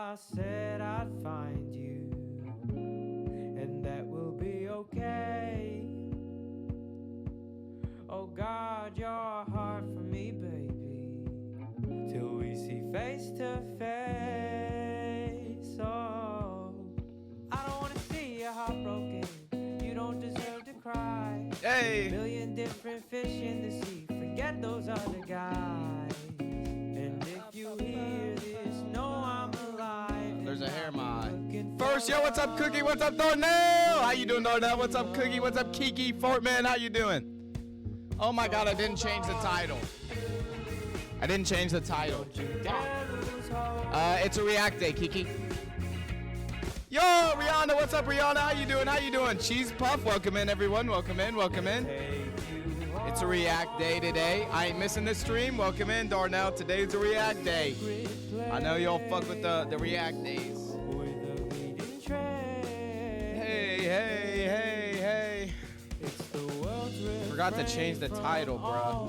I said I'd find you, and that will be okay. Oh God, you're a heart for me, baby, till we see face to face. Oh, I don't wanna see your heart broken. You don't deserve to cry. Hey. A million different fish in the sea. Forget those other guys. And if you hear this, know I'm alive. There's a hair mod. Looking First, yo, what's up, Cookie? What's up, Darnell? How you doing, Darnell? What's up, Cookie? What's up, Kiki? Fortman, how you doing? Oh my God, I didn't change the title. I didn't change the title. It's a React Day, Kiki. Yo, Rihanna, what's up, Rihanna? How you doing? How you doing? Cheese Puff, welcome in, everyone. Welcome in, welcome in. It's a React Day today. I ain't missing this stream. Welcome in, Darnell. Today's a React Day. I know y'all fuck with the React Days. Hey, hey, hey, hey. Forgot to change the title, bro.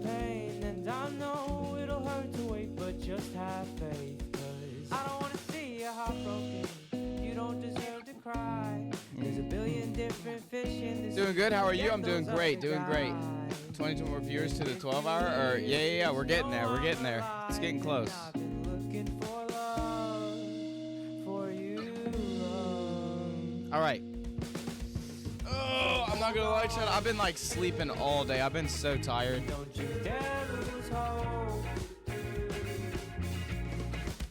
And I know it'll hurt to wait, but just have faith. 'Cause I don't wanna see your heart broken. You don't deserve to cry. There's a billion different fish in this. Doing good. How are you? I'm doing great. Doing great. 22 more viewers to the 12 hour. Or yeah. We're getting there. We're getting there. It's getting close. I've been looking for love for you. All right. Oh, I'm not gonna lie, Chad. I've been like sleeping all day. I've been so tired. Don't you dare lose hope.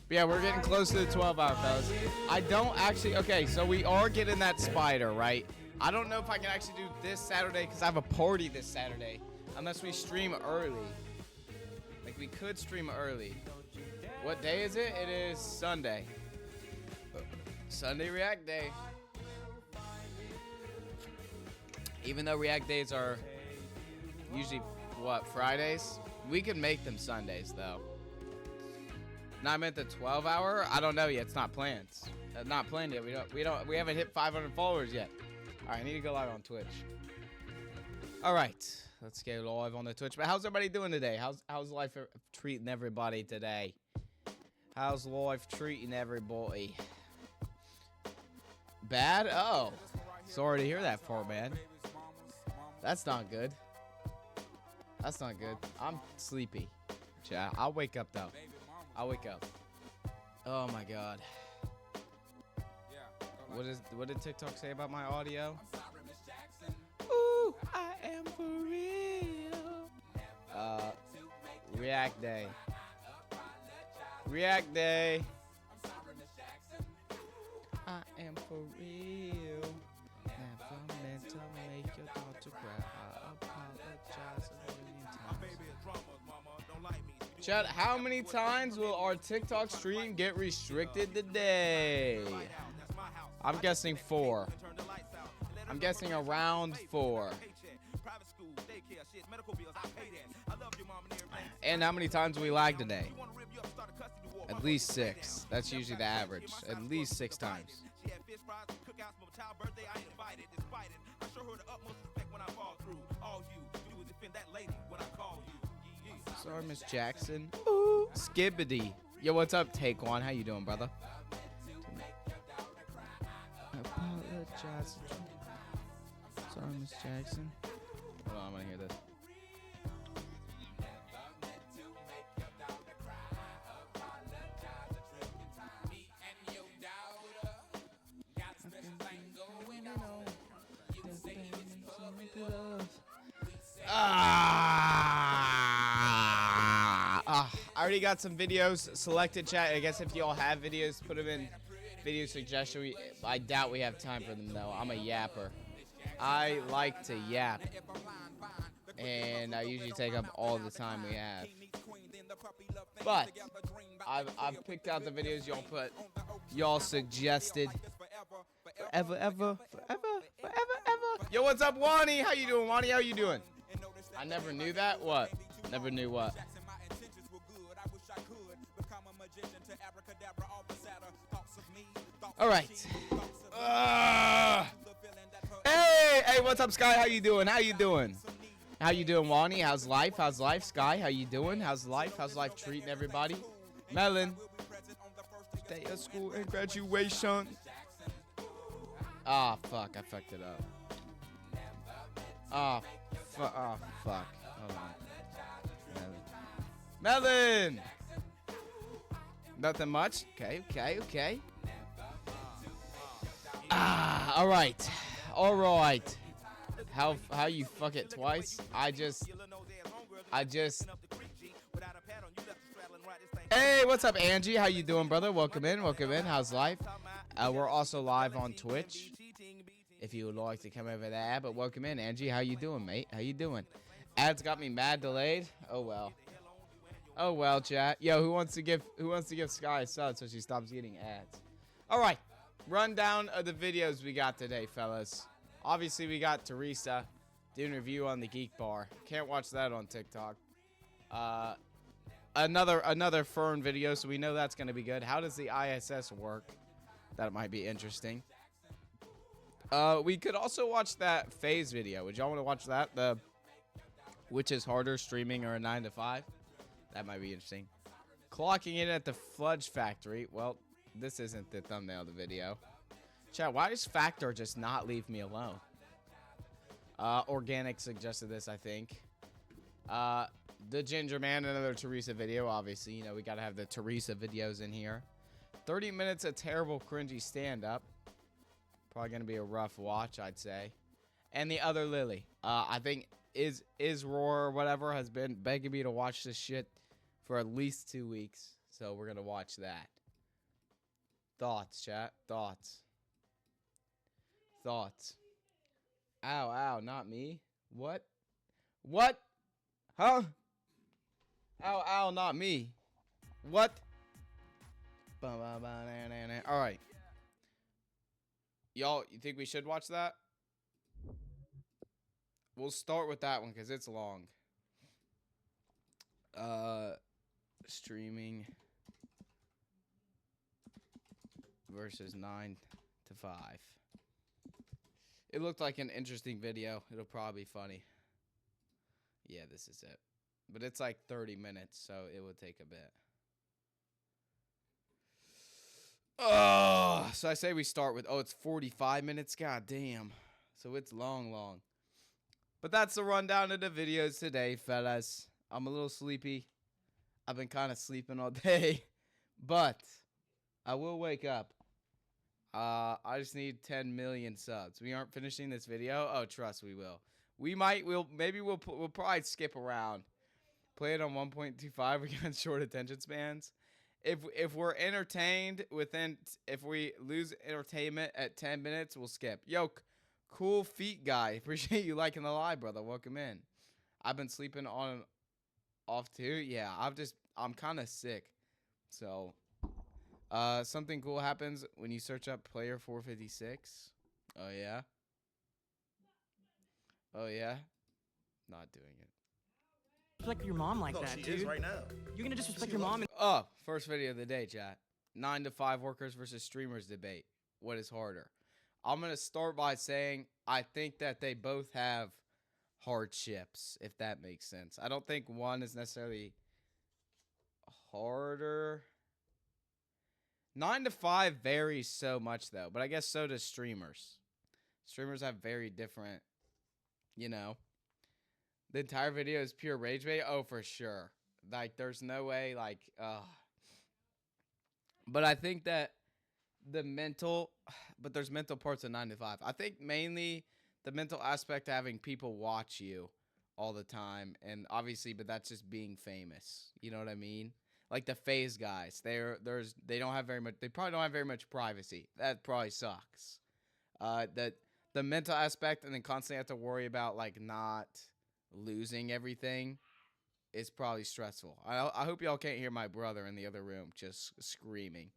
But yeah, we're getting close to the 12 hour, fellas. I don't actually. Okay, so we are getting that spider, right? I don't know if I can actually do this Saturday because I have a party this Saturday. Unless we stream early. Like, we could stream early. What day is it? It is Sunday. Sunday React Day. Even though React Days are usually, what, Fridays? We could make them Sundays, though. No, I meant the 12 hour. I don't know yet. It's not planned. Not planned yet. We haven't hit 500 followers yet. All right, I need to go live on Twitch. All right, let's get live on the Twitch. But how's everybody doing today? How's life treating everybody today? How's life treating everybody? Bad? Oh, sorry to hear that, for man. That's not good. That's not good. I'm sleepy. Chat. I'll wake up though. I'll wake up. Oh my God. What did TikTok say about my audio? Ooh, I am for real. React Day. React Day. I am for real. Never meant to make your daughter cry. I apologize a million times. Chat, how many times will our TikTok stream get restricted today? I'm guessing 4. I'm guessing around 4. And how many times will we lag today? At least 6. That's usually the average. At least 6 times. Sorry, Miss Jackson. Ooh, skibbity. Yo, what's up, Taekwon? How you doing, brother? I apologize. Sorry, Miss Jackson. Hold on, I'm gonna hear this. I already got some videos selected, chat. I guess if y'all have videos, put them in video suggestion. I doubt we have time for them, though. I'm a yapper. I like to yap. And I usually take up all the time we have. But I've picked out the videos y'all suggested. Forever, ever, forever, forever, ever. Yo, what's up, Wani? How you doing, Wani? How you doing? I never knew that. What? Never knew what? All right. Hey, what's up, Sky? How you doing? How you doing? How you doing, Wani? How's life? How's life, Sky? How you doing? How's life? How's life treating everybody? Melon. day of school and graduation. Ah, fuck. I fucked it up. Ah, fuck. Hold on. Melon! Nothing much? Okay. Ah, alright. How you fuck it twice? I just. Hey, what's up, Angie? How you doing, brother? Welcome in. How's life? We're also live on Twitch, if you would like to come over there. But welcome in, Angie. How you doing, mate? How you doing? Ads got me mad delayed. Oh well, chat. Yo, who wants to give Sky a sub so she stops getting ads? All right, rundown of the videos we got today, fellas. Obviously, we got Teresa doing a review on the Geek Bar. Can't watch that on TikTok. Another Fern video, so we know that's going to be good. How does the ISS work? That might be interesting. We could also watch that FaZe video. Would y'all want to watch that? Which is harder, streaming or a 9 to 5? That might be interesting. Clocking in at the Fudge Factory. Well, this isn't the thumbnail of the video. Chat, why does Factor just not leave me alone? Organic suggested this, I think. The Ginger Man, another Teresa video. Obviously, you know, we got to have the Teresa videos in here. 30 minutes of terrible, cringy stand-up. Probably going to be a rough watch, I'd say. And the other Lily. I think is Roar or whatever has been begging me to watch this shit for at least 2 weeks. So we're going to watch that. Thoughts, chat. Thoughts. Ow, not me. What? Huh? Ow, not me. What? All right. Y'all, you think we should watch that? We'll start with that one because it's long. Streaming versus 9 to 5. It looked like an interesting video. It'll probably be funny. Yeah, this is it. But it's like 30 minutes, so it would take a bit. Oh, so I say we start with, it's 45 minutes. God damn. So it's long. But that's the rundown of the videos today, fellas. I'm a little sleepy. I've been kind of sleeping all day. But I will wake up. I just need 10 million subs. We aren't finishing this video. Oh, trust we will. Maybe we'll probably skip around. Play it on 1.25 against short attention spans. If we're entertained if we lose entertainment at 10 minutes, we'll skip. Yo, cool feet guy. Appreciate you liking the live, brother. Welcome in. I've been sleeping on and off too. Yeah, I'm kind of sick. So, something cool happens when you search up player 456. Oh yeah. Not doing it. Disrespect your mom like that, she dude. is right now. You're gonna disrespect your mom. First video of the day, chat. 9 to 5 workers versus streamers debate. What is harder? I'm gonna start by saying I think that they both have hardships, if that makes sense. I don't think one is necessarily harder. 9 to 5 varies so much though, but I guess so does streamers. Streamers have very different, you know. The entire video is pure rage bait? Oh, for sure. Like, there's no way, like, But I think that there's mental parts of 9 to 5. I think mainly the mental aspect of having people watch you all the time. And obviously, but that's just being famous. You know what I mean? Like the FaZe guys. They probably don't have very much privacy. That probably sucks. The mental aspect and then constantly have to worry about, like, not losing everything is probably stressful. I hope y'all can't hear my brother in the other room just screaming.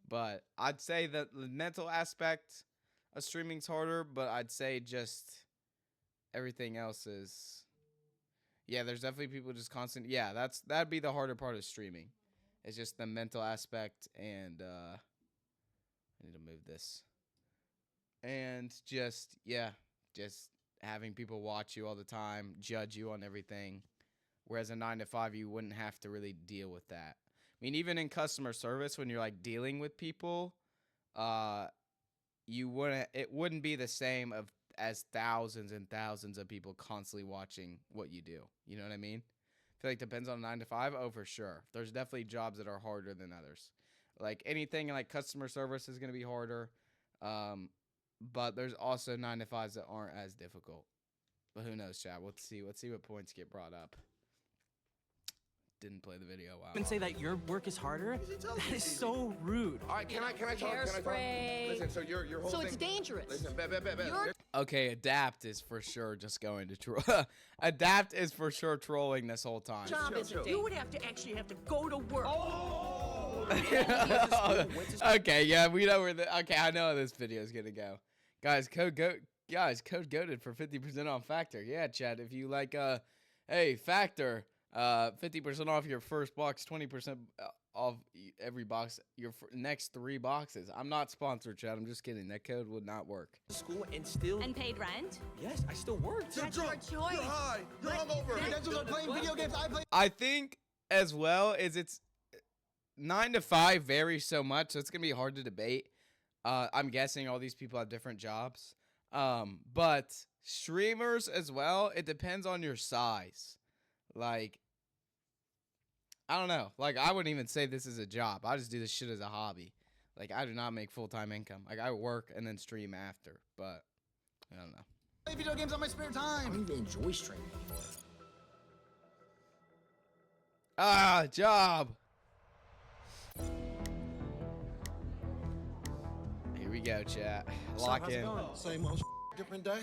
But I'd say that the mental aspect of streaming's harder, but I'd say just everything else is... Yeah, there's definitely people just constant... Yeah, that'd be the harder part of streaming. It's just the mental aspect and... I need to move this. And just having people watch you all the time, judge you on everything. Whereas a 9 to 5, you wouldn't have to really deal with that. mean, even in customer service, when you're like dealing with people, it wouldn't be the same as thousands and thousands of people constantly watching what you do. You know what I mean? I feel like it depends on 9 to 5. Oh, for sure. There's definitely jobs that are harder than others. Like anything like customer service is going to be harder. But there's also 9 to 5s that aren't as difficult. But who knows, chat? Let's see what points get brought up. Didn't play the video. Wow. And say that your work is harder? That is so rude. All right, can I talk? Can I talk? Listen, so your whole So thing. it's dangerous. Listen, bet. You're- Okay, Adapt is for sure just going to troll. Adapt is for sure trolling this whole time. Job is a You would have to go to work. Okay, yeah, we know where okay, I know how this video is gonna go. Guys, code GOATed for 50% off Factor. Yeah, chat. If you like hey, Factor, 50% off your first box, 20% off every box, your next 3 boxes. I'm not sponsored, chat. I'm just kidding. That code would not work. School and still. And paid rent? Yes, I still work. That's your choice. You're high. You're hungover. That's You're playing video games. I play. I think as well is it's 9 to 5 varies so much, so it's gonna be hard to debate. I'm guessing all these people have different jobs. But streamers as well, it depends on your size. Like, I don't know. Like, I wouldn't even say this is a job. I just do this shit as a hobby. Like, I do not make full-time income. Like, I work and then stream after. But, I don't know. Play video games on my spare I time. don't even enjoy streaming anymore. Ah, job. Here we go, chat. Lock in. Same old different day.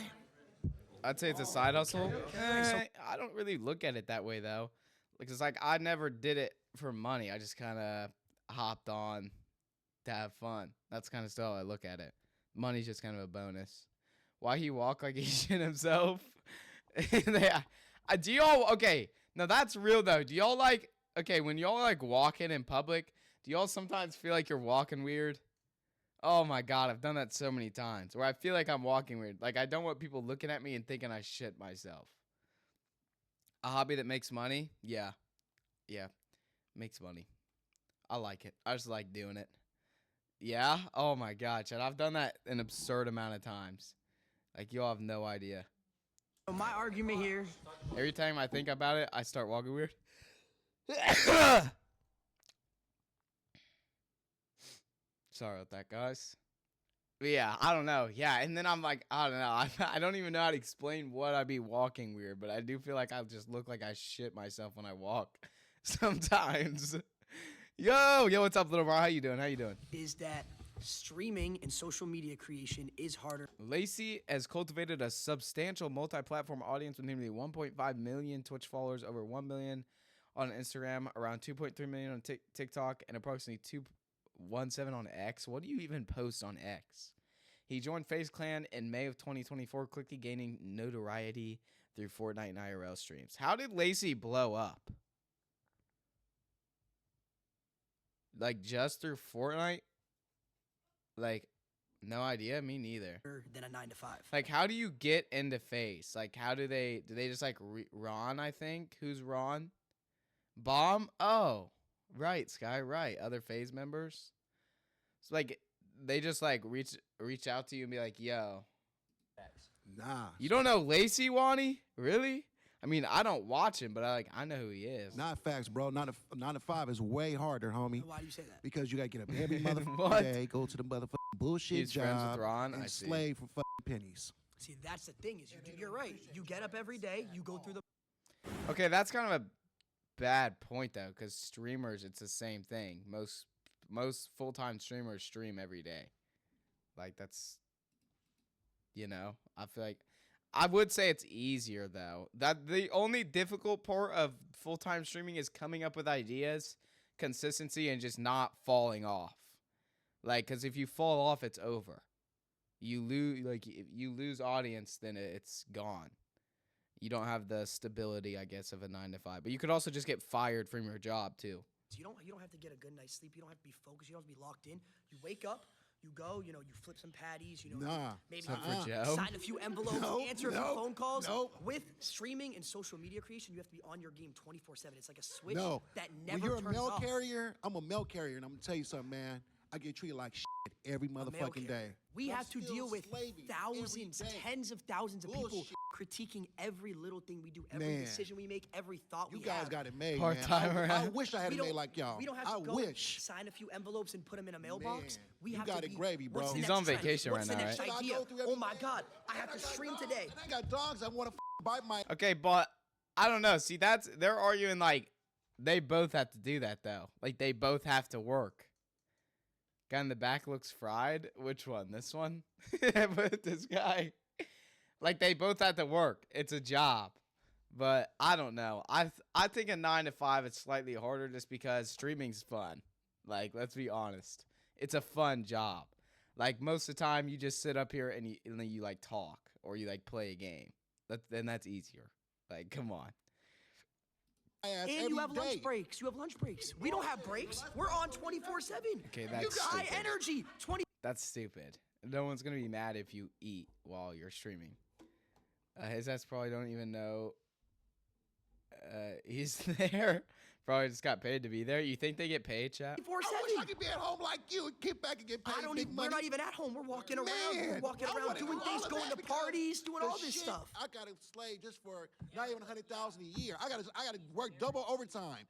I'd say it's a side hustle. I don't really look at it that way though, because like I never did it for money. I just kind of hopped on to have fun. That's kind of still how I look at it. Money's just kind of a bonus. Why he walk like he shit himself? Do y'all okay? Now that's real though. Do y'all like okay when y'all like walking in public? Do y'all sometimes feel like you're walking weird? Oh my god, I've done that so many times where I feel like I'm walking weird. Like I don't want people looking at me and thinking I shit myself. A hobby that makes money? Yeah. Yeah. Makes money. I like it. I just like doing it. Yeah? Oh my god, Chad. I've done that an absurd amount of times. Like y'all have no idea. My argument here. Every time I think about it, I start walking weird. Sorry about that, guys. But yeah, I don't know. Yeah, and then I'm like, I don't know. I don't even know how to explain what I'd be walking weird, but I do feel like I just look like I shit myself when I walk sometimes. Yo, what's up, little bro? How you doing? Is that streaming and social media creation is harder. Lacey has cultivated a substantial multi-platform audience with nearly 1.5 million Twitch followers, over 1 million on Instagram, around 2.3 million on TikTok, and approximately 2.17 on X. What do you even post on X? He joined FaZe Clan in May of 2024, quickly gaining notoriety through Fortnite and IRL streams. How did Lacey blow up? Like, just through Fortnite? Like, no idea. Me neither. Than a 9 to 5. Like, how do you get into FaZe? Like, how do they just like Ron? I think who's Ron? Bomb. Oh, right, Sky. Right, other FaZe members. So like, they just like reach out to you and be like, "Yo, Nah. you don't know Lacey Wani? Really? I mean, I don't watch him, but I know who he is." Not facts, bro. 9 to 5 is way harder, homie. Why do you say that? Because you gotta get up every motherfucking What? day, go to the motherfucking bullshit He's job, friends with Ron? and I see. slave for fucking pennies. See, that's the thing is you're right. You get up every day, you go through the Okay, that's kind of a bad point though, because streamers, it's the same thing. Most full-time streamers stream every day. Like that's, I feel like I would say it's easier though. That the only difficult part of full-time streaming is coming up with ideas, consistency, and just not falling off. Like, because if you fall off, it's over. You lose, like if you lose audience, then it's gone. You don't have the stability, I guess, of a 9 to 5. But you could also just get fired from your job too. you don't have to get a good night's sleep. You don't have to be focused. You don't have to be locked in. You wake up, You go, you flip some patties, Nah. maybe Except for Joe. sign a few envelopes, Nope, answer a few nope, phone calls. nope. With streaming and social media creation, you have to be on your game 24/7. It's like a switch No. that When never you're a turns mail off. carrier, I'm a mail carrier, and I'm gonna tell you something, man. I get treated like shit every A mail motherfucking carrier. day. We I'm have to still deal with slaving thousands, every day. tens of thousands of people Bullshit. critiquing every little thing we do, every Man. decision we make, every thought You we guys have. got it made, man. Part-timer, I huh? wish I had We it made don't- like y'all. We don't have to I go wish. sign a few envelopes and put them in a mailbox. Man, We you have got to it be, gravy, bro. what's the He's next on trend? vacation What's right the now, next Should I idea? go through Oh my everything? God, I have And to got stream dogs, today. And I got dogs that want to bite my. Okay, but I don't know. See, they're arguing like they both have to do that though. Like they both have to work. Guy in the back looks fried. Which one? This one? But this guy. Like they both have to work. It's a job. But I don't know. I think a 9 to 5 is slightly harder just because streaming's fun. Like let's be honest. It's a fun job. Like most of the time you just sit up here and then you like talk or you like play a game. Then that's easier. Like come on. And you have lunch breaks. You have lunch breaks. We don't have breaks. We're on 24/7. Okay, You that's got high stupid. energy. 20. That's stupid. No one's gonna be mad if you eat while you're streaming. His ass probably don't even know he's there. Probably just got paid to be there. You think they get paid, chat? 24/7. I wish I could be at home like you and get back and get paid I don't big even. money. We're not even at home. We're walking around. We're Man, walking I around wanna doing do things, all of going that to because parties, doing the all this shit, stuff. I got to slave just for not even 100,000 a year. I got to work double overtime.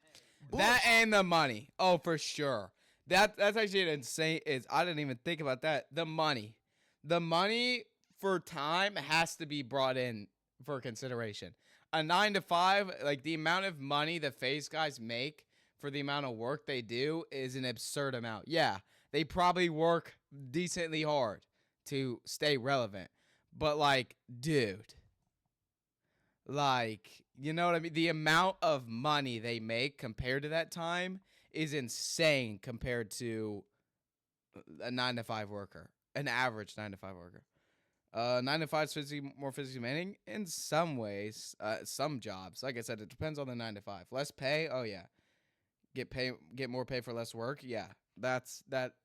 That and the money. Oh, for sure. That's actually an insane. I didn't even think about that. The money for time has to be brought in for consideration. A 9 to 5, like the amount of money the FaZe guys make for the amount of work they do is an absurd amount. Yeah, they probably work decently hard to stay relevant. But like, dude, like, you know what I mean? The amount of money they make compared to that time is insane compared to a 9 to 5 worker, an average 9 to 5 worker. 9 to 5 is more physically demanding in some ways. Some jobs, like I said, it depends on the 9 to 5. Less pay, oh yeah. Get more pay for less work, yeah. That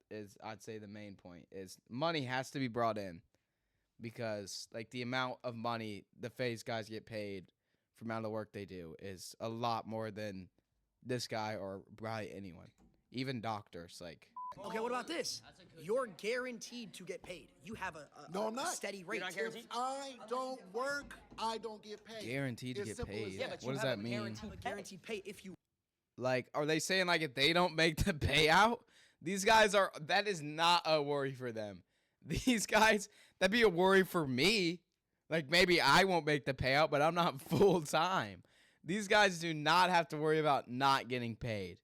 is, I'd say, the main point is money has to be brought in because like the amount of money the FaZe guys get paid for the amount of work they do is a lot more than this guy or probably anyone, even doctors. Like, Okay, what about this? You're guaranteed to get paid. You have a No, I'm not. steady rate. If I don't work, I don't get paid. guaranteed to It's get simple as paid. that. What does that mean? You have a guaranteed pay if you. Like, are they saying like if they don't make the payout, these guys are, that is not a worry for them. These guys, that'd be a worry for me. Like maybe I won't make the payout, but I'm not full time. These guys do not have to worry about not getting paid.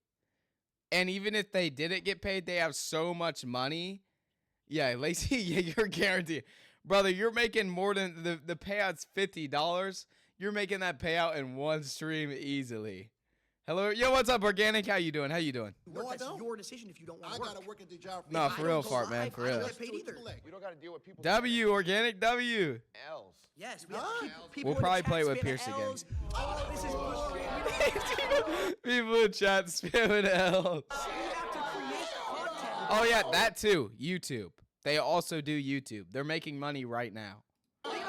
And even if they didn't get paid, they have so much money. Yeah, Lacey, yeah, you're guaranteed. Brother, you're making more than the payout's $50. You're making that payout in one stream easily. Hello, yo, what's up, Organic? How you doing? How you doing? No, I That's don't. your decision if you don't want I to work. got to work at the job. No, I for don't real, go fart man, live. for I real. don't get paid either. You don't got to deal with people. W, Organic W. L's. Yes, we have people We'll in the probably chat play with spamming Pierce again. L's. Oh, this is frustrating. People in chat spamming L. We have to create content. Oh yeah, that too. YouTube. They also do YouTube. They're making money right now.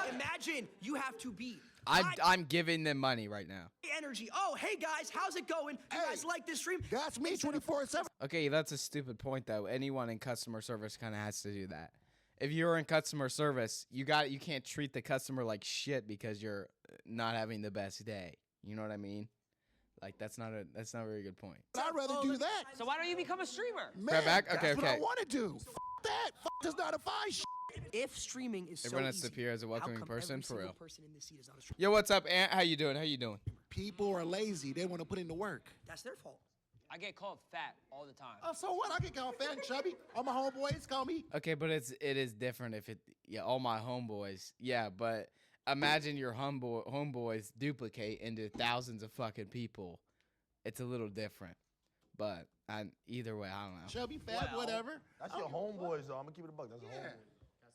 Imagine you have to be I'm giving them money right now. high energy. Oh, hey guys, how's it going? You guys like this stream? That's me 24/7. Okay, that's a stupid point though. Anyone in customer service kind of has to do that. If you're in customer service, you can't treat the customer like shit because you're not having the best day. You know what I mean? Like that's not a very good point. I'd rather do that. So why don't you become a streamer? Man, back? Okay, that's what I okay. want to do. F that. F this not a fine shit. If streaming is Everyone so has to easy, appear as a how welcoming come person? every For single real. person in this seat is not a streamer? Yo, what's up, Ant? How you doing? How you doing? People are lazy. They want to put in the work. That's their fault. I get called fat all the time. Oh, so what? I get called fat and chubby. All my homeboys call me. Okay, but it is different if all my homeboys. Yeah, but imagine your homeboys duplicate into thousands of fucking people. It's a little different. But either way, I don't know. Chubby, fat, whatever. That's your homeboys, though. I'm going to keep it a buck. That's a Yeah. homeboy.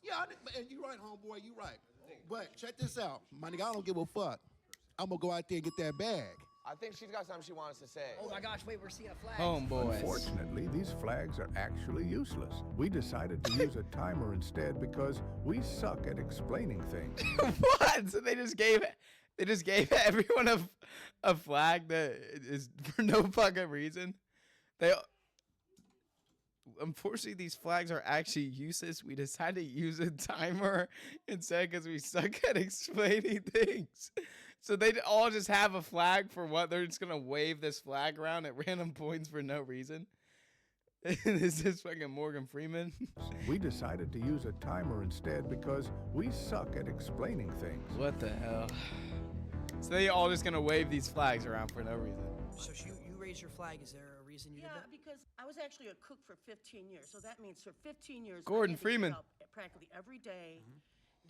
Yeah, and you right, homeboy. You right. But check this out. My nigga, I don't give a fuck. I'm going to go out there and get that bag. I think she's got something she wants to say. Oh my gosh, wait, we're seeing a flag. Homeboys. Unfortunately, these flags are actually useless. We decided to use a timer instead because we suck at explaining things. What? So they just gave everyone a flag that is for no fucking reason. Unfortunately, these flags are actually useless. We decided to use a timer instead because we suck at explaining things. So they all just have a flag for what? They're just gonna wave this flag around at random points for no reason. Is this fucking Morgan Freeman? We decided to use a timer instead because we suck at explaining things. What the hell? So they all just gonna wave these flags around for no reason. So you raised your flag. Is there a reason you did Yeah, that? because I was actually a cook for 15 years. So that means for 15 years, Gordon I had to Freeman. get up practically every day,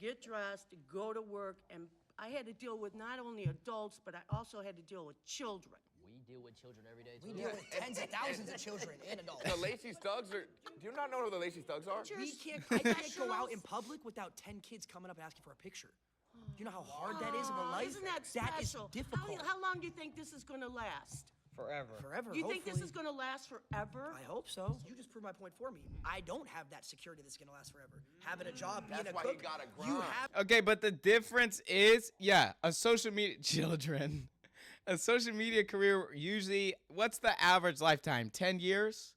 get dressed, go to work, and I had to deal with not only adults, but I also had to deal with children. We deal with children every day, We too. deal with tens of thousands of children and adults. The Lacey Thugs are. Do you not know who the Lacey Thugs are? I can't go out in public without 10 kids coming up asking for a picture. Do you know how hard that is of a life? Isn't that That is special? difficult. How long do you think this is going to last? Forever. Forever, You think this hopefully. is going to last forever? I hope so. You just proved my point for me. I don't have that security that's gonna last forever. Having a job, being That's a why cook, you gotta you grind. have. Okay, but the difference is, yeah, a social media children, a social media career usually. What's the average lifetime? 10 years?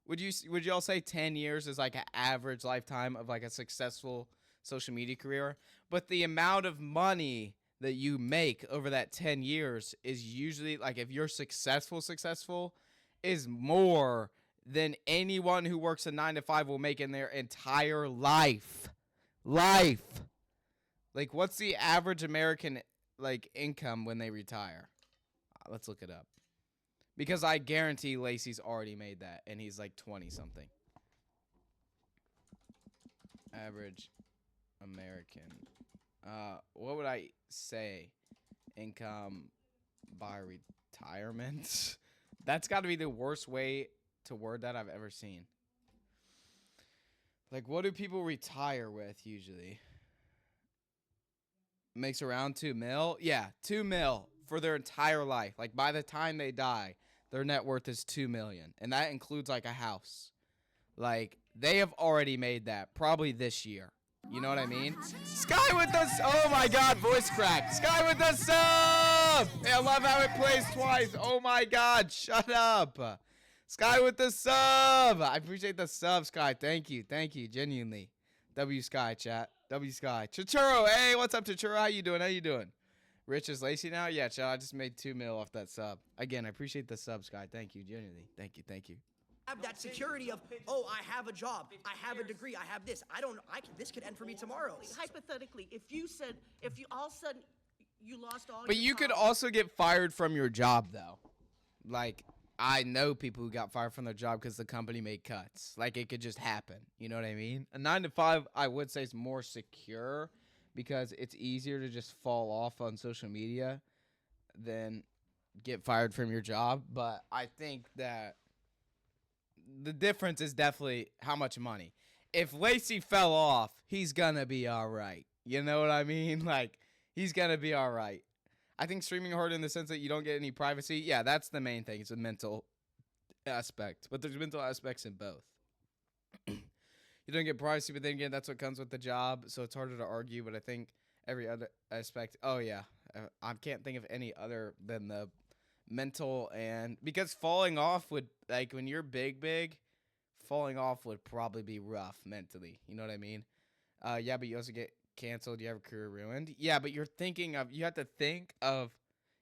Would y'all say 10 years is like an average lifetime of like a successful social media career? But the amount of money that you make over that 10 years is usually like, if you're successful is more than anyone who works a 9 to 5 will make in their entire life. Like, what's the average American like income when they retire? Let's look it up. Because I guarantee Lacey's already made that, and he's like 20 something. Average American. What would I say? Income by retirement? That's got to be the worst way to word that I've ever seen. Like, what do people retire with usually? Makes around 2 mil? Yeah, 2 mil for their entire life. Like, by the time they die, their net worth is 2 million. And that includes like a house. Like, they have already made that probably this year. You know what I mean? Sky with the oh my god, voice crack. Sky with the sub. Hey, I love how it plays twice. Oh my god, shut up. Sky with the sub. I appreciate the sub, Sky. Thank you, genuinely. W Sky, chat. W Sky. Chichuro, hey, what's up, Chichuro? How you doing? Rich is Lacey now? Yeah, chat. I just made 2 mil off that sub. Again, I appreciate the sub, Sky. Thank you, genuinely. Thank you. Have that security of, oh, I have a job, I have a degree, I have this. This could end for me tomorrow. Hypothetically, if you all of a sudden you lost all But your you could time- also get fired from your job, though. Like, I know people who got fired from their job because the company made cuts. Like, it could just happen. You know what I mean? A 9 to 5, I would say, is more secure because it's easier to just fall off on social media than get fired from your job. But I think that the difference is definitely how much money. If Lacey fell off, he's gonna be all right. You know what I mean? Like, he's gonna be all right. I think streaming hard in the sense that you don't get any privacy. Yeah, that's the main thing. It's a mental aspect. But there's mental aspects in both. You don't get privacy, but then again, that's what comes with the job. So it's harder to argue. But I think every other aspect. Oh, yeah. I can't think of any other than the mental, and because falling off would, like, when you're big, falling off would probably be rough mentally. You know what I mean? Yeah, but you also get canceled. You have a career ruined. Yeah, but you have to think of,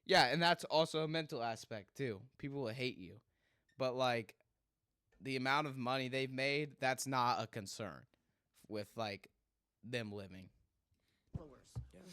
yeah, and that's also a mental aspect too. People will hate you, but like the amount of money they've made, that's not a concern with like them living. followers.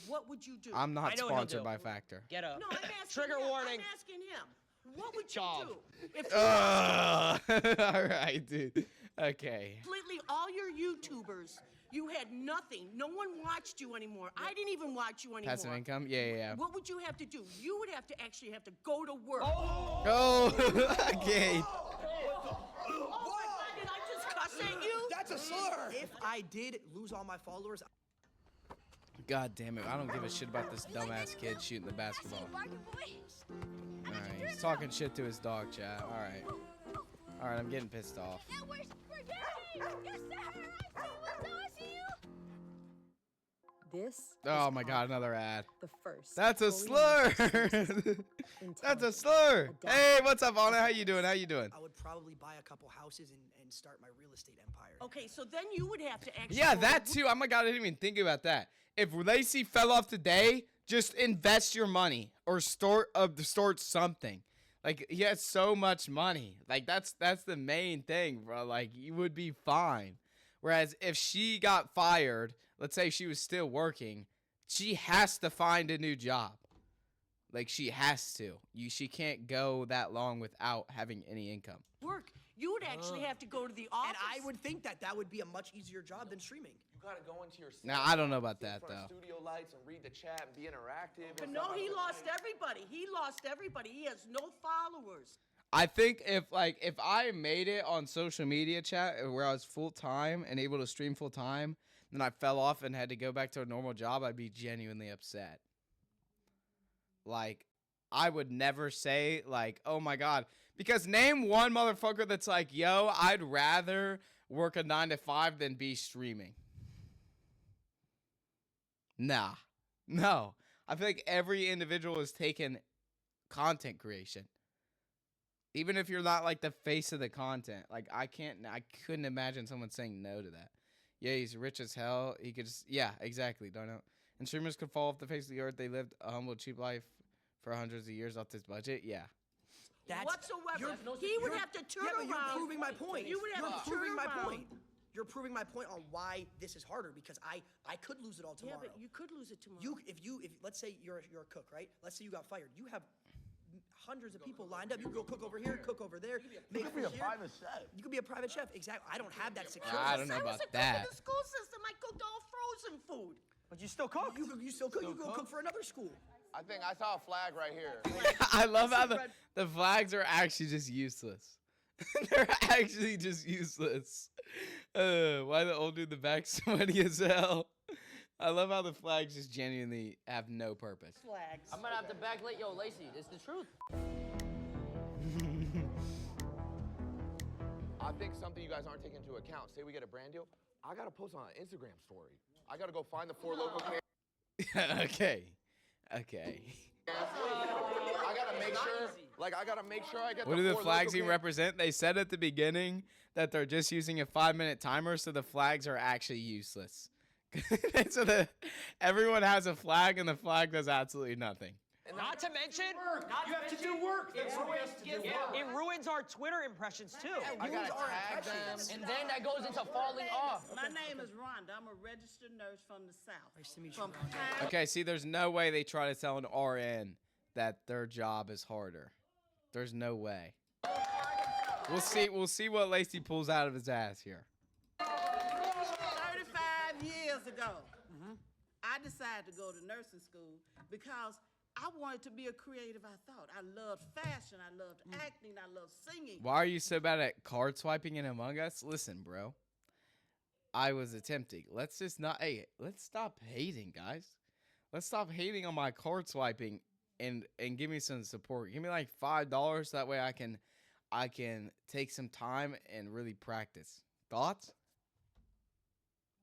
What would you do? I'm not I know what he'll sponsored do. by Factor. Get a No, I'm asking trigger him. warning. I'm asking him. What would you Job. do if you All right, dude. Okay. completely all your YouTubers, you had nothing. No one watched you anymore. I didn't even watch you anymore. Passive income? Yeah. What would you have to do? You would have to actually go to work. Oh, okay. Oh my God, did I just cuss at you? That's a slur. If I did lose all my followers, God damn it. I don't give a shit about this dumbass kid shooting the basketball. Alright, he's talking shit to his dog, chat. Alright. Alright, I'm getting pissed off. This Oh my god, another ad. the first. That's a fully slur! immersive, That's a intelligent, slur! adaptive- Hey, what's up, Anna? How you doing? How you doing? I would probably buy a couple houses and start my real estate empire. Okay, so then you would have to actually. Yeah, go that to- too. Oh my god, I didn't even think about that. If Lacey fell off today, just invest your money or store something. Like he has so much money. Like that's the main thing, bro. Like you would be fine. Whereas if she got fired, let's say she was still working, she has to find a new job. Like she has to. She can't go that long without having any income. work. You would actually have to go to the office. And I would think that would be a much easier job than streaming. You gotta go into your Now I don't know about sit in that front of though. studio lights and read the chat and be interactive. But and no, stuff he like lost that. everybody. He lost everybody. He has no followers. I think if I made it on social media chat where I was full time and able to stream full time, then I fell off and had to go back to a normal job, I'd be genuinely upset. Like, I would never say like, oh my god, because name one motherfucker that's like, yo, I'd rather work a 9 to 5 than be streaming. Nah, no. I feel like every individual is taking content creation. Even if you're not like the face of the content, like I couldn't imagine someone saying no to that. Yeah, he's rich as hell. He could just, yeah, exactly. Don't know. And streamers could fall off the face of the earth. They lived a humble, cheap life for hundreds of years off this budget. Yeah. Whatsoever. He would have to turn But around. you're proving my point. You would have to proving turn my around. point. You're proving my point on why this is harder because I could lose it all Yeah, tomorrow. but you could lose it tomorrow. if let's say you're a cook, right? Let's say you got fired. You have hundreds of people lined up. You go cook over here, cook over there. You could be a private chef. You could be a private chef. Exactly. I don't have that security. I don't know I was about a cook that. in the school system. I cooked all frozen food. But you still cook. You still cook. You go cook for another school. I think I saw a flag right here. I love how the flags are actually just useless. They're actually just useless. Why the old dude in the back sweaty as hell? I love how the flags just genuinely have no purpose. Flags. I'm gonna have to backlight. Yo, Lacey, it's the truth. I think something you guys aren't taking into account. Say we get a brand deal, I gotta post on an Instagram story. I gotta go find the 4 local camps. Okay. I gotta make sure. Like I gotta make sure I get. What do the 4 flags local even represent? They said at the beginning that they're just using a 5-minute timer, so the flags are actually useless. So everyone has a flag, and the flag does absolutely nothing. Not to mention, you have to do work. It ruins our Twitter impressions too. I gotta tag them. And then that goes into falling off. My name is Rhonda. I'm a registered nurse from the South. Nice to meet you, From Rhonda. Okay, see, there's no way they try to tell an RN that their job is harder. There's no way. We'll see. We'll see what Lacey pulls out of his ass here. 35 years ago, I decided to go to nursing school because I wanted to be a creative, I thought. I loved fashion, I loved acting, I loved singing. Why are you so bad at card swiping in Among Us? Listen, bro. I was attempting. Let's just not. Hey, let's stop hating, guys. Let's stop hating on my card swiping and give me some support. Give me like $5. That way I can take some time and really practice. Thoughts?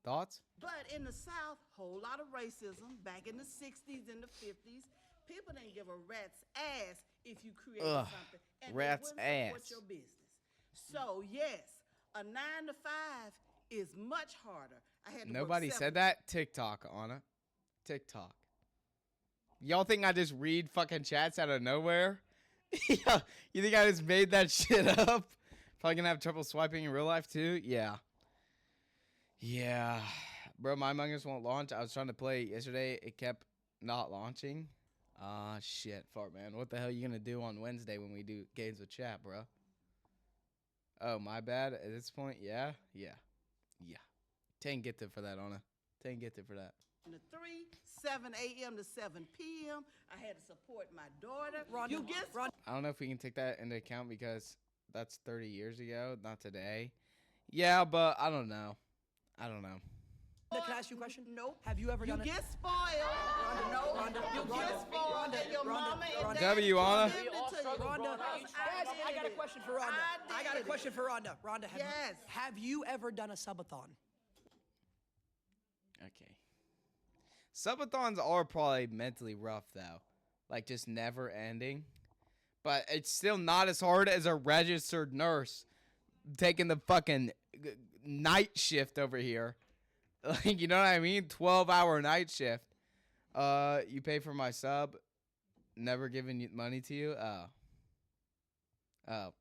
Thoughts? But in the South, whole lot of racism. Back in the 60s and the 50s, people didn't give a rat's ass if you created Ugh, something. And rat's they wouldn't ass. support your business. So yes, a 9 to 5 is much harder. I had to work Nobody 7 said that? TikTok, Anna. TikTok. Y'all think I just read fucking chats out of nowhere? Yeah, you think I just made that shit up? Probably gonna have trouble swiping in real life too? Yeah. Yeah. Bro, my Among Us won't launch. I was trying to play it yesterday. It kept not launching. Ah, shit. Fart, man. What the hell are you gonna do on Wednesday when we do games with chat, bro? Oh, my bad. At this point, yeah? Yeah. 10 get there for that, Anna. 10 get there for that. to 3, 7 a.m. to 7 p.m. I had to support my daughter. You get I don't know if we can take that into account because that's 30 years ago, not today. Yeah, but I don't know. Can I ask you a question? Nope. Have you ever You done it? get spoiled. No. You get spoiled, and your mama and daddy W, Anna. give it to you. Rhonda, Because guys, I got a did it. question for Rhonda. I got a did it. question for Rhonda. Rhonda, Yes. have you ever done a subathon? Okay. Subathons are probably mentally rough though, like just never ending. But it's still not as hard as a registered nurse taking the fucking night shift over here. Like, you know what I mean? 12-hour night shift. You pay for my sub, never giving you money to you. Oh.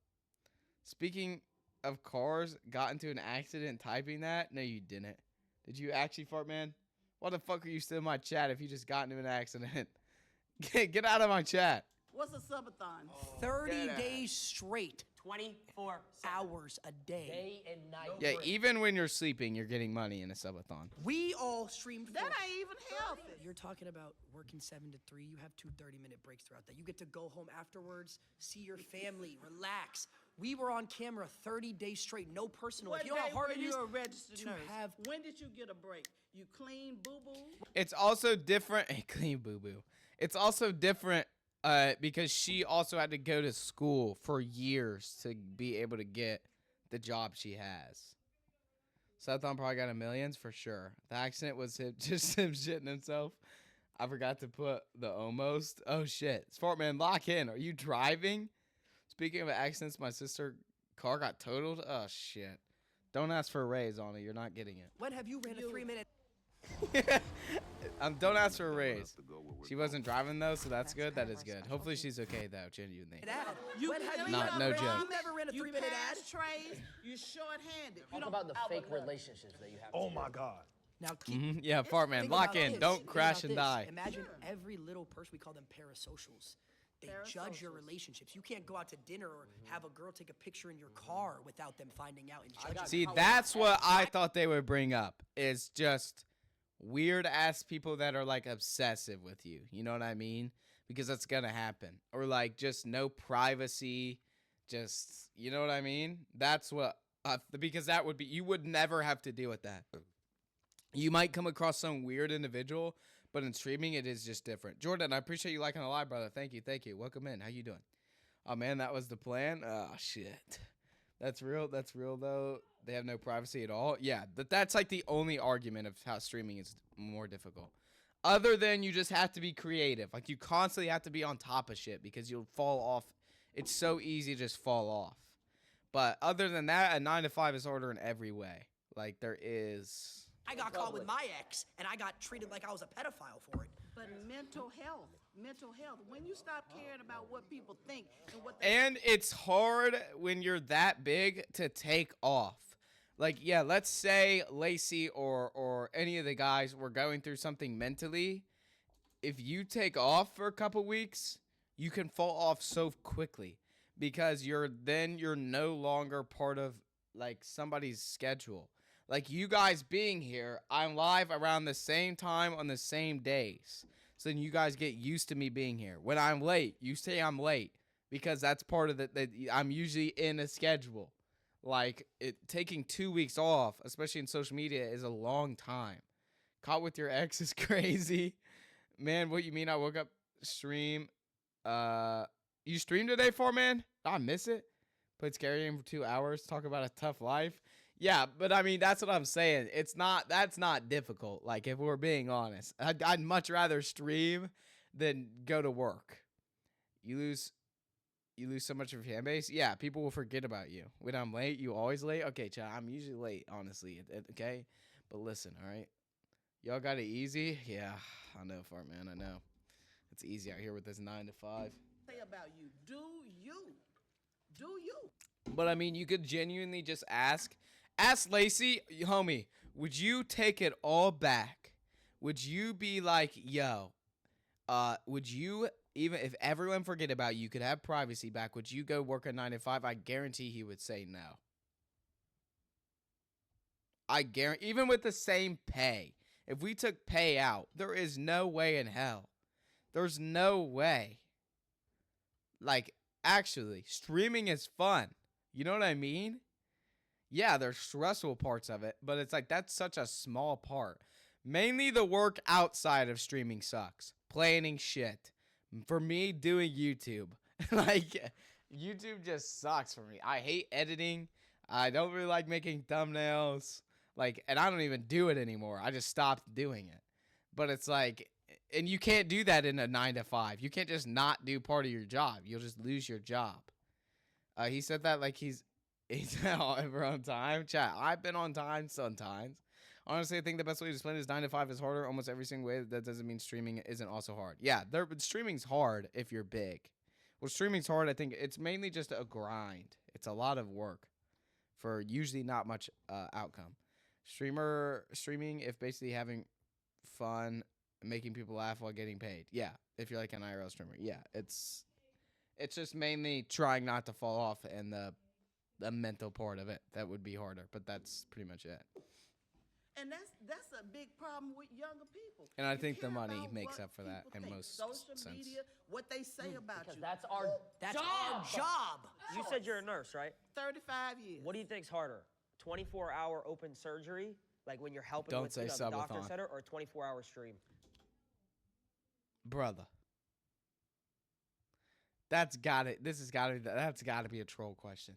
Speaking of cars, got into an accident typing that? No, you didn't. Did you actually, fart man? Why the fuck are you still in my chat if you just got into an accident? Get out of my chat. What's a subathon? 30 days straight. 24 Hours a day. day and night. Yeah, even when you're sleeping, you're getting money in a subathon. We all streamed. That ain't even healthy. You're talking about working 7 to 3. You have 2 30-minute breaks throughout that. You get to go home afterwards, see your family, relax. We were on camera 30 days straight, no personal. What If you know how day hard were it is you a registered to nurse? have. When did you get a break? You clean boo-boo? It's also different. Clean boo boo. It's also different because she also had to go to school for years to be able to get the job she has. Subathon probably got a millions for sure. The accident was just him shitting himself. I forgot to put the almost. Oh shit. Smartman, lock in. Are you driving? Speaking of accidents, my sister car got totaled. Oh shit. Don't ask for a raise on it. You're not getting it. When have you ran a 3-minute? Don't ask for a raise. She wasn't driving though, so that's good. That is good. Hopefully she's okay though, genuinely. When have Not- you no ever- joke. You never ran a You 3-minute ad? pass trays, you're short-handed. You Talk don't about the fake relationships that you have. Oh my God. Now keep. Yeah, fart man, Think lock about in. this. Don't Think crash about and this. die. Imagine every little person, we call them parasocials. They judge your relationships. You can't go out to dinner or have a girl take a picture in your car without them finding out and judging. See, that's what I thought they would bring up. Is just weird ass people that are like obsessive with you. You know what I mean? Because that's gonna happen. Or like just no privacy. Just, you know what I mean? That's what. Because that would be. You would never have to deal with that. You might come across some weird individual, but in streaming it is just different. Jordan, I appreciate you liking the live, brother. Thank you. Welcome in. How you doing? Oh man, that was the plan. Oh shit. That's real though. They have no privacy at all. Yeah, that's like the only argument of how streaming is more difficult. Other than you just have to be creative. Like you constantly have to be on top of shit because you'll fall off. It's so easy to just fall off. But other than that, a 9 to 5 is harder in every way. Like there is. I got caught with my ex, and I got treated like I was a pedophile for it. But mental health. When you stop caring about what people think and what they And it's hard when you're that big to take off. Like, yeah, let's say Lacey or any of the guys were going through something mentally. If you take off for a couple weeks, you can fall off so quickly because you're no longer part of like somebody's schedule. Like you guys being here, I'm live around the same time on the same days. So then you guys get used to me being here. When I'm late, you say I'm late because that's part of I'm usually in a schedule. Like taking 2 weeks off, especially in social media, is a long time. Caught with your ex is crazy. Man, what you mean? I woke up, stream. You streamed today, man? I miss it. Played Scary Game for 2 hours. Talk about a tough life. Yeah, but I mean, that's what I'm saying. That's not difficult. Like, if we're being honest, I'd much rather stream than go to work. You lose so much of your fan base. Yeah, people will forget about you. When I'm late, you always late? Okay, chat, I'm usually late, honestly. Okay? But listen, all right? Y'all got it easy? Yeah, I know, fart man, I know. It's easy out here with this 9 to 5. say about you. Do you. But I mean, you could genuinely just ask Lacey, homie, would you take it all back? Would you be like, yo, would you, even if everyone forget about you, you could have privacy back, would you go work a 9 to 5? I guarantee he would say no. I guarantee, even with the same pay, if we took pay out, there is no way in hell. There's no way. Like, actually, streaming is fun. You know what I mean? Yeah, there's stressful parts of it, but it's like that's such a small part. Mainly the work outside of streaming sucks. Planning shit. For me, doing YouTube. Like, YouTube just sucks for me. I hate editing. I don't really like making thumbnails. Like, and I don't even do it anymore. I just stopped doing it. But it's like, and you can't do that in a 9 to 5. You can't just not do part of your job. You'll just lose your job. He said that like he's ever on time. Chat, I've been on time sometimes. Honestly, I think the best way to explain it is 9 to 5 is harder almost every single way. That doesn't mean streaming isn't also hard. Yeah, streaming's hard if you're big. Well, streaming's hard. I think it's mainly just a grind. It's a lot of work for usually not much outcome. Streaming, if basically having fun, making people laugh while getting paid. Yeah, if you're like an IRL streamer. Yeah, it's just mainly trying not to fall off and the mental part of it. That would be harder, but that's pretty much it. And that's a big problem with younger people. And I You think the care money about makes what up for that people in think. most Social sense. media, what they say about Because you. that's our Job. job. You said you're a nurse, right? 35 years. What do you think's harder? 24-hour open surgery, like when you're helping Don't with say the doctor subathon. center, or a 24-hour stream? Brother. That's gotta be a troll question.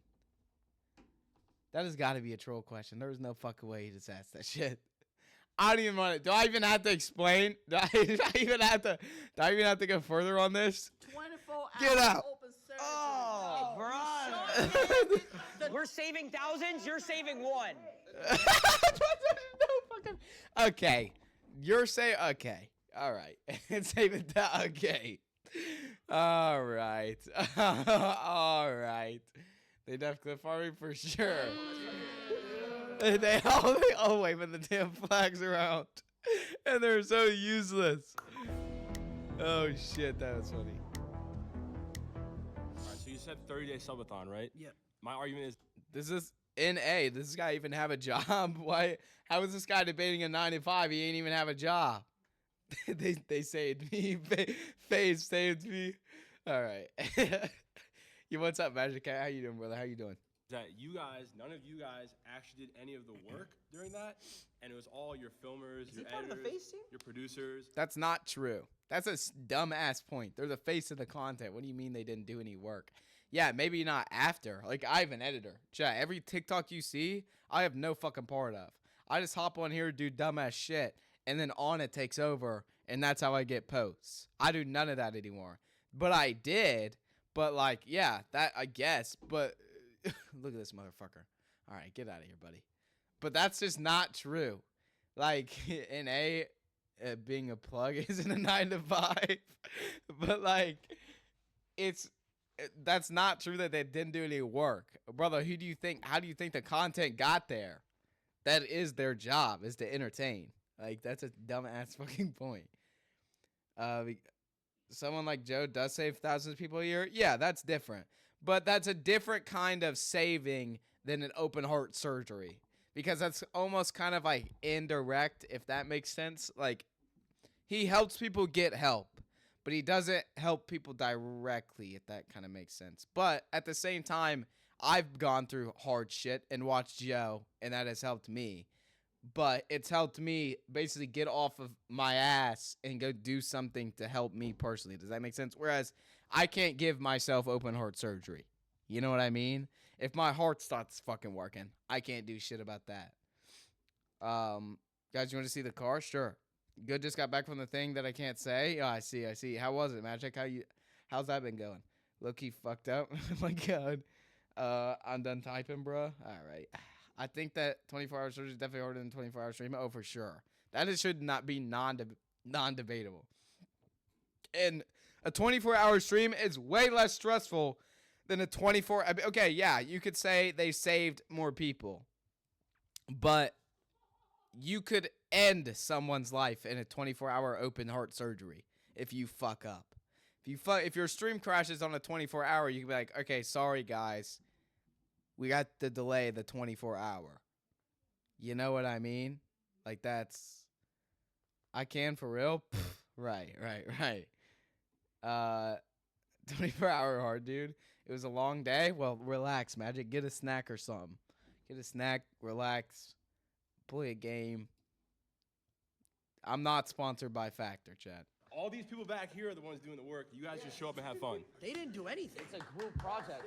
That has gotta be a troll question. There's no fucking way he just asked that shit. I don't even want to. Do I even have to explain? Do I even have to go further on this? 24 Get hours out. open surgery. Oh, brother. We're saving thousands. You're saving one. Okay. You're saying okay. All right. Save it down. Okay. All right. All right. They def clip farming for sure. They all waving the damn flags around. And they're so useless. Oh shit, that was funny. Alright, so you said 30-day subathon, right? Yep. My argument is This is NA. Does this guy even have a job? Why? How is this guy debating a 9 to 5? He ain't even have a job. they saved me. FaZe saved me. All right. You what's up, Magic Cat? How you doing, brother? How you doing? that none of you guys actually did any of the work during that, and it was all your filmers, your editors, your producers. That's not true. That's a dumb-ass point. They're the face of the content. What do you mean they didn't do any work? Yeah, maybe not after. Like, I have an editor. Chat, every TikTok you see, I have no fucking part of. I just hop on here, do dumbass shit, and then on it takes over, and that's how I get posts. I do none of that anymore. But I did, but like, yeah, that I guess, but look at this motherfucker. All right, get out of here, buddy. But that's just not true. Like, being a plug isn't a 9 to 5. But like, that's not true that they didn't do any work. Brother, how do you think the content got there? That is their job, is to entertain. Like, that's a dumbass fucking point. Someone like Joe does save thousands of people a year. Yeah, that's different. But that's a different kind of saving than an open heart surgery. Because that's almost kind of like indirect, if that makes sense. Like, he helps people get help, but he doesn't help people directly, if that kind of makes sense. But at the same time, I've gone through hard shit and watched Joe, and that has helped me. But it's helped me basically get off of my ass and go do something to help me personally. Does that make sense? Whereas I can't give myself open heart surgery. You know what I mean? If my heart starts fucking working, I can't do shit about that. Guys, you want to see the car? Sure. Good just got back from the thing that I can't say. Oh, I see. How was it, Magic? How's that been going? Low-key fucked up. Oh my god. I'm done typing, bro. All right. I think that 24-hour surgery is definitely harder than 24-hour stream. Oh, for sure. That should not be non-debatable. And a 24-hour stream is way less stressful than a 24. Okay, yeah, you could say they saved more people, but you could end someone's life in a 24-hour open heart surgery if you fuck up. If your stream crashes on a 24-hour, you can be like, okay, sorry guys. We got to delay the 24-hour. You know what I mean? Like, I can for real? Right. 24-hour hard, dude. It was a long day. Well, relax, Magic. Get a snack or something. get a snack, relax, play a game. I'm not sponsored by Factor, Chad. All these people back here are the ones doing the work. You guys just show up and have fun. They didn't do anything. It's a group project.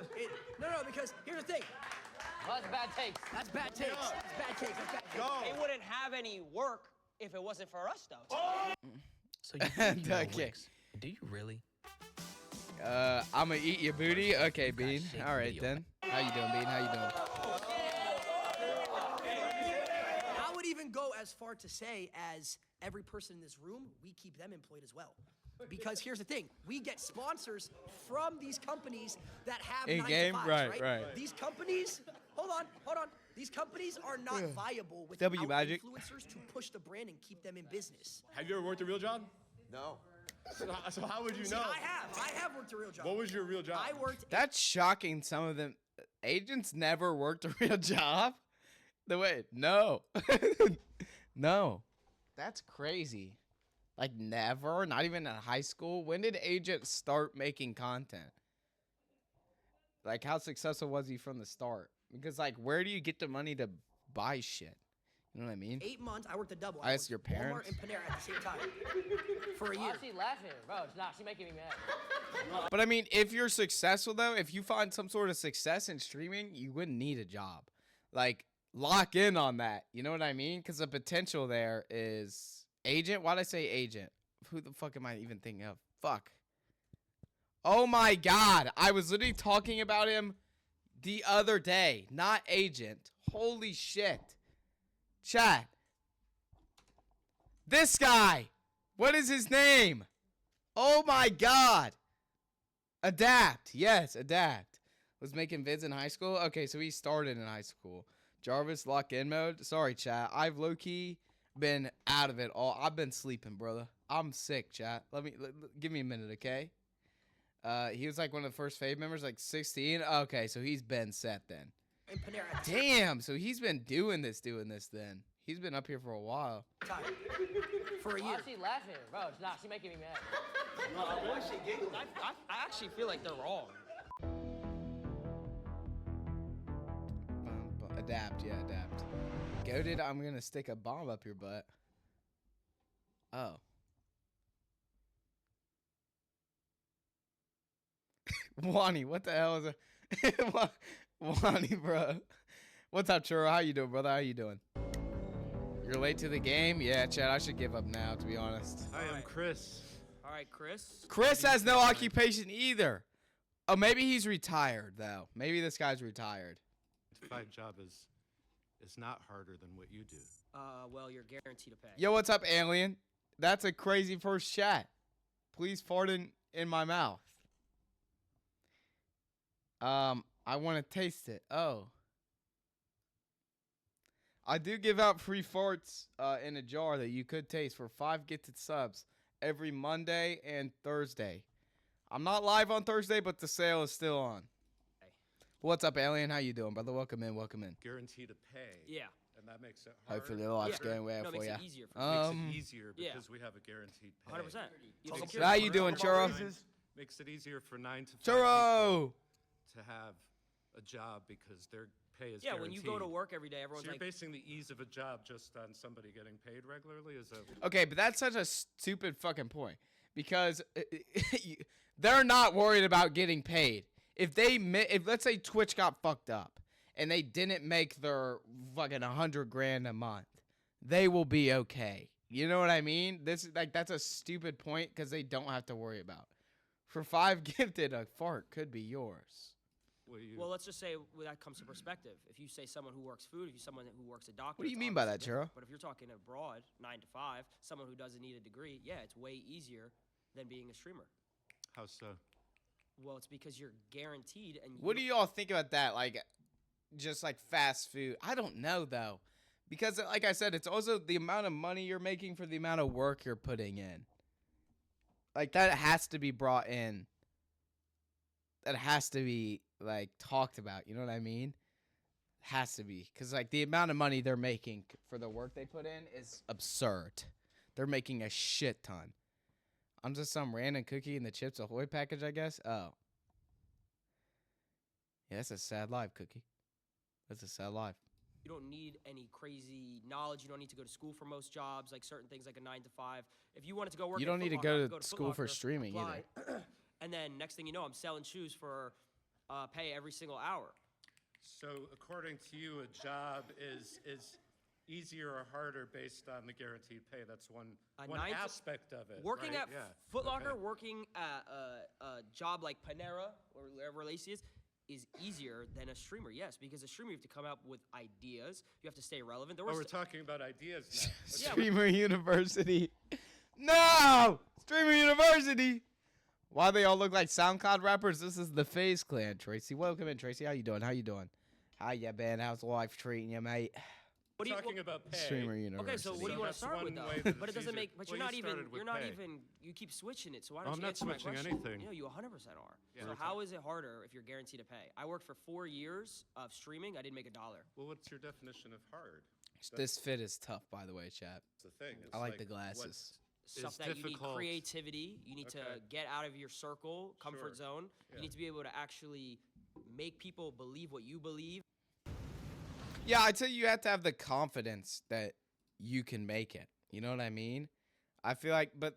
No, because here's the thing. Well, that's bad takes. That's bad takes. That's bad takes. That's bad takes. They wouldn't have any work if it wasn't for us, though. So you know Okay. Wix. Do you really? I'ma eat your booty. Okay, Bean. All right then. How you doing, Bean? How you doing? I would even go as far to say as every person in this room, we keep them employed as well. Because here's the thing, we get sponsors from these companies that have In-game? 9 to 5s, Right, right. These companies, hold on. These companies are not viable without W Magic. influencers to push the brand and keep them in business. Have you ever worked a real job? No. So how would you See, know? I have worked a real job. What was your real job? I worked That's shocking. Some of them agents never worked a real job. The way, no, no, that's crazy. Like never, not even in high school. When did agents start making content? Like how successful was he from the start? Because like, where do you get the money to buy shit? You know what I mean? 8 months. I worked a double. I asked worked your Walmart parents? and Panera at the same time for a year. Why is she laughing? Bro, she's making me mad. But I mean, if you're successful though, if you find some sort of success in streaming, you wouldn't need a job. Like lock in on that. You know what I mean? Because the potential there is agent. Why'd I say agent? Who the fuck am I even thinking of? Fuck. Oh my God. I was literally talking about him the other day. Not agent. Holy shit. Chat. This guy. What is his name? Oh my God. Adapt. Yes, Adapt. Was making vids in high school. Okay, so he started in high school. Jarvis lock in mode. Sorry, chat. I've low-key been out of it all. I've been sleeping, brother. I'm sick, chat. Give me a minute, okay? He was like one of the first Fave members, like 16. Okay, so he's been set then. And Panera. Damn, so he's been doing this then. He's been up here for a while. For a Why year. is she laughing? Bro, she's making me mad. I actually feel like they're wrong. Adapt, yeah, adapt. Goated, I'm gonna stick a bomb up your butt. Oh. Wani, what the hell is it? Wani, bro. What's up, Churro? How you doing, brother? How you doing? You're late to the game? Yeah, Chad, I should give up now, to be honest. Hi, I'm Chris. All right, Chris. Chris has no occupation either. Oh, maybe he's retired, though. Maybe this guy's retired. 5 job is not harder than what you do. Well, you're guaranteed to pay. Yo, what's up, alien? That's a crazy first chat. Please fart in my mouth. I want to taste it. Oh. I do give out free farts in a jar that you could taste for 5 gifted subs every Monday and Thursday. I'm not live on Thursday, but the sale is still on. What's up, alien? How you doing, brother? Welcome in. Guarantee to pay. Yeah. And that makes it harder. Hopefully the life's going well No, it for makes you. it easier for Makes it easier yeah. because we have a guaranteed pay. 100%. How you doing, Churro? Makes it easier for 9 to 5 Churro! to have a job because their pay is Yeah, guaranteed. when you go to work every day, everyone's so you're like, basing the ease of a job just on somebody getting paid regularly? Is a Okay, but that's such a stupid fucking point because they're not worried about getting paid. If let's say Twitch got fucked up and they didn't make their fucking $100,000 a month, they will be okay. You know what I mean? That's a stupid point because they don't have to worry about. For 5 gifted, a fart could be yours. well, let's just say that comes to perspective. If you say someone who works food, if you're someone who works a doctor. What do you it's mean by that, obviously different. Churro? But if you're talking abroad, 9 to 5, someone who doesn't need a degree, yeah, it's way easier than being a streamer. how so? Well, it's because you're guaranteed. And What do y'all think about that? Like, just like fast food? I don't know, though. Because, like I said, it's also the amount of money you're making for the amount of work you're putting in. Like, that has to be brought in. That has to be, like, talked about. You know what I mean? Has to be. Because, like, the amount of money they're making for the work they put in is absurd. They're making a shit ton. I'm just some random cookie in the Chips Ahoy package, I guess. Oh. Yeah, that's a sad life, Cookie. That's a sad life. You don't need any crazy knowledge. You don't need to go to school for most jobs, like certain things like a 9 to 5. If you wanted to go work, You at don't need to Foot go Locker, to school Foot for Locker, streaming apply, and then next thing you know, I'm selling shoes for pay every single hour. So according to you, a job is easier or harder based on the guaranteed pay. That's one aspect of it. Working right? at Yeah. Foot Locker, Okay. working at a job like Panera or wherever Lacey is easier than a streamer. Yes, because a streamer you have to come up with ideas. You have to stay relevant. There Oh, was we're talking about ideas now. Yeah, Streamer University. No! Streamer University. Why they all look like SoundCloud rappers? This is the FaZe Clan, Tracy. Welcome in, Tracy. How you doing? How you doing? How ya been? How's life treating you, mate? What do you, talking about pay. Streamer University. Okay, so what do you want to that's start with one though? way that But it it's doesn't easier. make. But Well, you're not you even. started with You're not pay. even. You keep switching it. So why Oh, don't I'm you not answer my switching question? anything. You 100% are. Yeah. So how is it harder if you're guaranteed to pay? I worked for 4 years of streaming. I didn't make $1. Well, what's your definition of hard? This fit is tough, by the way, chat. That's the thing. It's I like the what glasses. Stuff is that you need difficult. creativity. You need to Okay. get out of your circle, comfort Sure. zone. Yeah. You need to be able to actually make people believe what you believe. Yeah, I tell you, you have to have the confidence that you can make it. You know what I mean? I feel like, but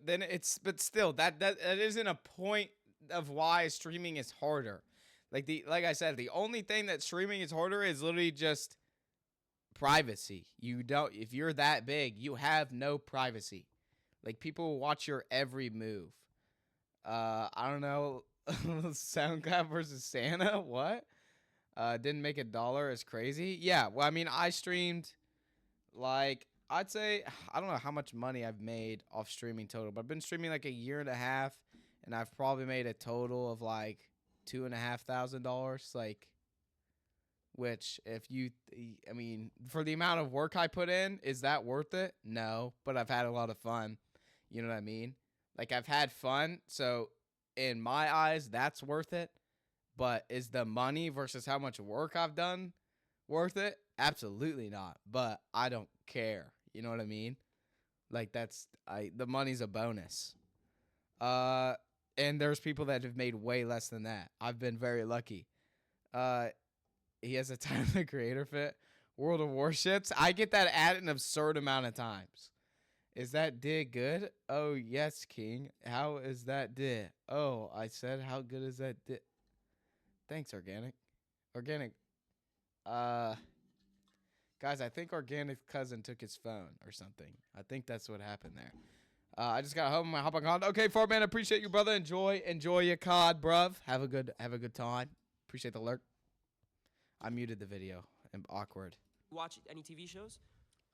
still, that isn't a point of why streaming is harder. Like I said, the only thing that streaming is harder is literally just privacy. If you're that big, you have no privacy. Like, people will watch your every move. I don't know. SoundCloud versus Santa? What? Didn't make $1 is crazy. Yeah, well, I mean, I streamed, like, I'd say, I don't know how much money I've made off streaming total, but I've been streaming like a year and a half, and I've probably made a total of like $2,500, like, which I mean, for the amount of work I put in, is that worth it? No, but I've had a lot of fun. You know what I mean? Like, I've had fun, so in my eyes, that's worth it. But is the money versus how much work I've done worth it? Absolutely not. But I don't care. You know what I mean? Like, the money's a bonus. And there's people that have made way less than that. I've been very lucky. He has a Tyler Creator fit. World of Warships. I get that ad an absurd amount of times. Is that dig good? Oh, yes, King. How is that dig? Oh, I said, how good is that dig? Thanks, Organic. Organic. Guys, I think Organic's cousin took his phone or something. I think that's what happened there. I just got home. I hop on COD. Okay, Fartman, appreciate you, brother. Enjoy your COD, bruv. Have a good time. Appreciate the lurk. I muted the video. I'm awkward. Watch any TV shows?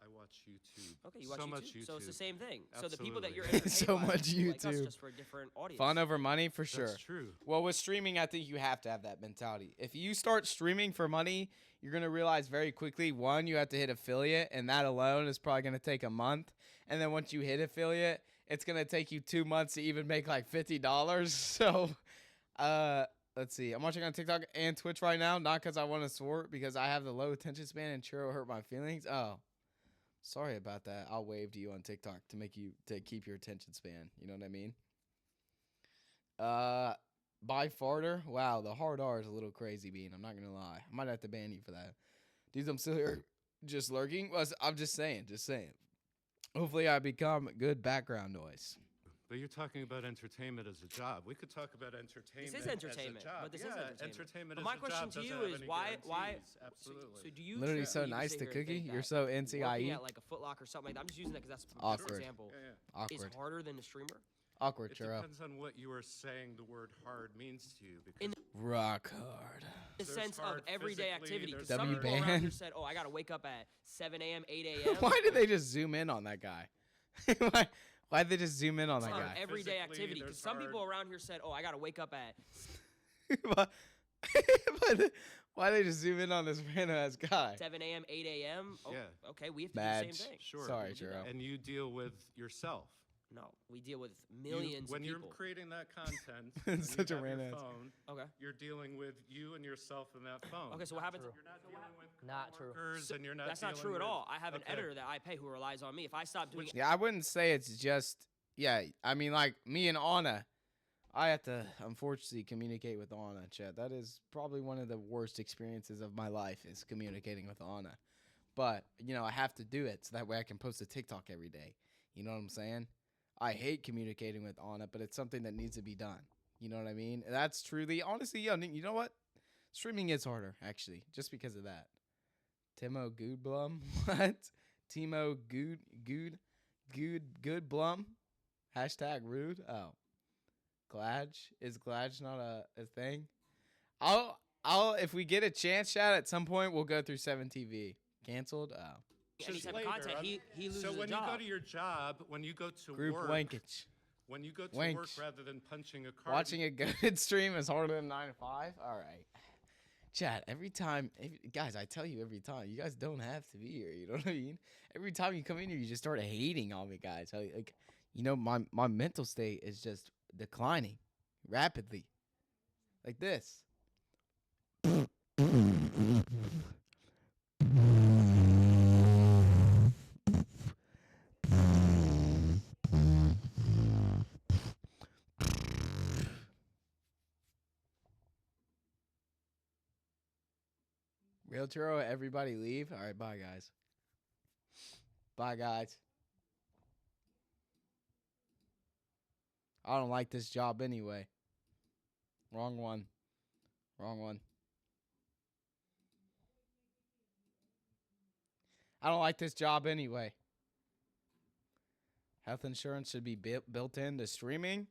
I watch YouTube. Okay, you watch so YouTube? Much YouTube. So it's the same thing. Absolutely. So the people that you're entertained So by much are people like us, YouTube. just for a different audience. Fun over money, for sure. That's true. Well, with streaming, I think you have to have that mentality. If you start streaming for money, you're going to realize very quickly, one, you have to hit affiliate, and that alone is probably going to take a month. And then once you hit affiliate, it's going to take you 2 months to even make like $50. So, let's see. I'm watching on TikTok and Twitch right now, not because I want to sort, because I have the low attention span and churro hurt my feelings. Oh, sorry about that. I'll wave to you on TikTok to keep your attention span. You know what I mean? By farter. Wow, the hard R is a little crazy, Bean. I'm not gonna lie. I might have to ban you for that. Dudes, I'm still here just lurking. Well, I'm just saying. Hopefully I become good background noise. But you're talking about entertainment as a job. We could talk about entertainment. This is entertainment, as a job. but this yeah, is entertainment. Entertainment But my as a question job to you doesn't have is any why? guarantees. Absolutely. So do you Literally so so you nice sit to here and Cookie. think You're that so working NCIE. at like a Foot Locker or something like that. I'm just using that because that's a Awkward. good example. Yeah. Is Awkward. harder than the streamer. Awkward, It churro. depends on what you are saying the word hard means to you. Because In Rock hard. the There's sense of hard everyday physically, activity. 'Cause there's some hard- people around W-band. here said, "Oh, I gotta wake up at 7 a.m., 8 a.m." Why did they just zoom in on that guy? Why did they just zoom in on that It's guy? everyday Physically, activity. Because there's some people hard- around here said, "Oh, I gotta wake up at." Why they just zoom in on this random ass guy? 7 a.m., 8 a.m. Oh, Yeah. okay, we have to do Badge. the same thing. Sure. Sorry, We do Churro. that. And you deal with yourself. No, we deal with millions when of you're people. creating that content, It's and such you a have your random answer. phone, Okay. you're dealing with you and yourself in that phone. Okay, so what happens? You're not dealing with Not true. coworkers, and you're not. That's not dealing true at with- all. I have an Okay. editor that I pay who relies on me. If I stop doing Yeah, I wouldn't say it's just. Yeah, I mean, like me and Anna, I have to unfortunately communicate with Anna. Chat. That is probably one of the worst experiences of my life is communicating with Anna. but you know I have to do it so that way I can post a TikTok every day. You know what I'm saying? I hate communicating with Anna, but it's something that needs to be done. You know what I mean? That's truly, honestly, yo, you know what? Streaming is harder, actually, just because of that. Timo Goodblum? What? Timo Goodblum? Hashtag rude? Oh. Glad? Is Glad not a thing? If we get a chance, chat, at some point, we'll go through 7TV. Canceled? Oh. Any type of content, he loses So when a job. you go to your job, when you go to Group work, wankage. when you go to Wank. work rather than punching a card, Watching a good stream is harder than 9 to 5? All right. Chat, guys, I tell you every time, you guys don't have to be here. You know what I mean? Every time you come in here, you just start hating on me, guys. Like, you know, my mental state is just declining rapidly. Like this. Real Turo, everybody leave. All right, bye, guys. Bye, guys. I don't like this job anyway. Wrong one. Wrong one. I don't like this job anyway. Health insurance should be built into streaming?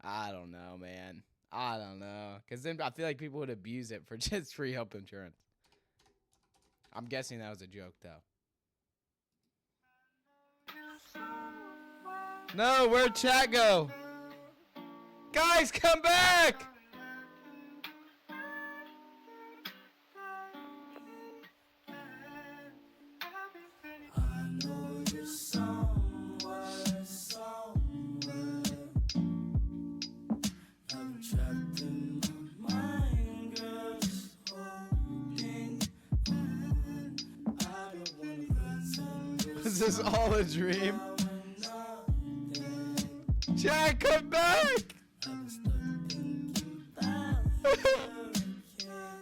I don't know, man. I don't know. Because then I feel like people would abuse it for just free health insurance. I'm guessing that was a joke, though. No, where'd chat go? Guys, come back! Was this all a dream? Jack, come back!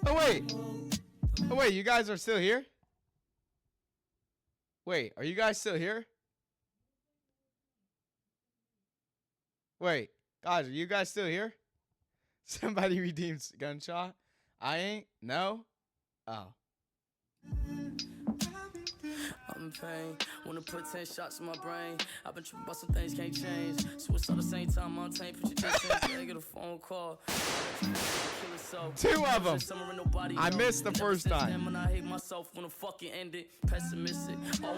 Oh, wait. Oh, wait, you guys are still here? Wait, are you guys still here? Wait, guys, are you guys still here? Somebody redeems gunshot? I ain't? No? Oh. I'm in pain, wanna put 10 shots in my brain. I've been tripping about some things can't change. Suicide at the same time, I'm put your distance. I get a phone call. Two of them. I missed the first time. When I hate myself when the fucking ended. Pessimistic. No,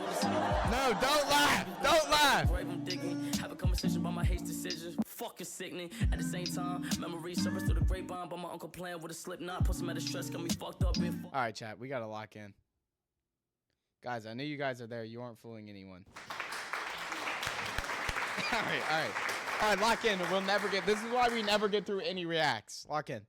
don't laugh. Don't laugh. I'm digging. Have a conversation about my hate decisions. Fucking sickening. At the same time, memories surface through the grapevine. But my uncle playing with a slip knot. Put some out of stress, got me fucked up. All right, chat. We gotta lock in. Guys, I knew you guys are there. You aren't fooling anyone. All right, lock in. We'll never get. This is why we never get through any reacts. Lock in.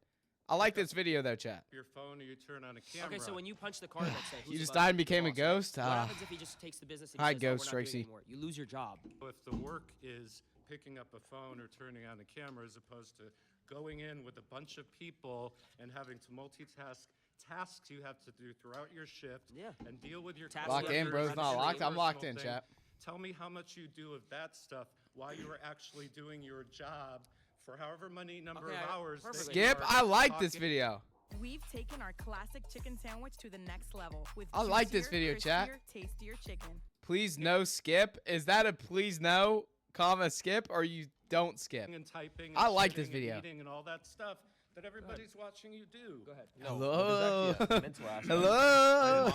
I like this video though, chat. your phone or you turn on a camera. Okay, so when you punch the card, let's say, You just died and became a ghost? What Ah. happens if he just takes the business and Hi, says, Ghost "Oh, we're not doing it Tracy. anymore"? You lose your job. If the work is picking up a phone or turning on a camera as opposed to going in with a bunch of people and having to multitask tasks you have to do throughout your shift and deal with your Lock in, bro. It's not locked. I'm locked in, personal chat. thing. Tell me how much you do of that stuff while you are actually doing your job for however many number of hours. that you Skip, are I like this talking. video. We've taken our classic chicken sandwich to the next level with I like this juicier, video, chat. crispier, tastier chicken. Please no skip. Is that a please no, comma skip, or you don't skip? And typing I and like this shooting and video. eating and all that stuff that everybody's watching you do. Go ahead. Hello. there's actually a mental aspect. Hello.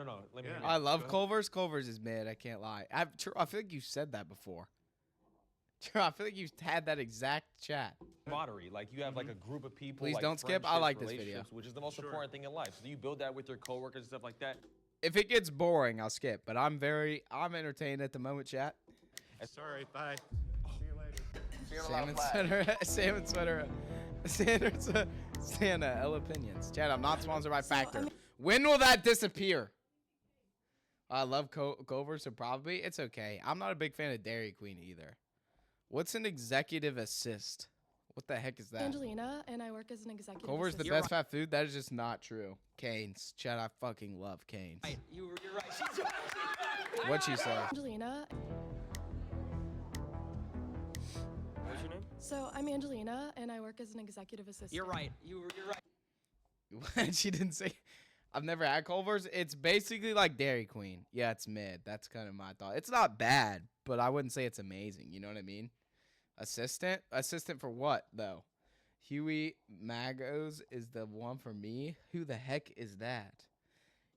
No. Let me hear I you. love Go ahead. Culver's. Culver's is mid. I can't lie. I feel like you said that before. I feel like you had that exact chat. Camaraderie, like you have like a group of people. Please like don't skip. I friendships, like this video. relationships, which is the most important thing in life. So you build that with your coworkers and stuff like that. If it gets boring, I'll skip. But I'm entertained at the moment, chat. Sorry, bye. See you later. Salmon sweater. Salmon sweater. Santa L opinions. Chat, I'm not sponsored by Factor. When will that disappear? I love Culver, so probably it's okay. I'm not a big fan of Dairy Queen either. What's an executive assist? What the heck is that? Angelina, and I work as an executive Culver's the assistant. best fast food? That is just not true. Canes. Chad, I fucking love Canes. You're right. She's right. What'd she say? Angelina. What's your name? So I'm Angelina, and I work as an executive assistant. You're right. You're right. She didn't say. I've never had Culver's. It's basically like Dairy Queen. Yeah, it's mid. That's kind of my thought. It's not bad, but I wouldn't say it's amazing. You know what I mean? Assistant? Assistant for what, though? Huey Magos is the one for me? Who the heck is that?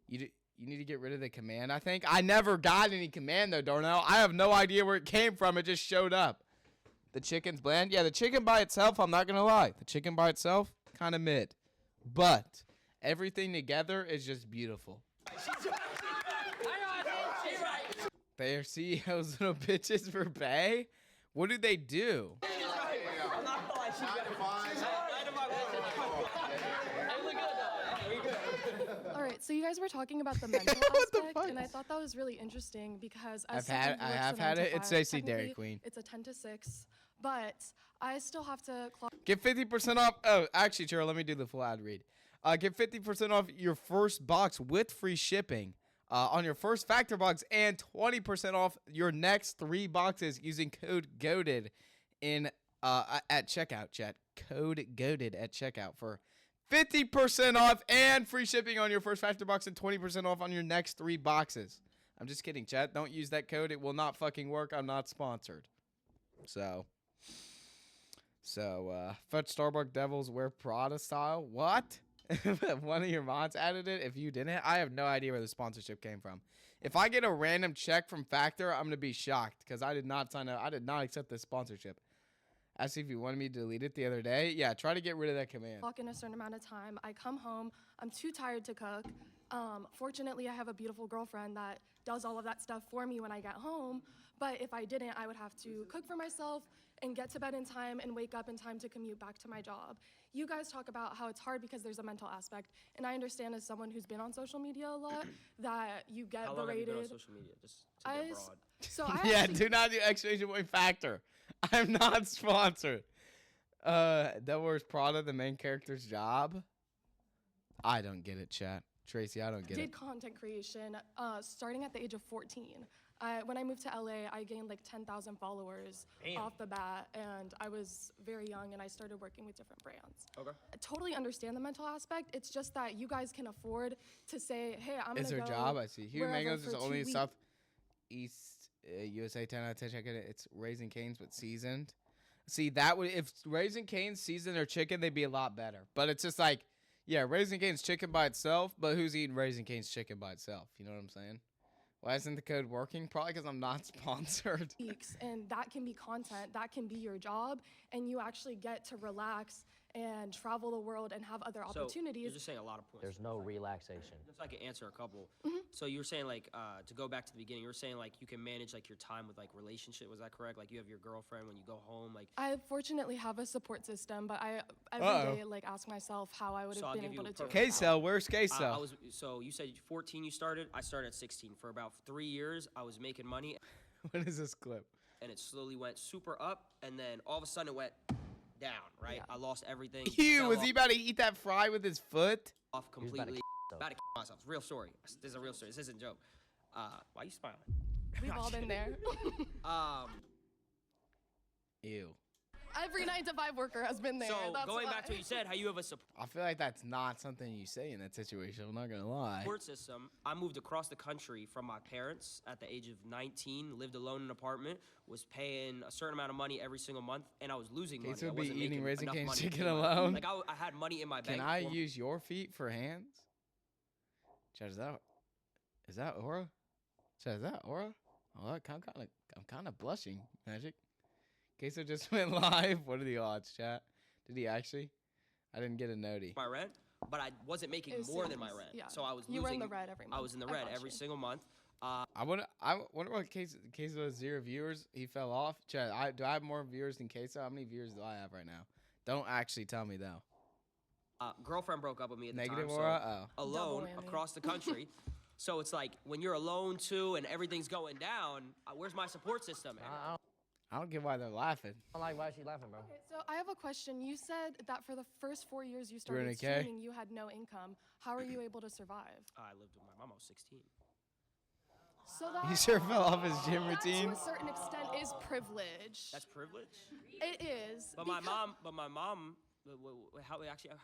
You need to get rid of the command, I think. I never got any command, though, Darnell. I have no idea where it came from. It just showed up. The chicken's bland? Yeah, the chicken by itself, I'm not going to lie. The chicken by itself, kind of mid. But everything together is just beautiful. They are CEOs little bitches for pay? What do they do? I'm not gonna lie, she's All right, so you guys were talking about the mental aspect, and I thought that was really interesting because I have had it. It's Stacey Dairy Queen. It's a 10 to 6, but I still have to clock. Get 50% off. Oh, actually, Cheryl, let me do the full ad read. Get 50% off your first box with free shipping on your first Factor box and 20% off your next 3 boxes using code GOATED at checkout, chat. Code GOATED at checkout for 50% off and free shipping on your first Factor box and 20% off on your next 3 boxes. I'm just kidding, chat. Don't use that code. It will not fucking work. I'm not sponsored. So Fetch Starbucks Devils wear Prada style. What? One of your mods added it. If you didn't, I have no idea where the sponsorship came from. If I get a random check from Factor, I'm gonna be shocked because I did not sign up. I did not accept this sponsorship. Asked if you wanted me to delete it the other day. Yeah, try to get rid of that command. Clock in a certain amount of time. I come home. I'm too tired to cook. Fortunately, I have a beautiful girlfriend that does all of that stuff for me when I get home. But if I didn't, I would have to cook for myself and get to bed in time and wake up in time to commute back to my job. You guys talk about how it's hard because there's a mental aspect. And I understand as someone who's been on social media a lot that you get How long have you berated. been on social media? Just to get broad. So I Yeah, actually- do not do exclamation point Factor. I'm not sponsored. That was Prada, the main character's job. I don't get it, chat. Tracy, I don't get did it. content creation starting at the age of 14. When I moved to LA, I gained like 10,000 followers Damn. off the bat, and I was very young, and I started working with different brands. Okay. I totally understand the mental aspect. It's just that you guys can afford to say, hey, I'm It's gonna her go job. I see. Hugh wherever Mangoes for is 2 only weeks. Southeast USA 10 out of 10. Check it. It's Raising Cane's but seasoned. See, that would if Raising Cane's seasoned their chicken, they'd be a lot better. But it's just like, yeah, Raising Cane's chicken by itself, but who's eating Raising Cane's chicken by itself? You know what I'm saying? Why isn't the code working? Probably because I'm not sponsored. Weeks, and that can be content, that can be your job, and you actually get to relax and travel the world and have other So, opportunities. you're just saying a lot of points. There's no relaxation. Just so I can answer a couple. Mm-hmm. So you were saying like to go back to the beginning, you were saying like you can manage like your time with like relationship. Was that correct? Like you have your girlfriend when you go home. Like I fortunately have a support system, but I Uh-oh. every day like ask myself how I would So have I'll been give you able a to do perfect it. Queso, where's Queso? I was so you said 14 you started. I started at 16. For about 3 years, I was making money, What is this clip? and it slowly went super up, and then all of a sudden it went down. Right? I lost everything. Ew, fell was he about to eat that fry with his foot? off He was about to completely? k- About to kill myself. Real story. This is a real story. This isn't a joke. Why are you smiling? We've all been there. Ew. Every 9-to-5 worker has been there. So That's going why. back to what you said, how you have a I feel like that's not something you say in that situation. I'm not gonna lie. support system. I moved across the country from my parents at the age of 19, lived alone in an apartment, was paying a certain amount of money every single month, and I was losing money. Queso I be wasn't eating making Raising enough Cane's money to chicken pay my- alone? Like I had money in my bank. Can I for- use your feet for hands? Chad, is that Aura? Chad, is that Aura? Oh, I'm kind of blushing. Magic. Queso just went live. What are the odds, chat? Did he actually? I didn't get a noti. my rent, but I wasn't making It was more than my serious, rent. yeah. So I was You losing. were in the red every I was in the month. I red got every you. single month. I wonder what Queso has 0 viewers. He fell off. Chad, do I have more viewers than Queso? How many viewers do I have right now? Don't actually tell me though. Girlfriend broke up with me at the Negative time. aura? So alone Double whammy. across the country. So it's like when you're alone too and everything's going down, where's my support system? I don't get why they're laughing. I'm like, why is she laughing, bro? Okay, so I have a question. You said that for the first 4 years you You're in started a K? streaming, you had no income. How are you able to survive? I lived with my mom. I was 16. So that He sure fell off his gym that routine. to a certain extent is privilege. That's privilege. It is. But my mom.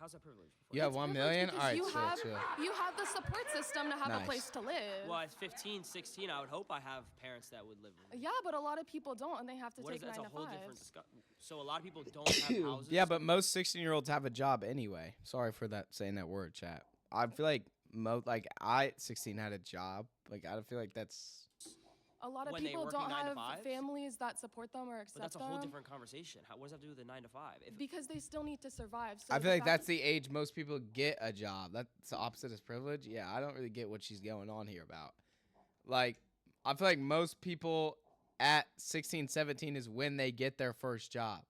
How's that privilege? You have 1 million? Because All right, you chill, have chill. you have the support system to have Nice. a place to live. Well, at 15, 16, I would hope I have parents that would live with me. Yeah, but a lot of people don't, and they have to What is take that? 9 That's to a whole 5. different discussion. So a lot of people don't have houses. Yeah, but most 16-year-olds have a job anyway. Sorry for that saying that word, chat. I feel like I at 16 had a job. Like I feel like that's A lot of When they people working don't 9 to have 5s? families that support them or accept But that's a them whole different conversation. What does that do with the 9 to 5? because they still need to survive. So I the feel like fact that's the age most people get a job. That's the opposite of privilege. Yeah, I don't really get what she's going on here about. Like, I feel like most people at 16, 17 is when they get their first job.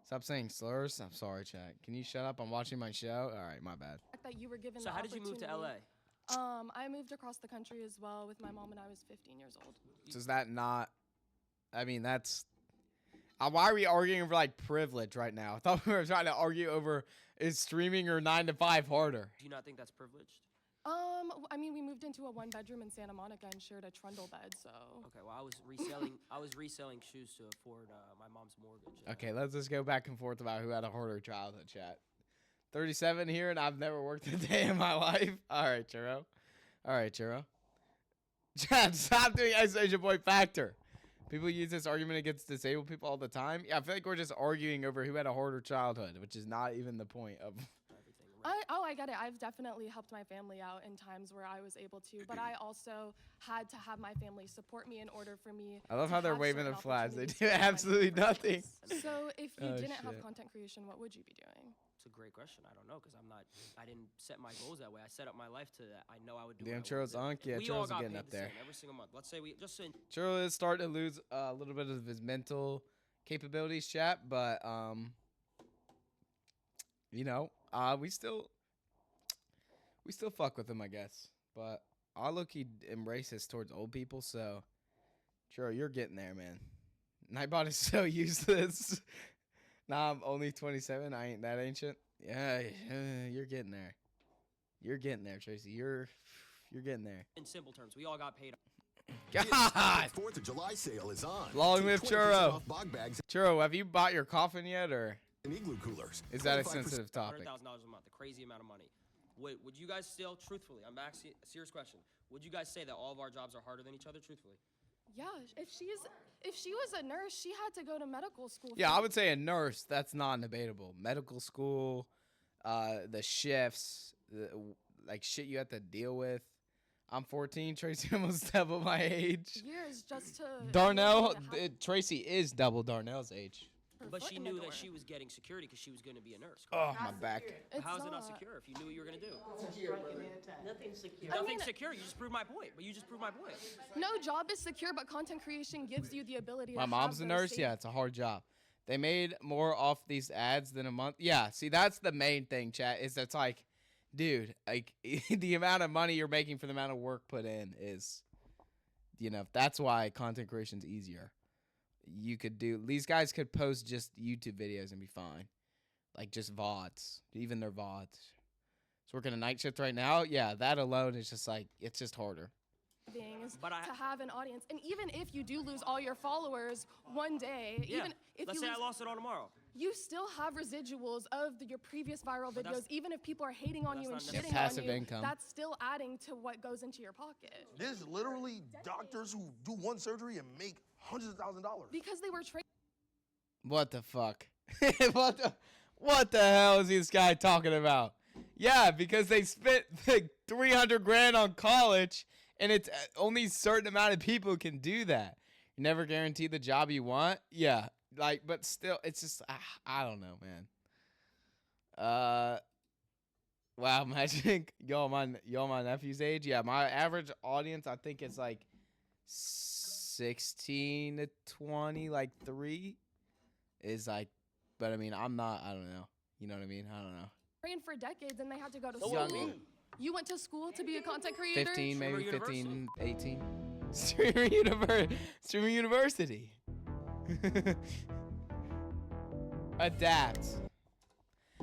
Stop saying slurs. I'm sorry, chat. Can you shut up? I'm watching my show. All right, my bad. that you were given So the how did you move to opportunity. LA? I moved across the country as well with my mom when I was 15 years old. So is that not? I mean, that's. Why are we arguing over like privilege right now? I thought we were trying to argue over is streaming or 9 to 5 harder. Do you not think that's privileged? I mean, we moved into a 1-bedroom in Santa Monica and shared a trundle bed, so. Okay, well, I was reselling shoes to afford my mom's mortgage. Okay, let's just go back and forth about who had a harder childhood, chat. 37 here, and I've never worked a day in my life. All right, Churro. All right, Churro. Chat, stop doing Asian Boy Factor. People use this argument against disabled people all the time. Yeah, I feel like we're just arguing over who had a harder childhood, which is not even the point of. I get it. I've definitely helped my family out in times where I was able to, but I also had to have my family support me in order for me. I love to how they're have waving certain their flags. They opportunities do to my absolutely nothing. So if you Oh, didn't have shit. content creation, what would you be doing? It's a great question. I don't know because I didn't set my goals that way. I set up my life to that. I know I would do. Damn, what I wanted Churro's to. unk. Yeah, We all Churro's got getting paid up the same there. every single month. Let's say we just in. Churro is starting to lose a little bit of his mental capabilities, chat, but you know, we still fuck with him, I guess. But I low-key embrace this towards old people, so Churro, you're getting there, man. Nightbot is so useless. Nah, I'm only 27. I ain't that ancient. Yeah, you're getting there. You're getting there, Tracy. You're getting there. In simple terms, we all got paid. God. 4th of July sale is on. Long Take live 20% Churro. off bog bags Churro, have you bought your coffin yet, or and igloo coolers. is that a 25% sensitive topic? $100,000 a month, a crazy amount of money. Would you guys still, truthfully, I'm asking a serious question. Would you guys say that all of our jobs are harder than each other, truthfully? Yeah, if she was a nurse, she had to go to medical school. Yeah, for- I would say a nurse. That's non-debatable. Medical school, the shifts, like shit you have to deal with. I'm 14. Tracy almost double my age. years just to. Darnell, Tracy is double Darnell's age. But she knew that she was getting security because she was going to be a nurse. Oh, correct? my back. It's How is it not not. secure if you knew what you were going to do? Nothing's secure. Nothing's secure. You just proved my point. But you just proved my point. No job is secure, but content creation gives you the ability. My to mom's a have nurse. those Yeah, it's a hard job. They made more off these ads than a month. Yeah, see, that's the main thing, chat, is that's like, dude, like, the amount of money you're making for the amount of work put in is, you know, that's why content creation's easier. You could do, these guys could post just YouTube videos and be fine. Like, just VODs. Even their VODs. It's working a night shift right now. Yeah, that alone is just like, it's just harder. things But to have an audience. And even if you do lose all your followers one day, Yeah. even if Let's you say lose, I lost it all tomorrow. you still have residuals of your previous viral But that's- videos. Even if people are hating on you and that's not shitting on passive you, income. that's still adding to what goes into your pocket. There's literally doctors who do one surgery and make hundreds of thousands of dollars. Because they were trained. What the fuck? what the hell is this guy talking about? Yeah, because they spent like 300 grand on college, and it's only a certain amount of people can do that. You never guarantee the job you want. Yeah, like, but still, it's just I don't know, man. Wow, Magic, y'all my nephew's age. Yeah, my average audience, I think it's like 16 to 20, like 3 is like, but I mean, I don't know. You know what I mean? I don't know. Trained for decades and they had to go to So school. what do you mean? You went to school to be a content creator? 15, maybe Streamer 15, 18. Streamer University. Adapt.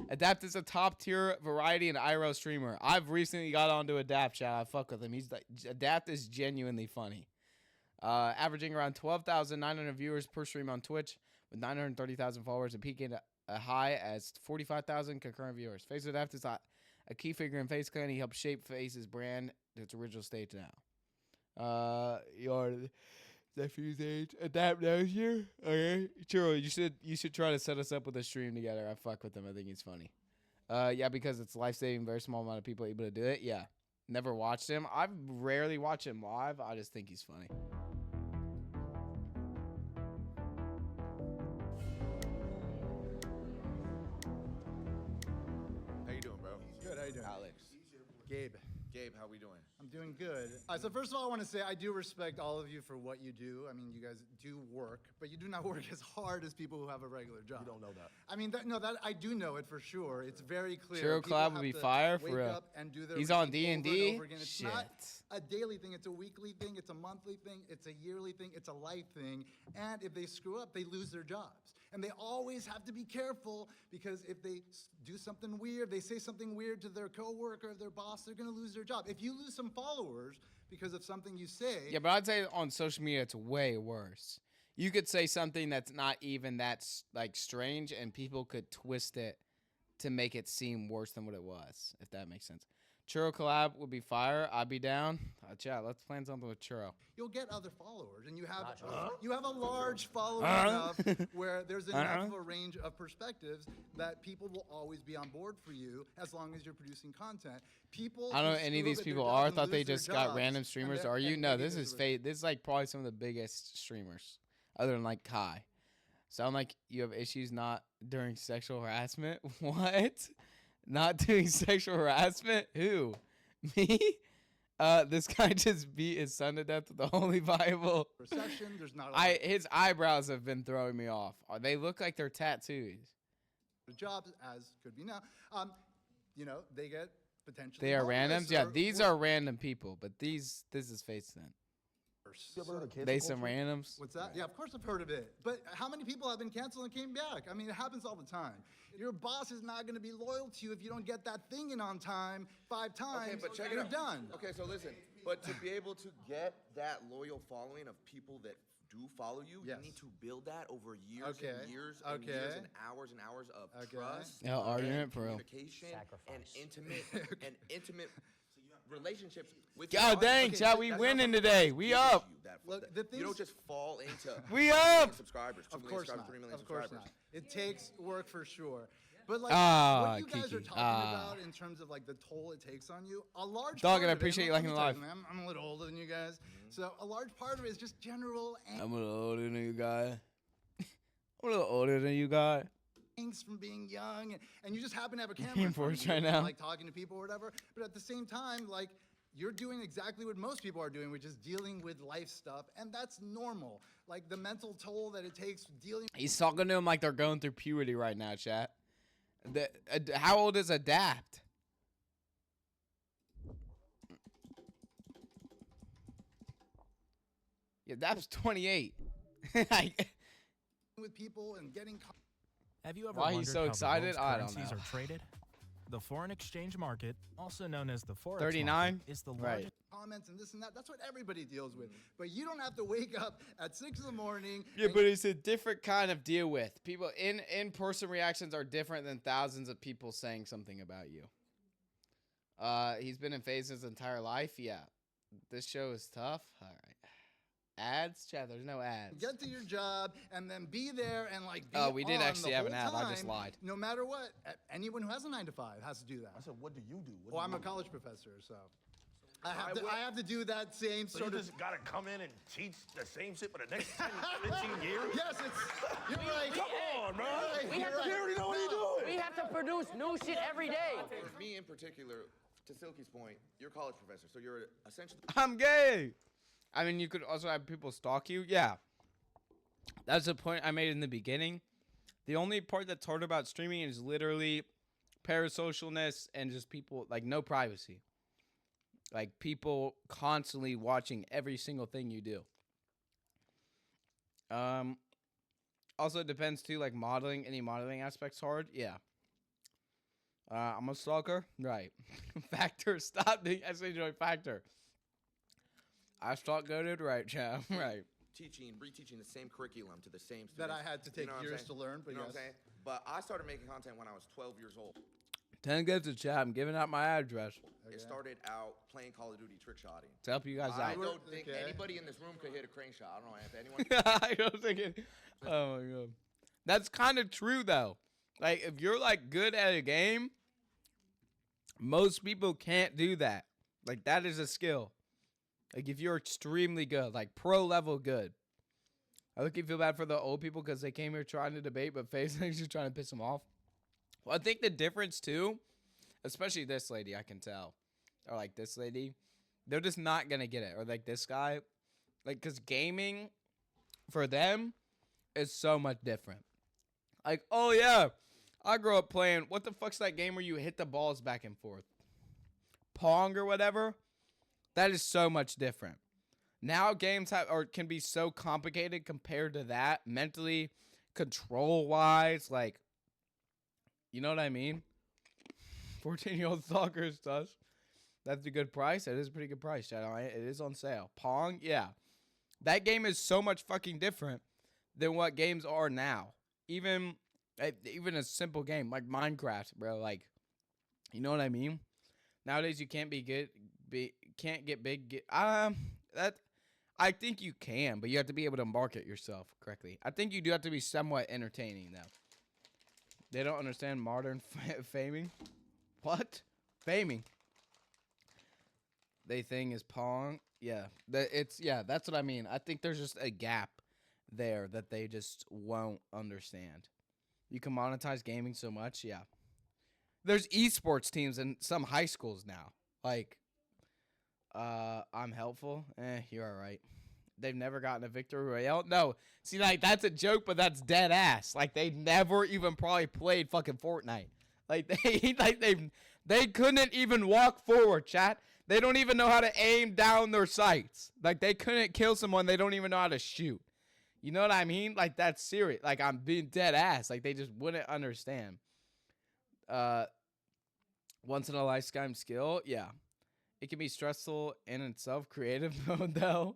Adapt is a top tier variety and IRL streamer. I've recently got onto Adapt, chat. I fuck with him. He's like, Adapt is genuinely funny. Averaging around 12,900 viewers per stream on Twitch with 930,000 followers and peaking at a high as 45,000 concurrent viewers. Face Adapt is a key figure in FaZe Clan. He helped shape FaZe's brand to its original state now. Your nephew's age. Adapt knows you. Okay, Churro, you should try to set us up with a stream together. I fuck with him. I think he's funny. Yeah, because it's life-saving. Very small amount of people able to do it. Yeah, never watched him. I rarely watch him live. I just think he's funny. How you doing, bro? Good, how you doing? Alex. Gabe. Gabe, how we doing? I'm doing good. So first of all, I want to say I do respect all of you for what you do. I mean, you guys do work, but you do not work as hard as people who have a regular job. You don't know that. I mean, that I do know it for sure. It's very clear. Churro People Collab have would be to fire for wake real. up and do their He's on routine over and D&D. over again. It's Shit. not a daily thing. It's a weekly thing. It's a monthly thing. It's a yearly thing. It's a life thing. And if they screw up, they lose their jobs. And they always have to be careful because if they do something weird, they say something weird to their coworker or their boss, they're going to lose their job. If you lose some followers because of something you say, Yeah, but I'd say on social media it's way worse. You could say something that's not even that like strange, and people could twist it to make it seem worse than what it was. If that makes sense. Churro Collab would be fire. I'd be down. Chat, let's plan something with Churro. you'll get other followers, and you have a large following enough where there's enough of a range of perspectives that people will always be on board for you as long as you're producing content. People, I don't know who who any of screw these up at their people jobs are. I and thought they lose their just got jobs, random and streamers. they're- Are you? and No, maybe this there's is a- Fate. This is like probably some of the biggest streamers, other than like Kai. Sound like you have issues not during sexual harassment? What? Not doing sexual harassment? Who? Me? This guy just beat his son to death with the only viable. Recession, there's not a lot His eyebrows have been throwing me off. They look like they're tattoos. of jobs as could be now. You know, they get potentially. They are homeless randoms. Yeah, or these are random people, but this is Face then. You ever heard of cancel They some culture? randoms. What's that? Yeah, of course I've heard of it. But how many people have been canceled and came back? I mean, it happens all the time. Your boss is not going to be loyal to you if you don't get that thing in on time 5 times. Okay, but check it you're out. done. Okay, so listen, but to be able to get that loyal following of people that do follow you, Yes. you need to build that over years Okay, and years and okay. years and hours of trust, Yeah, argument, bro. communication, and intimate relationships with God your audience. dang, chat, we That's not winning something today. that We gives up. you that- Look, the you don't things- just fall into We 1 million up. subscribers, 2 Of million course subscribers, not. 3 million Of course subscribers. not. It takes work for sure. But like Ah, what you guys are Kiki. talking Ah. about in terms of like the toll it takes on you, a large Dog, part and I of it- appreciate you let liking me the tell live. you, man, I'm a little older than you guys, so a large part of it is just general I'm a little older than you guy. I'm a little older than you guy. angst from being young, and you just happen to have a camera Being in front of forced you, right and, now. like talking to people or whatever. But at the same time, like you're doing exactly what most people are doing, which is dealing with life stuff, and that's normal. Like the mental toll that it takes dealing. He's talking to him like they're going through puberty right now, chat. How old is Adapt? Yeah, Adapt's 28. with people and getting. Have you ever Why he's wondered so how the excited? world's I don't currencies know. are traded? The foreign exchange market, also known as the forex 39? market, is the Right. largest. Comments and this and that. That's what everybody deals with. But you don't have to wake up at 6 in the morning. Yeah, and but it's a different kind of deal with. People in-person reactions are different than thousands of people saying something about you. He's been in FaZe his entire life. Yeah. This show is tough. All right. Ads? Chat, there's no ads. get to your job and then be there and like. Be Oh, we did on actually the have an whole ad. I just time, lied. No matter what, anyone who has a 9 to 5 has to do that. I said, what do you do? What Well, do I'm you a do? college professor, so I have to do that same So sort you of. just gotta come in and teach the same shit for the next 10, 15 years? Yes, you're right. Come on, man. We have You already know what you're doing. We have to produce new shit every day. For me in particular, to Silky's point, you're a college professor, so you're essentially I'm gay. I mean, you could also have people stalk you. Yeah. That's the point I made in the beginning. The only part that's hard about streaming is literally parasocialness and just people, like, no privacy. Like, people constantly watching every single thing you do. Also, it depends too. Like modeling, any modeling aspects hard. Yeah. I'm a stalker. Right. Factor. Stop doing SHOI Factor. I stalk goated. Right, Chad. Right. Reteaching the same curriculum to the same students. That I had to take what I'm years saying? to learn, but you know what yes. I'm saying? But I started making content when I was 12 years old. 10 gifts to chat. I'm giving out my address. It started out playing Call of Duty trick shotting. To help you guys I out. don't think anybody in this room could hit a crane shot. I don't know if anyone. I was thinking, oh my god, that's kind of true though. Like if you're like good at a game, most people can't do that. Like that is a skill. Like if you're extremely good, like pro level good. I look, you feel bad for the old people because they came here trying to debate, but FaZe just trying to piss them off. Well, I think the difference too, especially this lady, I can tell, or like this lady, they're just not gonna get it, or like this guy, like because gaming for them is so much different. Like, oh yeah, I grew up playing, what the fuck's that game where you hit the balls back and forth? Pong or whatever? That is so much different. Now games can be so complicated compared to that, mentally, control-wise, like, you know what I mean? 14-year-old stalkers does. That's a good price. It is a pretty good price, Chad. It is on sale. Pong, yeah. That game is so much fucking different than what games are now. Even a simple game like Minecraft, bro. Like, you know what I mean? Nowadays you can't can't get big. I think you can, but you have to be able to market yourself correctly. I think you do have to be somewhat entertaining though. They don't understand modern faming. What? Faming. They thing is Pong. Yeah, that's what I mean. I think there's just a gap there that they just won't understand. You can monetize gaming so much, yeah. There's esports teams in some high schools now. Like, I'm helpful. You're all right. They've never gotten a victory royale. No, see, like that's a joke, but that's dead ass. Like they never even probably played fucking Fortnite. Like they couldn't even walk forward, chat. They don't even know how to aim down their sights. Like they couldn't kill someone. They don't even know how to shoot. You know what I mean? Like that's serious. Like I'm being dead ass. Like they just wouldn't understand. Once in a lifetime skill, yeah. It can be stressful in itself. Creative mode though,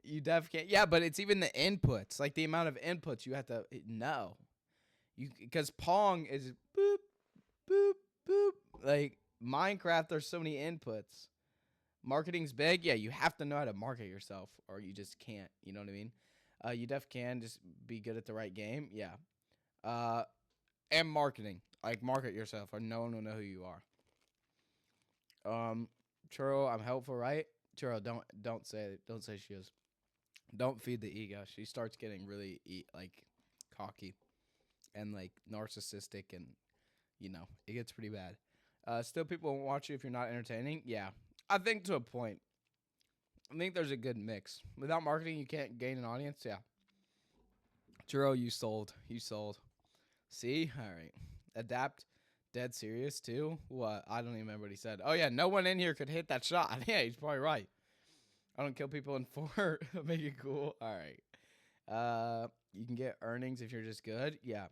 you definitely can't. Yeah, but it's even the inputs. Like the amount of inputs you have to know. Because Pong is boop, boop, boop. Like Minecraft, there's so many inputs. Marketing's big. Yeah, you have to know how to market yourself, or you just can't. You know what I mean? You can just be good at the right game. Yeah. And marketing. Like market yourself, or no one will know who you are. Churro, I'm helpful, right? Churro, don't say she is. Don't feed the ego. She starts getting really like cocky and like narcissistic, and you know it gets pretty bad. Still, people won't watch you if you're not entertaining. Yeah, I think to a point. I think there's a good mix. Without marketing, you can't gain an audience. Yeah. Churro, you sold. You sold. See? All right. Adapt. Dead serious, too? What? I don't even remember what he said. Oh, yeah. No one in here could hit that shot. Yeah, he's probably right. I don't kill people in 4. Make it cool. All right. You can get earnings if you're just good. Yeah.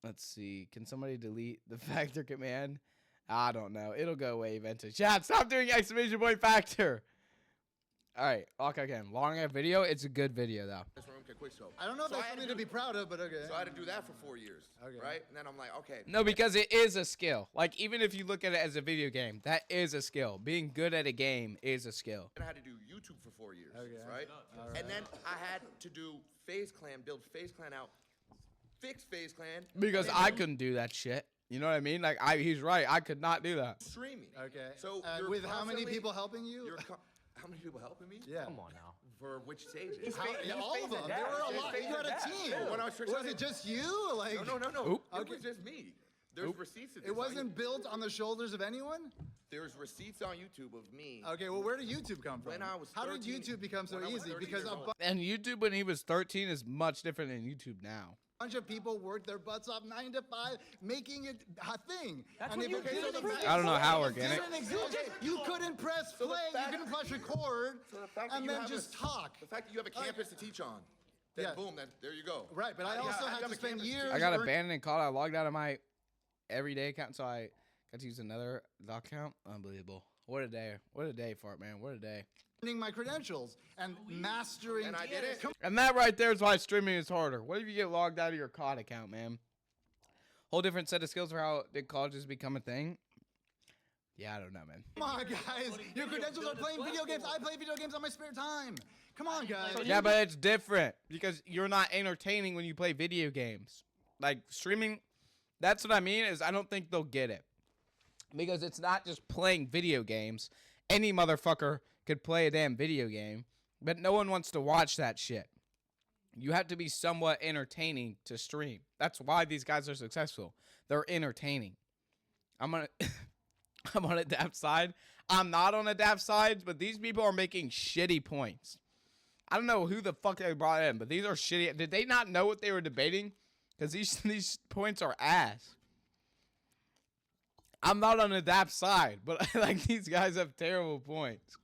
Let's see. Can somebody delete the factor command? I don't know. It'll go away eventually. Chat, stop doing exclamation point factor. All right. Okay, again. Long ass video. It's a good video, though. This room can quick scope. I don't know if that's something to be proud of, but okay. So I had to do that for 4 years. Okay. Right? And then I'm like, okay. No, because it is a skill. Like, even if you look at it as a video game, that is a skill. Being good at a game is a skill. And I had to do YouTube for 4 years. Okay. Right? And then I had to do FaZe Clan, build FaZe Clan out, fix FaZe Clan. Because I couldn't do that shit. You know what I mean? Like, he's right. I could not do that. Streaming. Okay. So with how many people helping you? How many people helping me? Yeah. Come on now. For which stages? All of them. There were a lot. You had a team. When I was was it just you? Like no. Oop. It was just me. There's receipts of this. It wasn't built on the shoulders of anyone? There's receipts on YouTube of me. Okay, well, where did YouTube come from? When I was 13, how did YouTube become so easy? Because and YouTube when he was 13 is much different than YouTube now. bunch of people worked their butts off 9 to 5, making it a thing. That's and what you did. I don't know how organic. You couldn't press play, you couldn't press record, and then just talk. The fact that you have a campus to teach on. then Yeah. boom, then there you go. Right, but I also had to spend years. I got abandoned and called. I logged out of my everyday account, so I got to use another account. Unbelievable. What a day. What a day for it, man. What a day. Earning my credentials and mastering. And I did it. And that right there is why streaming is harder. What if you get logged out of your COD account, man? Whole different set of skills for how did colleges become a thing. Yeah, I don't know, man. Come on, guys. Your credentials are playing video games. I play video games on my spare time. Come on, guys. Yeah, but it's different because you're not entertaining when you play video games. Like streaming, that's what I mean is I don't think they'll get it. Because it's not just playing video games. Any motherfucker could play a damn video game, but no one wants to watch that shit. You have to be somewhat entertaining to stream. That's why these guys are successful. They're entertaining. I'm on a DAP side. I'm not on a DAP side, but these people are making shitty points. I don't know who the fuck they brought in, but these are shitty. Did they not know what they were debating? Because these points are ass. I'm not on a DAP side, but like these guys have terrible points.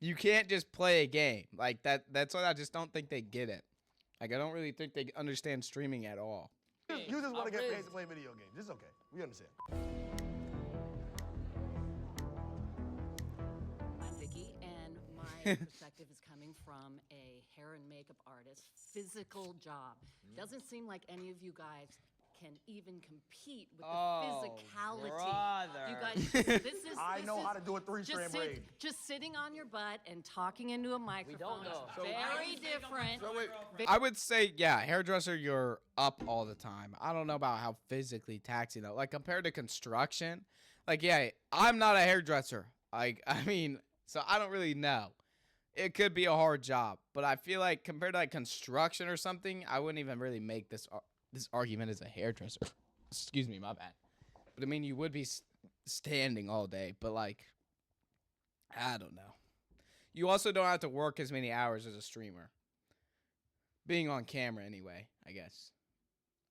You can't just play a game like that. That's why I just don't think they get it. Like I don't really think they understand streaming at all. You just want to get paid to play video games. It's okay. We understand. I'm Vicky, and my perspective is coming from a hair and makeup artist. Physical job. Doesn't seem like any of you guys can even compete with the physicality. Brother. You guys, this is. I this know is how to do a three-strand braid. Just sitting on your butt and talking into a microphone. know. Very different. I would say, yeah, hairdresser, you're up all the time. I don't know about how physically taxing though. Like compared to construction, like yeah, I'm not a hairdresser. Like I mean, so I don't really know. It could be a hard job, but I feel like compared to like construction or something, I wouldn't even really make this argument as a hairdresser. Excuse me, my bad. But I mean, you would be standing all day, but like, I don't know. You also don't have to work as many hours as a streamer. Being on camera anyway, I guess.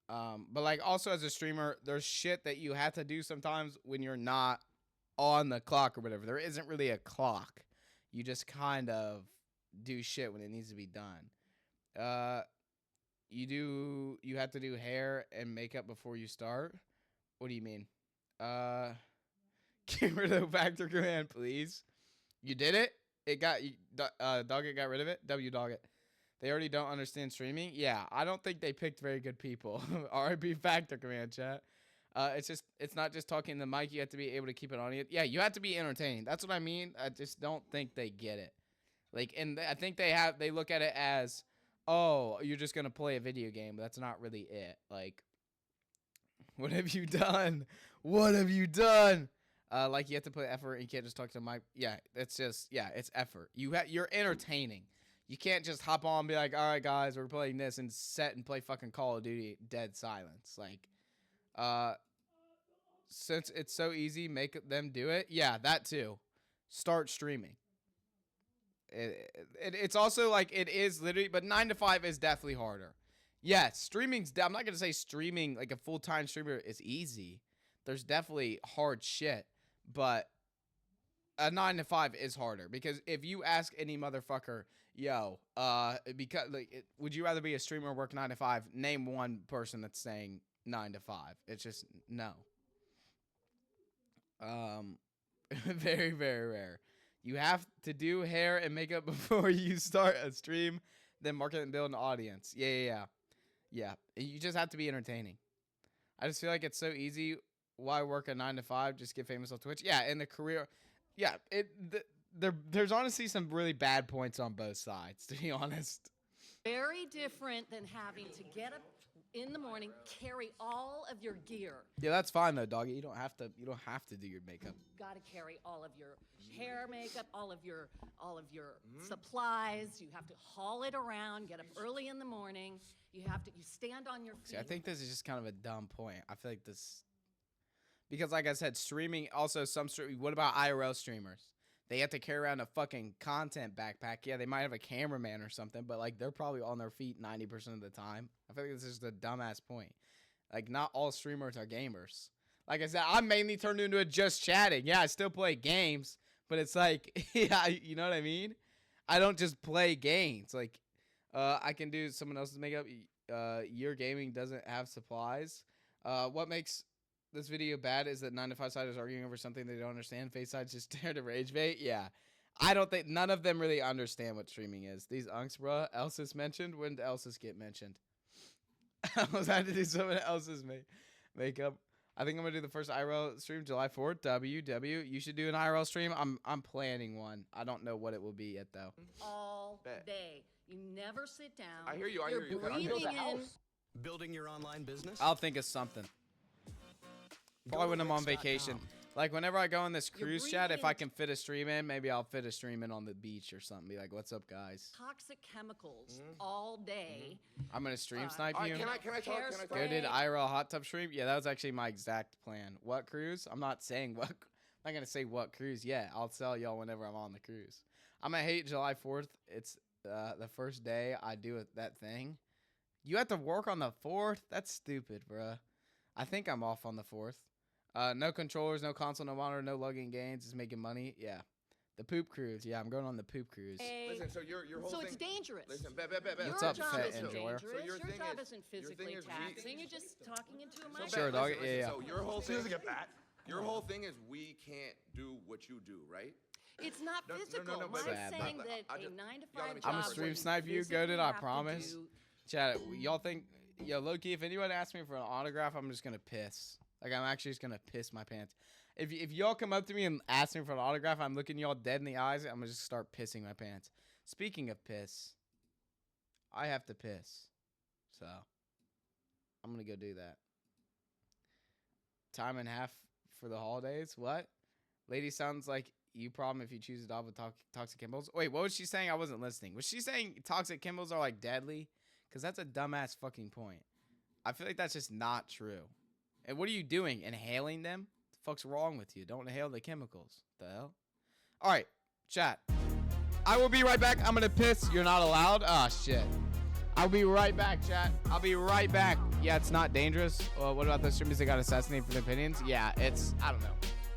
But like also as a streamer, there's shit that you have to do sometimes when you're not on the clock or whatever. There isn't really a clock. You just kind of do shit when it needs to be done. You have to do hair and makeup before you start? What do you mean? Get rid of the factor command, please. You did it? It got Doggett got rid of it? Doggett. They already don't understand streaming? Yeah, I don't think they picked very good people. RIP factor command, chat. It's not just talking to the mic. You have to be able to keep it on you. Yeah, you have to be entertaining. That's what I mean. I just don't think they get it. Like, and I think they look at it as, oh, you're just gonna play a video game. That's not really it. Like, what have you done? What have you done? Like you have to put effort. And you can't just talk to the mic. Yeah, it's effort. You're entertaining. You can't just hop on and be like, all right, guys, we're playing this and set and play fucking Call of Duty dead silence. Like, since it's so easy, make them do it. Yeah, that too. Start streaming. It's also like it is literally, but 9 to 5 is definitely harder. Yes, streaming's. I'm not gonna say streaming like a full-time streamer is easy. There's definitely hard shit, but a 9 to 5 is harder because if you ask any motherfucker, yo, because like, would you rather be a streamer or work 9 to 5? Name one person that's saying 9 to 5. It's just no. Very, very rare. You have to do hair and makeup before you start a stream, then market and build an audience. Yeah. You just have to be entertaining. I just feel like it's so easy. Why work a 9 to 5? Just get famous on Twitch. Yeah, in the career. Yeah, there's honestly some really bad points on both sides, to be honest. Very different than having to get up in the morning, carry all of your gear. Yeah, that's fine though, doggy. You don't have to do your makeup. Got to carry all of your hair, makeup, all of your supplies. You have to haul it around. Get up early in the morning. You stand on your feet. See, I think this is just kind of a dumb point. I feel like this because, like I said, streaming. Also, what about IRL streamers? They have to carry around a fucking content backpack. Yeah, they might have a cameraman or something, but like they're probably on their feet 90% of the time. I feel like this is the dumbass point. Like, not all streamers are gamers. Like I said, I'm mainly turned into a just chatting. Yeah, I still play games, but it's like, yeah, you know what I mean? I don't just play games. Like, I can do someone else's makeup. Your gaming doesn't have supplies. What makes this video bad is that 9 to 5 side is arguing over something they don't understand. Face side's just there to rage bait. Yeah. I don't think none of them really understand what streaming is. These unks, bruh. Elsis mentioned. When did Elsis get mentioned? I was had to do someone else's makeup. I think I'm gonna do the first IRL stream July 4th. WW. You should do an IRL stream. I'm planning one. I don't know what it will be yet though. All day. You never sit down. I hear you. You're breathing in. Building your online business? I'll think of something. Probably when I'm on vacation. Like whenever I go on this cruise chat, if I can fit a stream in, maybe I'll fit a stream in on the beach or something. Be like, "What's up, guys?" Toxic chemicals all day. I'm gonna stream snipe you. Can I talk? Go did IRL hot tub stream? Yeah, that was actually my exact plan. What cruise? I'm not saying what. I'm not gonna say what cruise yet. I'll tell y'all whenever I'm on the cruise. I'm gonna hate July 4th. It's the first day I do that thing. You have to work on the 4th? That's stupid, bruh. I think I'm off on the 4th. No controllers, no console, no monitor, no lugging gains. Just making money. Yeah. The poop cruise. Yeah, I'm going on the poop cruise. Listen, so your whole So thing. it's dangerous. Listen, What's Your up, job Fat isn't Enjoyer? dangerous. So your Your thing job is- isn't your physically thing is taxing. You're just talking into a microphone. Sure, dog. Yeah. So your whole She thing. doesn't get that. Your whole thing is we can't do what you do, right? It's not No, no, physical. no, but- Mine's Sad, saying but- that I a just- 9 to y'all let 5 me job. I'm a talk. stream where snipe you. physically Go did I have to promise? do- Chat, y'all think, yo, Loki, if anyone asks me for an autograph, I'm just gonna piss. Like, I'm actually just gonna piss my pants. If y'all come up to me and ask me for an autograph, I'm looking y'all dead in the eyes, I'm gonna just start pissing my pants. Speaking of piss, I have to piss. So, I'm gonna go do that. Time and a half for the holidays? What? Lady sounds like you problem if you choose a dog with toxic chemicals. Wait, what was she saying? I wasn't listening. Was she saying toxic chemicals are like deadly? Because that's a dumbass fucking point. I feel like that's just not true. And what are you doing? Inhaling them? The fuck's wrong with you? Don't inhale the chemicals. The hell? All right, chat. I will be right back. I'm gonna piss. You're not allowed. Ah, shit. I'll be right back, chat. I'll be right back. Yeah, it's not dangerous. What about those streamers that got assassinated for their opinions? Yeah, it's, I don't know.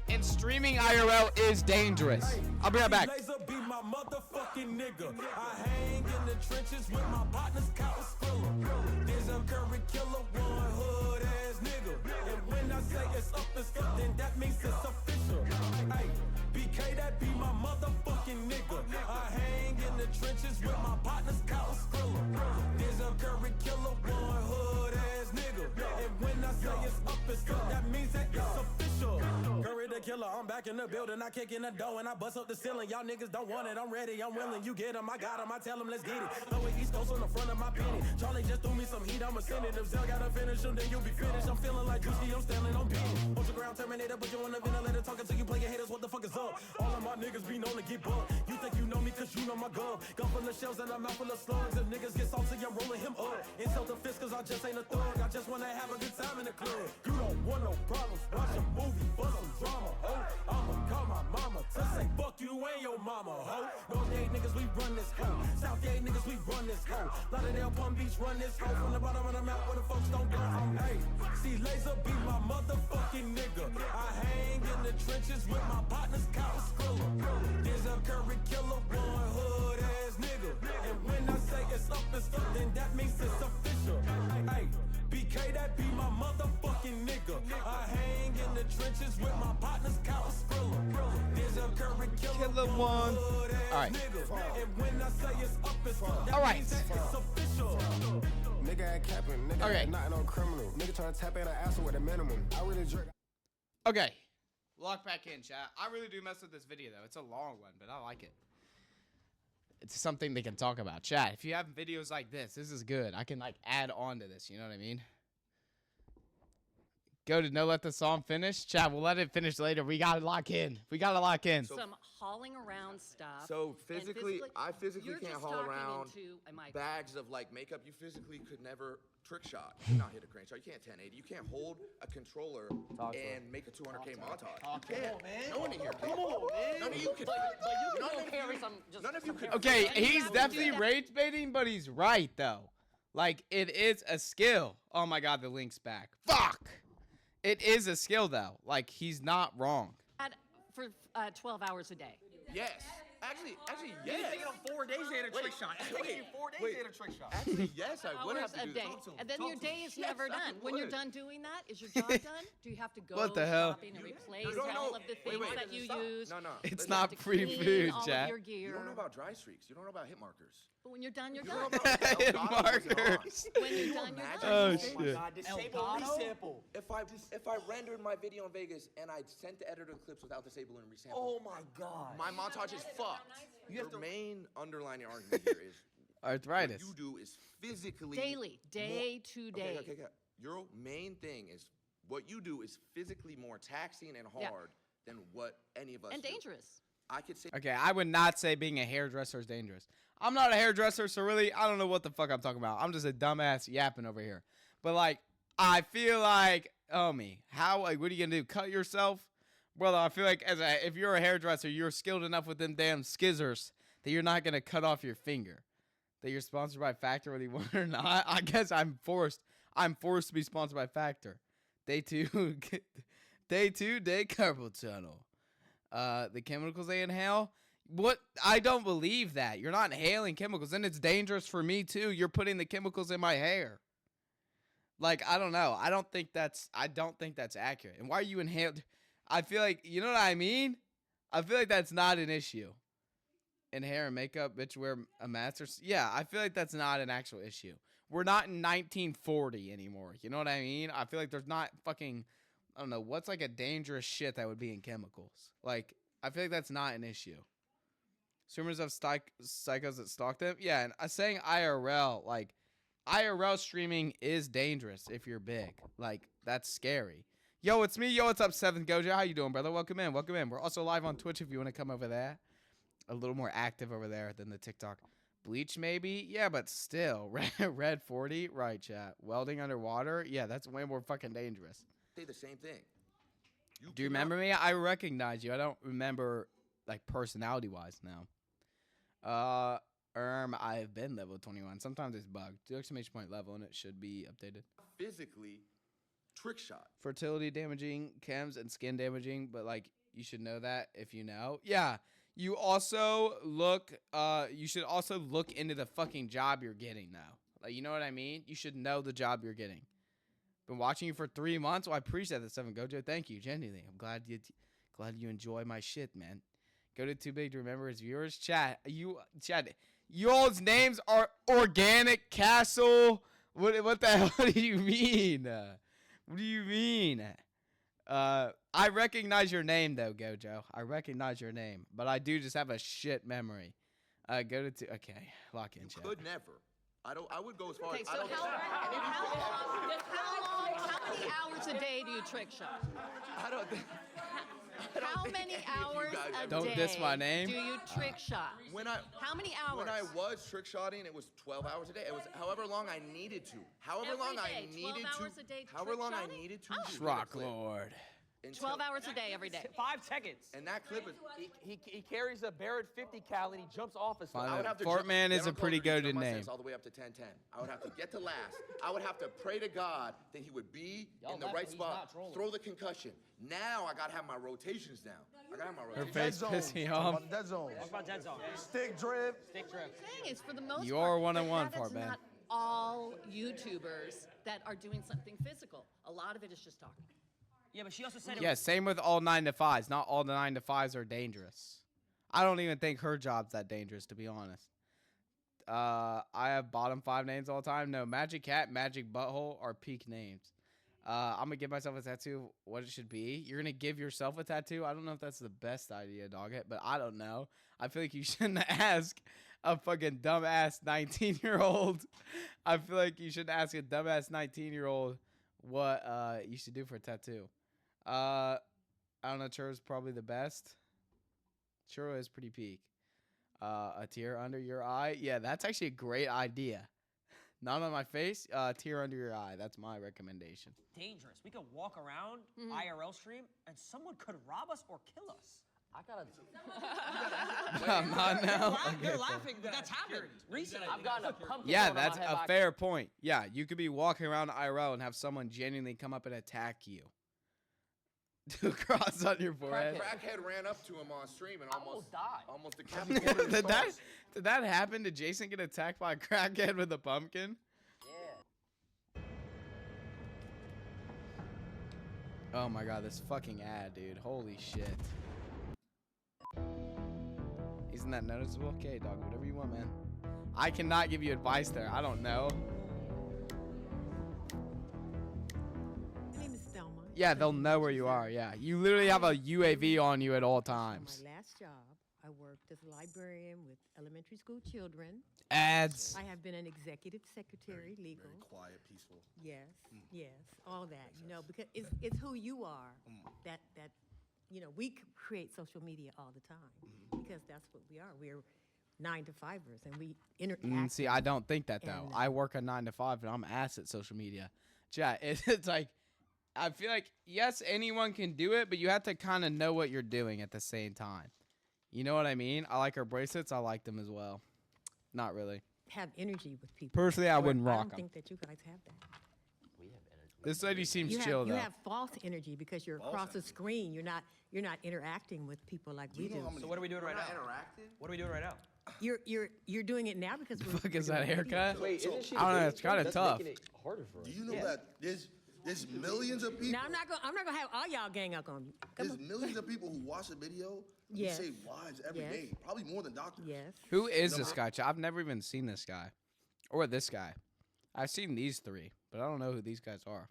And streaming IRL is dangerous. I'll be right back. Laser be my motherfucking nigga. I hang in the trenches with my partners, Coward Skrilla. There's a curry killer, one hood ass nigga. And when I say it's up and stuff, then that means it's official. Hey, BK, that be my motherfucking nigga. I hang in the trenches with my partners, Coward Skrilla. There's a curry killer, one hood ass nigga. And when I say it's up and stuff, that means that it's official. Curry the killer, I'm back in the building. I kick in the door and I bust up the ceiling. Y'all niggas don't want it, I'm ready, I'm willing. You get 'em, I got 'em, I tell 'em, let's get it. Throw it East Coast on the front of my penny. Charlie just threw me some heat, I'ma send it. If Zell gotta finish him, then you'll be finished. I'm feeling like Juicy, I'm standing on penny. On the ground, Terminator, but you on the ventilator. Talking to you, play your haters, what the fuck is up? All of my niggas be known to get bugged. You think you know me, cause you know my gun. Gun full of shells and I'm out full of slugs. If niggas get salty, I'm rolling him up. Insult the fist, cause I just ain't a thug. I just wanna have a good time in the club. You don't want no problems, watch a movie for some drama, ho. I'ma call my mama to say fuck you and your mama, ho. Northgate niggas, we run this hoe. Southgate niggas, we run this hoe. Lauderdale, Palm Beach, run this hoe. From the bottom of the map where the folks don't go. I'm hey, see Laser be my motherfucking nigga. I hang in the trenches with my partners, Coward Skrilla. There's a curry killer, one hood ass nigga. And when I say it's up and stuff, then that means it's official. Hey, BK, that be my motherfucking nigga. I hang in the trenches with my partners, Coward Skrilla. There's a curry killer, one. All right. And when I say it's up and stuff, that All right. means that it's official. Nigga ain't capping, nigga Okay. ain't nothing on criminal. Nigga trying to tap in an asshole with a minimum. I really jerk. Okay. Lock back in, chat. I really do mess with this video, though. It's a long one, but I like it. It's something they can talk about. Chat, if you have videos like this is good. I can, like, add on to this. You know what I mean? Go to no let the song finish. Chat, we'll let it finish later. We got to lock in. We got to lock in. Some hauling around stuff. So and physically, I physically you're can't just haul talking around into a mic. bags of like makeup. You physically could never trick shot. You not hit a crane shot. You can't 1080. You can't hold a controller and make a 200K montage. You can't. No one in here can. Come on, man. None of you can. None of you can. Okay, he's definitely rage baiting, but he's right, though. Like, it is a skill. Oh, my God, the link's back. Fuck! It is a skill, though. Like, he's not wrong. For 12 hours a day. Yes. Actually, You're yes. thinking of 4 days they had a trick shot. It's taking you 4 days wait. they had a trick shot. Actually, yes, I would have Hours to a do day. that. And then your day is never Yes, I done. When you're would. done doing that, is your job done? Do you have to go What the hell? shopping and replace You don't all know- of the wait, things wait, that you stop. use? No. It's Listen, not free clean food, all of chat. your You gear. don't know about dry streaks. You don't know about hit markers. But when you're done, you're You done. don't know about Hit El Gato wasn't on. markers. When you're done, you're imagine? done. Oh, Oh shit. my God, disable resample. If I rendered my video in Vegas and I sent the editor clips without disabling resample, Oh my God. my montage is fucked. The main underlying argument here is Arthritis. what you do is physically Daily, day to day. Okay. Your main thing is what you do is physically more taxing and Yeah. hard than what any of us And do. dangerous. I could say Okay, I would not say being a hairdresser is dangerous. I'm not a hairdresser, so really, I don't know what the fuck I'm talking about. I'm just a dumbass yapping over here. But like, I feel like, homie, how? Like, what are you gonna do? Cut yourself, brother? I feel like if you're a hairdresser, you're skilled enough with them damn skizzers that you're not gonna cut off your finger. That you're sponsored by Factor, whether you want it or not. I guess I'm forced. I'm forced to be sponsored by Factor. Day 2, day carpal tunnel. The chemicals they inhale. What? I don't believe that. You're not inhaling chemicals, and it's dangerous for me too. You're putting the chemicals in my hair. Like, I don't know. I don't think that's accurate. And why are you inhaled? I feel like, you know what I mean? I feel like that's not an issue. In hair and makeup, bitch, wear a mask. Yeah, I feel like that's not an actual issue. We're not in 1940 anymore. You know what I mean? I feel like there's not fucking, I don't know, what's like a dangerous shit that would be in chemicals? Like, I feel like that's not an issue. Streamers have psychos that stalk them. Yeah, and saying IRL, like, IRL streaming is dangerous if you're big. Like, that's scary. Yo, it's me. Yo, what's up, 7th Gojo? How you doing, brother? Welcome in. Welcome in. We're also live on Twitch if you want to come over there. A little more active over there than the TikTok. Bleach, maybe? Yeah, but still. Red 40? Right, chat. Welding underwater? Yeah, that's way more fucking dangerous. say the same thing. Do you remember me? I recognize you. I don't remember, like, personality-wise now. I've been level 21. Sometimes it's bugged. Do exclamation point level, and it should be updated. Physically, trick shot. Fertility damaging, chems, and skin damaging, but, like, you should know that if you know. Yeah. You also you should also look into the fucking job you're getting now. Like, you know what I mean? You should know the job you're getting. Been watching you for 3 months. Well, I appreciate that, 7 Gojo. Thank you, genuinely. I'm glad you enjoy my shit, man. Go to Too Big to Remember his viewers. Chat, y'all's names are Organic Castle. What the hell do you mean? What do you mean? I recognize your name though, Gojo. I recognize your name, but I do just have a shit memory. Okay, lock in, chat. Could never. I would go as far Okay, as so I don't. how many hours a day do you trick shot? I don't think. How many hours a Don't day diss my name. do you trick shot? How many hours? When I was trick shotting, it was 12 hours a day. It was however long I needed to. However long I needed 12 to. hours a day However trick long I shotting? needed to. Oh. do Rock the clip. Lord. 12 hours a day, every day. 5 seconds. And that clip is. He carries a Barrett 50 cal and he jumps off his Fine. I would have to Fortman jump- is get a on pretty Call of Duty, goated jump my name. sense all the way up to 10-10. I would have to get to last. I would have to pray to God that he would be Y'all in the laughing, right he's spot, not trolling. throw the concussion. Now I gotta have my rotations down. I gotta have my Her rotations. face pissing off. Dead zone. Talk about dead zone. Stick drip. Stick drip. Thing is, for the most You're part, one-on-one, that is Fortman. not all YouTubers that are doing something physical. A lot of it is just talking. Yeah, but she also said it Yeah, same with all 9 to 5s. Not all the 9 to 5s are dangerous. I don't even think her job's that dangerous, to be honest. I have bottom 5 names all the time. No, Magic Cat, Magic Butthole are peak names. I'm going to give myself a tattoo, what it should be. You're going to give yourself a tattoo? I don't know if that's the best idea, dog, but I don't know. I feel like you shouldn't ask a fucking dumbass 19-year-old. I feel like you shouldn't ask a dumbass 19-year-old what you should do for a tattoo. I don't know. Churro's probably the best. Churro is pretty peak. A tear under your eye. Yeah, that's actually a great idea. Not on my face. Tear under your eye. That's my recommendation. dangerous. We could walk around IRL stream and someone could rob us or kill us. I gotta. Not now. They're Okay, laughing, but that's happened recently. I've gotten a pumpkin. Yeah, thrown in that's my head a by- fair point. Yeah, you could be walking around IRL and have someone genuinely come up and attack you. Two cross on your forehead. Crackhead ran up to him on stream and almost died. Almost decapitated his did that face. did that happen? Did Jason get attacked by a crackhead with a pumpkin? Yeah. Oh my god, this fucking ad, dude. Holy shit. Isn't that noticeable? Okay, dog, whatever you want, man. I cannot give you advice there. I don't know. My name is Thelma. Yeah, they'll know where you are. Yeah, you literally have a UAV on you at all times. My last job, I worked as a librarian with elementary school children. Ads. I have been an executive secretary, legal. Very quiet, peaceful. Yes, yes, all that, you know, because it's who you are. That you know, we create social media all the time because that's what we are. We're 9-to-5ers and we interact. See, I don't think that though. and, I work a 9 to 5 and I'm ass at social media. Chat, it's like, I feel like, yes, anyone can do it, but you have to kind of know what you're doing at the same time. You know what I mean? I like her bracelets. I like them as well. Not really. have energy with people. Personally, I wouldn't I rock don't 'em. think that you guys have that. This lady seems You chill have though. false energy because you're across the screen. You're not interacting with people like we do. So what are we doing right now? Interacting? What are we doing right now? You're doing it now because we're. Fuck is we're that doing haircut? video. Wait, isn't she I don't know. It's kind of tough. Do you know that there's millions of people? Now I'm not gonna have all y'all gang up on me. Come There's on. millions of people who watch the video Yes. who save lives every day. Yes. Probably more than doctors. Yes. Who is this guy? Chat? I've never even seen this guy, or this guy. I've seen these three, but I don't know who these guys are.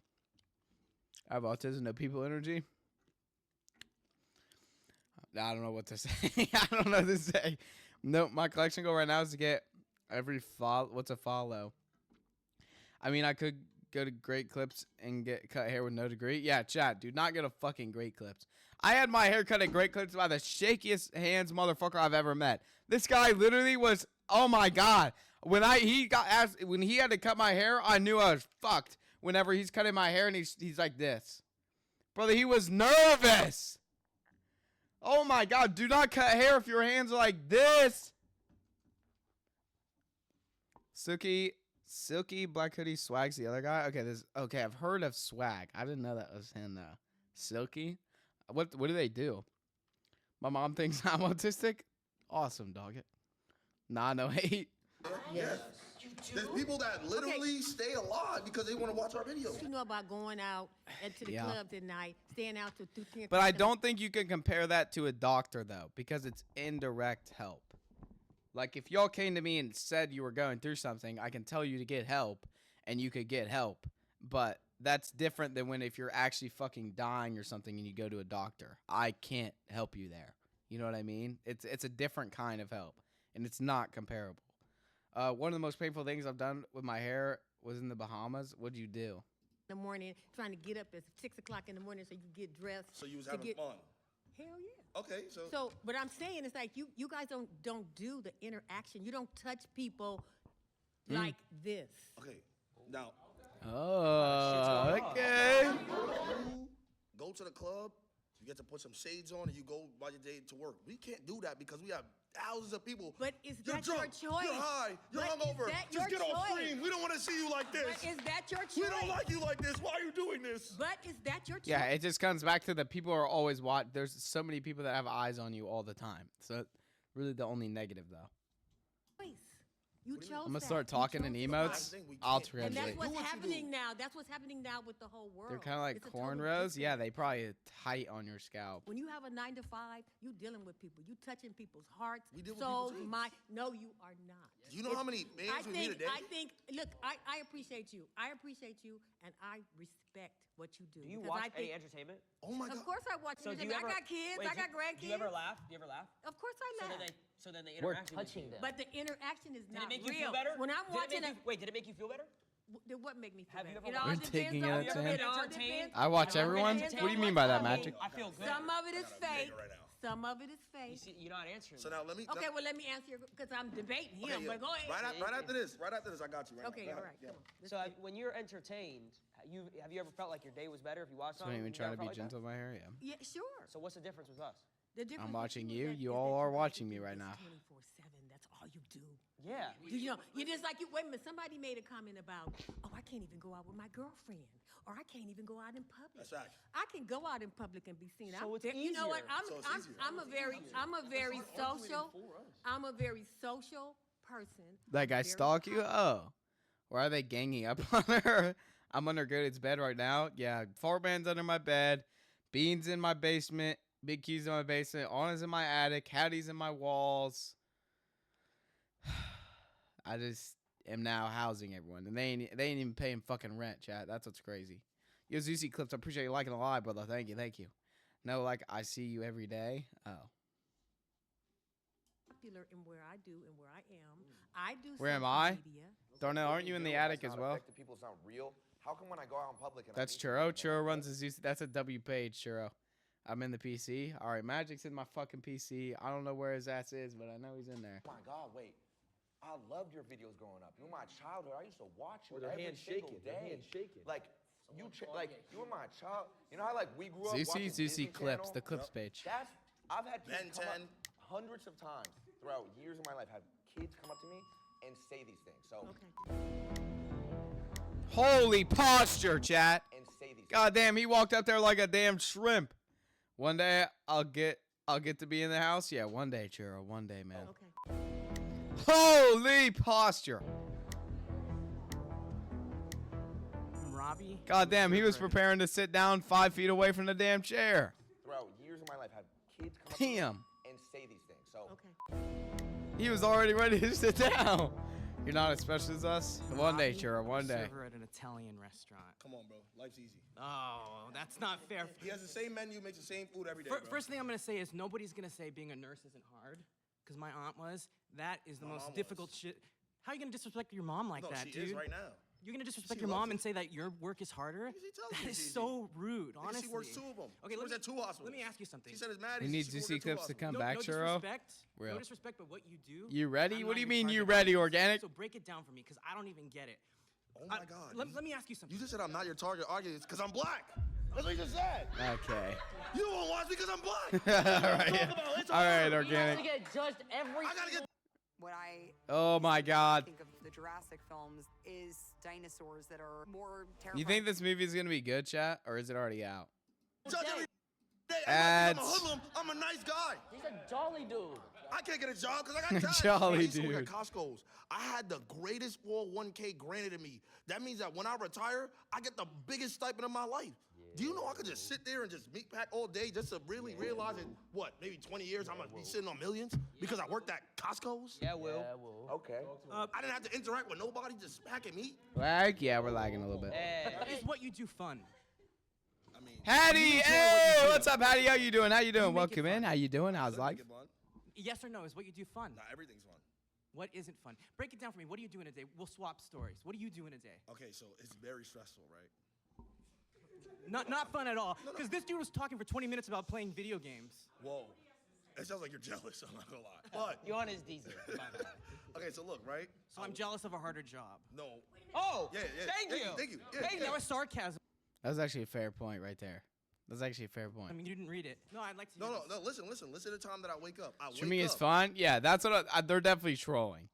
I have autism, no people energy. I don't know what to say. I don't know what to say. No, my collection goal right now is to get every follow. What's a follow? I mean, I could go to Great Clips and get cut hair with no degree. Yeah, chat. Do not go to fucking Great Clips. I had my hair cut at Great Clips by the shakiest hands motherfucker I've ever met. This guy literally was. Oh my god. When he had to cut my hair, I knew I was fucked. Whenever he's cutting my hair and he's like this, brother, he was nervous. Oh my god, do not cut hair if your hands are like this. Silky Black Hoodie Swag's the other guy. Okay, I've heard of Swag. I didn't know that was him though. Silky, what do they do? My mom thinks I'm autistic. Awesome, dog it. Nah, no hate. Yes. There's people that literally stay alive because they want to watch our videos. You know about going out into the Yeah. clubs at night, staying out till 2, 10 But I o'clock. don't think you can compare that to a doctor though, because it's indirect help. Like if y'all came to me and said you were going through something, I can tell you to get help and you could get help. But that's different than if you're actually fucking dying or something and you go to a doctor. I can't help you there. You know what I mean? It's a different kind of help and it's not comparable. One of the most painful things I've done with my hair was in the Bahamas. What'd you do? In the morning, trying to get up at 6 o'clock in the morning so you can get dressed. So you was to having get- fun. Hell yeah. Okay, so So, but I'm saying it's like you guys don't do the interaction. You don't touch people like this. okay. Now Oh, okay. you go to the club, you get to put some shades on, and you go by your day to work. We can't do that because we have thousands of people. But is You're that drunk, your choice? You're high. You're But is hungover. that Just your get off choice? screen. We don't want to see you like this. But is that your choice? We don't like you like this. Why are you doing this? But is that your choice? Yeah, it just comes back to the people are always watching. There's so many people that have eyes on you all the time. So really the only negative though. You chose I'm gonna that. start You talking in chose emotes. that. I'll And translate. that's what's happening now. That's what's happening now with the whole world. They're kind of like It's a total cornrows. Yeah, disconnect. they probably tight on your scalp. When you have a 9 to 5, you dealing with people. You touching people's hearts, We deal with souls, people's mind. No, you are not. Do you know how many I mans we meet a think. day? I think. Look, I appreciate you. I appreciate you, and I respect what you do. Do you because watch I think, any entertainment? Oh my Of course, I watch. So do you entertainment. ever? I got kids. wait, I got grandkids. Do you ever laugh? Do you ever laugh? Of course, I laugh. So then they We're interact with touching you. them. But the interaction is Did not it make you real. feel better? When I'm Did it watching make you- wait, did it make you feel better? Then what make me feel Have you better? ever It all We're depends taking on- it out of 10. It all Entertained? depends. I watch It all everyone. depends What do you on mean by that, I Magic? I feel good. Some of it is fake. right now. Some of it is You fake. see, you're not answering. So now let me. Okay, well, let me answer your because I'm debating him. Okay, yeah. But go ahead. Right after this, I got you. Right Okay, now. all Go right, ahead. come on. So when you're entertained, have you ever felt like your day was better if you watched So something? I'm even You trying ever to be felt like that? gentle with my hair. Yeah. Yeah, sure. So what's the difference with us? The difference I'm watching with you. is that- You is all that are you watching do me right this now. 24/7. That's all you do. Yeah. You know, you just like you. Wait a minute. Somebody made a comment about, oh, I can't even go out with my girlfriend, or I can't even go out in public. That's right. I can go out in public and be seen. So it's You know what? easier. I'm a very social person. That guy stalk you? Oh. Why are they ganging up on her? I'm under Gooded's bed right now. Yeah, 4 bands under my bed. Beans in my basement. Big Q's in my basement. Anna's in my attic. Hattie's in my walls. I just am now housing everyone. And they ain't even paying fucking rent, chat. That's what's crazy. Yo, Zuzi Clips, I appreciate you liking the live, brother. Thank you. No, like, I see you every day. Oh. Popular in where I do and where I am. I do Where am social I? media. Darnell, aren't you in the attic as well? Affect the people, it's not real. How come when I go out in public and That's I meet Churro. people, Churro runs a Zeus. That's a W page, Churro. I'm in the PC. All right, Magic's in my fucking PC. I don't know where his ass is, but I know he's in there. oh my God, wait. I loved your videos growing up. You were my childhood. I used to watch you With their every hands single shaking, their day. hands shaking. Like you were my child. You know how like we grew up Zuzi, watching Zuzi Disney Clips, Channel? the Clips page. That's I've had kids Ben come 10. up hundreds of times throughout years of my life. Have kids come up to me and say these things. So Holy posture, chat. and say these. God damn, he walked up there like a damn shrimp. One day I'll get to be in the house. Yeah, one day, Churro. One day, man. Okay. Holy posture. Robbie. God damn, he was preparing to sit down 5 feet away from the damn chair. Throughout years of my life, have kids come up to me Damn. and say these things. So He was already ready to sit down. You're not as special as us? One day, Churro. One day. Server at an Italian restaurant. Come on, bro. Life's easy. Oh, that's not fair. He has the same menu, makes the same food every day. bro. First thing I'm gonna say is nobody's gonna say being a nurse isn't hard, because my aunt was. That is the My most mom difficult was. shit. How are you gonna disrespect your mom like No, that, she dude? is right now. You're gonna disrespect She your loves mom it. and say that your work is harder? Because he tells That me is it's easy. so rude, Because honestly. she works 2 of them. Okay, She works at 2 hospitals. Let me ask you something. She said it's mad You easy. need She Juicy works at 2 Clips to come hospitals. back, no Churro. disrespect. Real. No disrespect, but what you do. You ready? I'm What not do you your mean you target ready, audience. organic? So break it down for me, because I don't even get it. Oh my God. Let me ask you something. You just said I'm not your target audience because I'm black. That's what you just said. Okay. You won't watch me because I'm black. All right. Talk about it. It's All right, hard. organic. get judged every. I gotta get. What I Oh my God. think of the Jurassic films is dinosaurs that are more terrifying. You think this movie is gonna be good, chat, or is it already out? Judge every day. Ads. I'm a hoodlum. I'm a nice guy. He's a jolly dude. I can't get a job because I got jobs. Jolly I used to work at dude. Costco's. I had the greatest 401k granted to me. That means that when I retire, I get the biggest stipend of my life. Do you know I could just sit there and just meat pack all day just to really realize in what, maybe 20 years I'm gonna be sitting on millions because I worked at Costco's? Yeah, Will. Okay. I didn't have to interact with nobody, just packing meat. Like, yeah, we're lagging a little bit. Is what you do fun? I mean, Hattie, hey, what's up, Hattie? How you doing? How you doing? make Welcome it in. How you doing? How's life? Yes or no? Is what you do fun? Not everything's fun. What isn't fun? Break it down for me. What do you do in a day? We'll swap stories. What do you do in a day? Okay, so it's very stressful, right? Not fun at all. Because this dude was talking for 20 minutes about playing video games. Whoa. It sounds like you're jealous, I'm not gonna lie. But You're on his diesel. okay, so look, right? So I'm jealous of a harder job. No. Oh, Yeah, thank you. Thank you. Yeah, Hey, yeah. that was sarcasm. That was actually a fair point right there. That's actually a fair point. I mean, you didn't read it. No, I'd like to. No, hear no, this. no. Listen. Listen to the time that I wake up. I Streaming wake is up. fun. Yeah, that's what they're definitely trolling.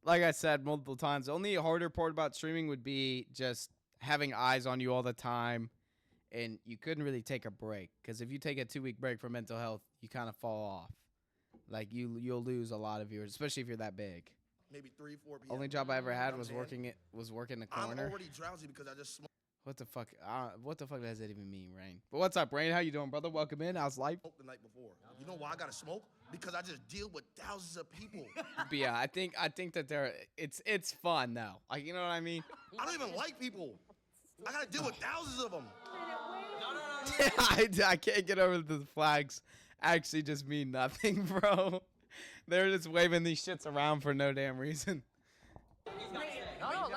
Like I said multiple times, the only harder part about streaming would be just having eyes on you all the time, and you couldn't really take a break. Because if you take a 2-week break for mental health, you kind of fall off. Like you'll lose a lot of viewers, especially if you're that big. Maybe 3, 4 p.m. Only job I ever had I'm was saying? working the I'm corner. already drowsy because I just smoked What the fuck? What the fuck does that even mean, Rain? But what's up, Rain? How you doing, brother? Welcome in. How's life? the night before. You know why I gotta smoke? Because I just deal with thousands of people. But yeah, I think that it's fun though. Like, you know what I mean? I don't even like people. I gotta deal with thousands of them. I can't get over the flags actually just mean nothing, bro. They're just waving these shits around for no damn reason. No,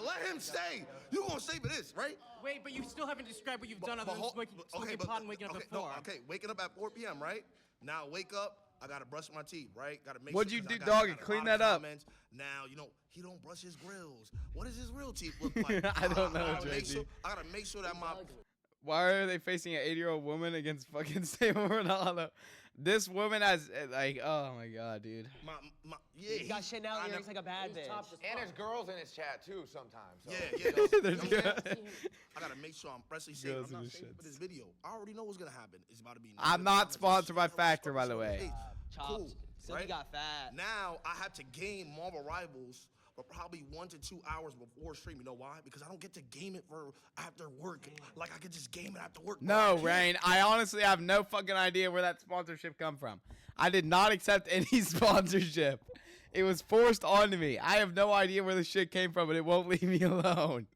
Let him stay. You gonna stay for this, right? Wait, but you still haven't described what you've done other than hold- smoking pot and waking up okay, at 4. No, okay, waking up at 4 p.m., right? Now wake up. I gotta brush my teeth, right? Gotta make What'd sure. you 'cause I do, got- I doggy? got a Clean lot of that up. comments. Now, you know, he don't brush his grills. What does his real teeth look like? I don't know, gotta make JT. sure- I gotta make sure that my Why are they facing an 80-year-old woman against fucking Stable Ronaldo? This woman has like, oh my god, dude. Yeah, He's got Chanel earrings like a bad bitch. And there's girls in his chat too sometimes. So. Yeah. There's good. I gotta make sure I'm freshly shaved. Girls I'm in not the shaving for shits. this video. I already know what's gonna happen. It's about to be. I'm not sponsored by Factor, by the way. Cool. Silky got fat. Now I have to game Marvel Rivals for probably 1 to 2 hours before stream. You know why? Because I don't get to game it for after work. Like I could just game it after work. No, Rain. I honestly have no fucking idea where that sponsorship come from. I did not accept any sponsorship. It was forced onto me. I have no idea where the shit came from, and it won't leave me alone.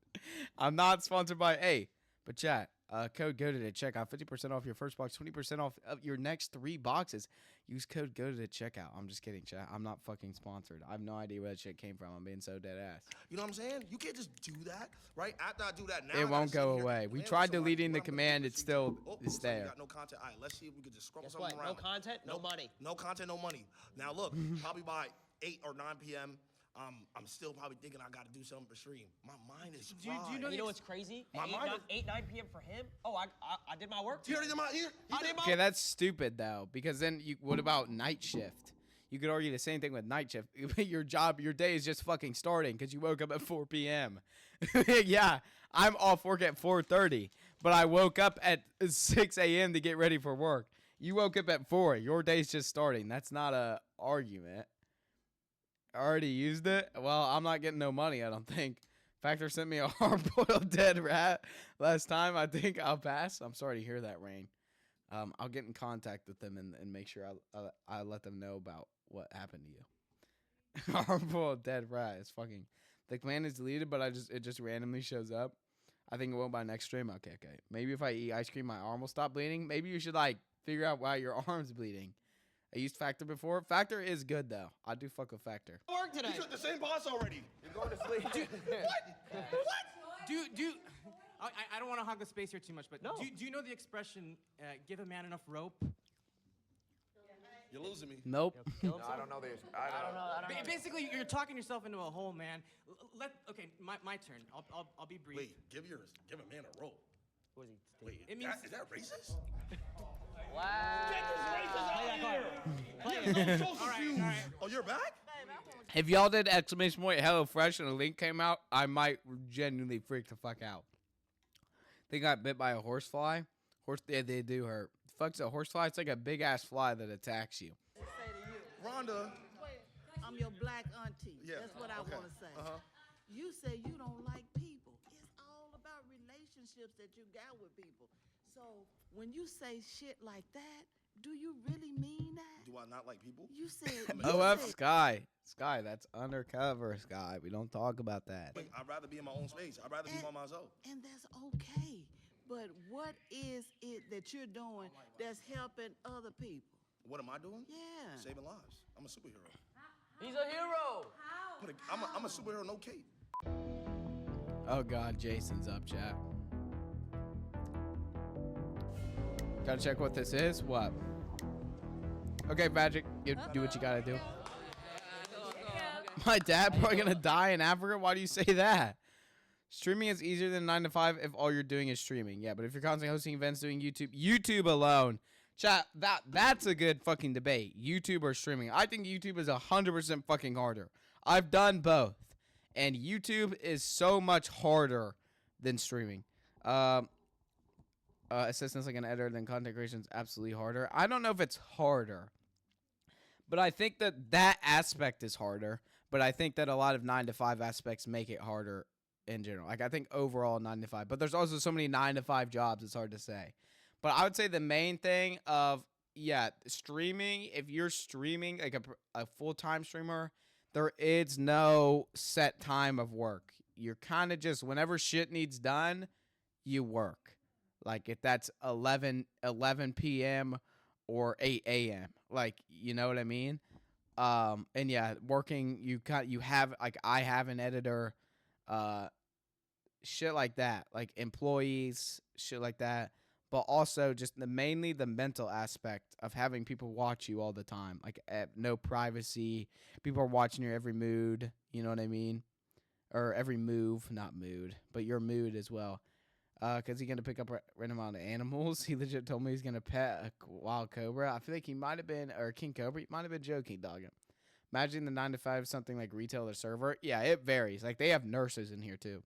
I'm not sponsored by but chat. Code GOATED at checkout. 50% off your first box. 20% off of your next 3 boxes. Use code GOATED at checkout. I'm just kidding, chat. I'm not fucking sponsored. I have no idea where that shit came from. I'm being so dead ass. You know what I'm saying? You can't just do that, right? After I do that, now It won't go away. We tried deleting the command. It's still it's You there. got no content. All right, let's see if we can just scrub Guess something what? around. No content, no money. No content, no money. Now look, probably by 8 or 9 p.m., I'm still probably thinking I got to do something for stream. My mind is fried. You know what's crazy? My mind is- 8, 9 p.m. for him? Oh, I did my work. You already did my ear. I did my Okay, that's stupid though, because then what about night shift? You could argue the same thing with night shift. Your day is just fucking starting because you woke up at 4 p.m. Yeah, I'm off work at 4:30, but I woke up at 6 a.m. to get ready for work. You woke up at 4. Your day's just starting. That's not a argument. I already used it. Well, I'm not getting no money, I don't think. Factor sent me a hard-boiled dead rat last time. I think I'll pass. I'm sorry to hear that, Rain. I'll get in contact with them and make sure I let them know about what happened to you. Hard-boiled dead rat is fucking. The command is deleted, but it just randomly shows up. I think it will by next stream. Okay. Maybe if I eat ice cream, my arm will stop bleeding. Maybe you should like figure out why your arm's bleeding. I used Factor before. Factor is good though. I do fuck with Factor. Work today. You took the same boss already. You're going to sleep. I don't want to hog the space here too much, but No. do you know the expression, give a man enough rope? You're losing me. Nope. No, I don't know this. I don't know. Basically, you're talking yourself into a hole, man. Okay, my turn. I'll be brief. Wait, give a man a rope. What is he? Wait, It means- is that racist? Wow. All right. Oh, you're back? If y'all did exclamation point HelloFresh and a link came out, I might genuinely freak the fuck out. They got bit by a horsefly. They do hurt. Fuck's a horsefly? It's like a big ass fly that attacks you. Rhonda. I'm your black auntie. Yeah, That's what I okay. want to say. Uh-huh. You say you don't like people. It's all about relationships that you got with people. So when you say shit like that, do you really mean that? Do I not like people? You said. OF Sky. Sky, that's undercover, Sky. We don't talk about that. Wait, I'd rather be in my own space. I'd rather be by myself. And that's okay. But what is it that you're doing that's helping other people? What am I doing? Yeah. Saving lives. I'm a superhero. He's a hero. I'm a superhero, no cape. Oh god, Jason's up, chat. Gotta check what this is. What? Okay, Magic, you do what you gotta do. My dad probably gonna die in Africa? Why do you say that? Streaming is easier than 9 to 5 if all you're doing is streaming. Yeah, but if you're constantly hosting events, doing YouTube alone. Chat, that's a good fucking debate. YouTube or streaming. I think YouTube is 100% fucking harder. I've done both. And YouTube is so much harder than streaming. Assistance like an editor than content creation is absolutely harder. I don't know if it's harder. But I think that aspect is harder. But I think that a lot of 9 to 5 aspects make it harder in general. Like I think overall 9 to 5. But there's also so many 9 to 5 jobs, it's hard to say. But I would say the main thing of, streaming, if you're streaming like a full-time streamer, there is no set time of work. You're kind of just, whenever shit needs done, you work. Like if that's 11 p.m. or 8 a.m. Like, you know what I mean? And yeah, working, you have, like I have an editor, shit like that, like employees, shit like that. But also just mainly the mental aspect of having people watch you all the time. Like no privacy. People are watching your every mood. You know what I mean? Or every move, not mood, but your mood as well. Cause he's gonna pick up random amount of animals. He legit told me he's gonna pet a wild cobra. I feel like he might have been, or king cobra. He might have been joking, dog. Imagine the 9 to 5 something like retail or server. Yeah, it varies. Like they have nurses in here too.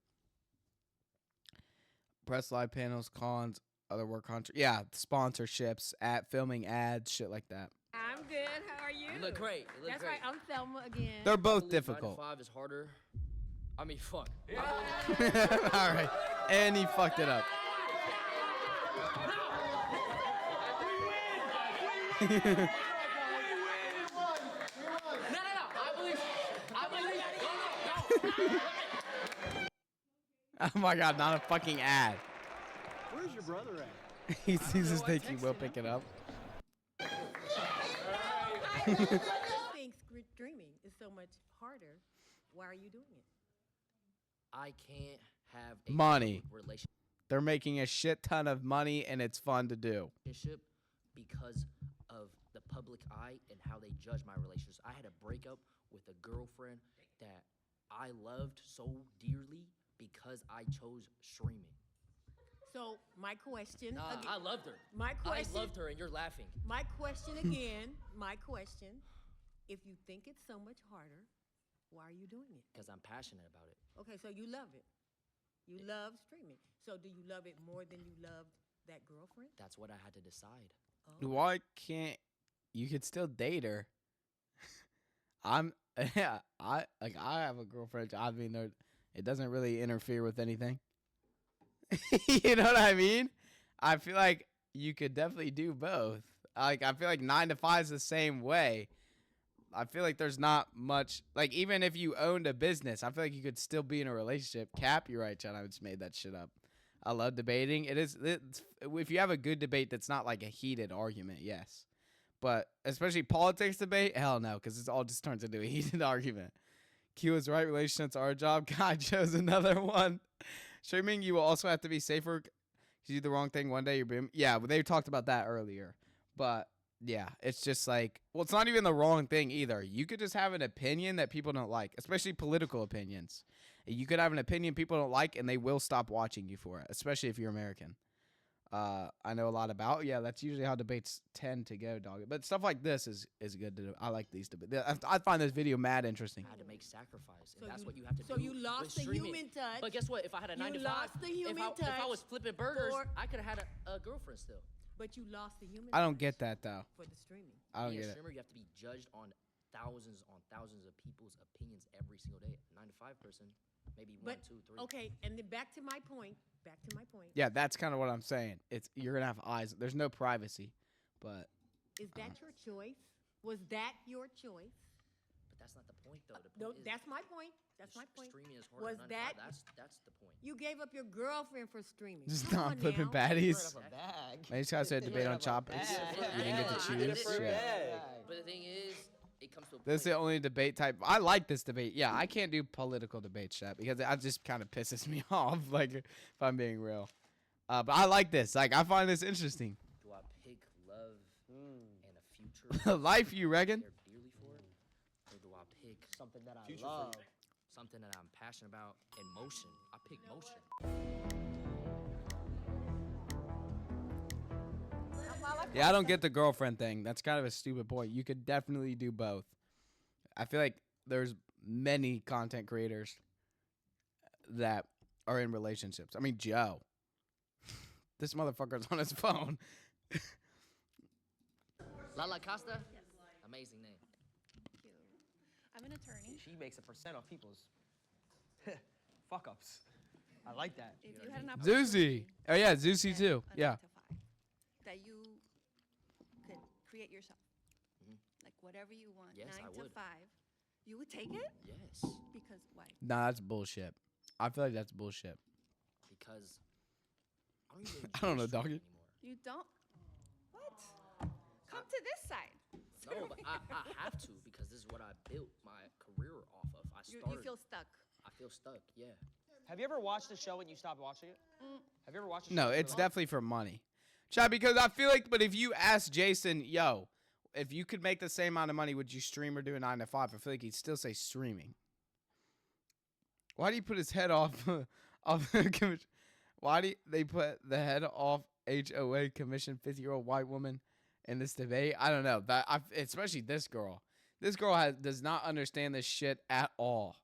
Press live panels, cons, other work contract. Yeah, sponsorships, filming ads, shit like that. I'm good. How are you? You look great. You look That's great. right. I'm Thelma again. They're I both believe difficult. 9 to 5 is harder. I mean, fuck. All right, and he fucked it up. Oh my god, not a fucking ad. Where's your brother at? He sees his thing, he will pick it up. I think streaming is so much harder. Why are you doing it? I can't have a Money. public relationship They're making a shit ton of money and it's fun to do. because of the public eye and how they judge my relationships. I had a breakup with a girlfriend that I loved so dearly because I chose streaming. So my question. Nah, again, I loved her. My question. I loved her, and you're laughing. My question again. My question. If you think it's so much harder, why are you doing it? Because I'm passionate about it. Okay, so you love it. You love streaming. So do you love it more than you loved that girlfriend? That's what I had to decide. Why can't you could still date her? I have a girlfriend. I mean, it doesn't really interfere with anything. You know what I mean? I feel like you could definitely do both. Like I feel like 9 to 5 is the same way. I feel like there's not much, like even if you owned a business, I feel like you could still be in a relationship. Cap, you're right, John. I just made that shit up. I love debating. It's if you have a good debate that's not like a heated argument, yes. But especially politics debate, hell no, because it all just turns into a heated argument. Q is right. Relationships are a job. God chose another one. Streaming, you will also have to be safer. You do the wrong thing one day, you're being. Yeah, but they talked about that earlier. But yeah, it's just like, well, it's not even the wrong thing either. You could just have an opinion that people don't like, especially political opinions. You could have an opinion people don't like, and they will stop watching you for it, especially if you're American. I know a lot about. Yeah, that's usually how debates tend to go, dog. But stuff like this is good to do. I like these debates. I find this video mad interesting. I had to make sacrifice, and So that's you- what you have to so do. you lost with the streaming. human touch. But guess what? If I had a 9 You to 5, lost the human if I was touch flipping burgers, for- I could have had a girlfriend still. But you lost the human. I don't touch get that though. for the streaming. I don't Being get a it. streamer, you have to be judged on thousands of people's opinions every single day. 9 to 5 person, maybe But 1, 2, 3. okay, and then back to my point. Yeah, that's kind of what I'm saying. It's you're gonna have eyes. There's no privacy, but Is that your choice? Was that your choice? But that's not the point, though. The No, point is that's my point. That's my point. streaming is harder Was than 9 to 5. that That's the point. you gave up your girlfriend for streaming? just Come not on flipping now. baddies. Right off a bag. Man, these guys had a debate on chop. You didn't get to choose. Shit. But the thing is, it comes to a This is point. the only debate type. I like this debate. Yeah, I can't do political debate chat because it just kind of pisses me off. Like if I'm being real. But I like this. Like I find this interesting. Do I pick love and a future? Life, you reckon? care dearly for, or do I pick Something that I future love. for something that I'm passionate about and motion? I pick motion. Yeah, I don't get the girlfriend thing. That's kind of a stupid point. You could definitely do both. I feel like there's many content creators that are in relationships. I mean, Joe. This motherfucker's on his phone. Lala Costa? Amazing name. I'm an attorney. She makes a percent off people's fuck ups. I like that. If you had an opportunity Zuzi. Oh, yeah, Zuzi too. a Yeah. 9 to 5, that you could create yourself, like whatever you want, Yes, 9 I to would. 5, you would take it? Yes, Because why? Nah, that's bullshit. I feel like that's bullshit. because I don't even I don't know, enjoy doggy. streaming anymore. You don't? What? Come to this side. No, but I have to because this is what I built my career off of. I You started. feel stuck. I feel stuck. Yeah. Have you ever watched a show and you stopped watching it? Have you ever watched a show? No, and it's you- definitely for money. Chad, because I feel like, but if you ask Jason, yo, if you could make the same amount of money, would you stream or do a 9 to 5? I feel like he'd still say streaming. Why do you put his head off? Why do they put the head off HOA commission 50-year-old white woman in this debate? I don't know. Especially this girl. This girl does not understand this shit at all.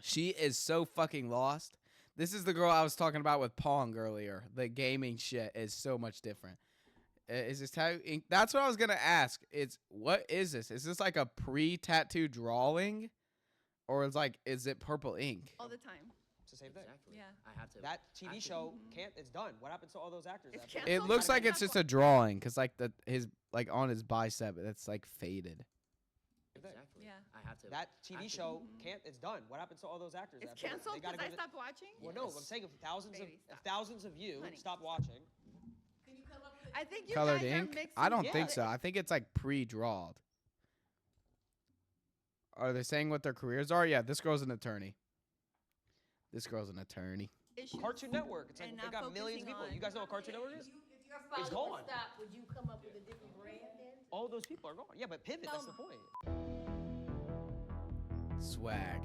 She is so fucking lost. This is the girl I was talking about with Pong earlier. The gaming shit is so much different. Is this tattoo ink? That's what I was gonna ask. What is this? Is this like a pre-tattoo drawing, or is it purple ink? All the time. It's the same thing. Exactly. Yeah. I have to. That TV show can't. It's done. What happens to all those actors? It's after that? canceled. It looks like it's just a drawing, cause his on his bicep, it's like faded. Exactly. Yeah. I have to. That TV show can't. It's done. What happens to all those actors? It's after that? canceled They gotta because I go to- stopped watching? Well, no, I'm saying if Baby, stop. thousands of you Honey. stop watching. I think you Colored guys are ink? mixing. I don't Yeah. think so. I think it's like pre-drawed. Are they saying what their careers are? Yeah, this girl's an attorney. issues. Cartoon Network. It's like And they not got millions of focusing people. on- You guys know what Cartoon Network is? It's Follow gone. Stop. Would you come up with a different brand then? All those people are gone. Yeah, but pivot. That's the point. Swag.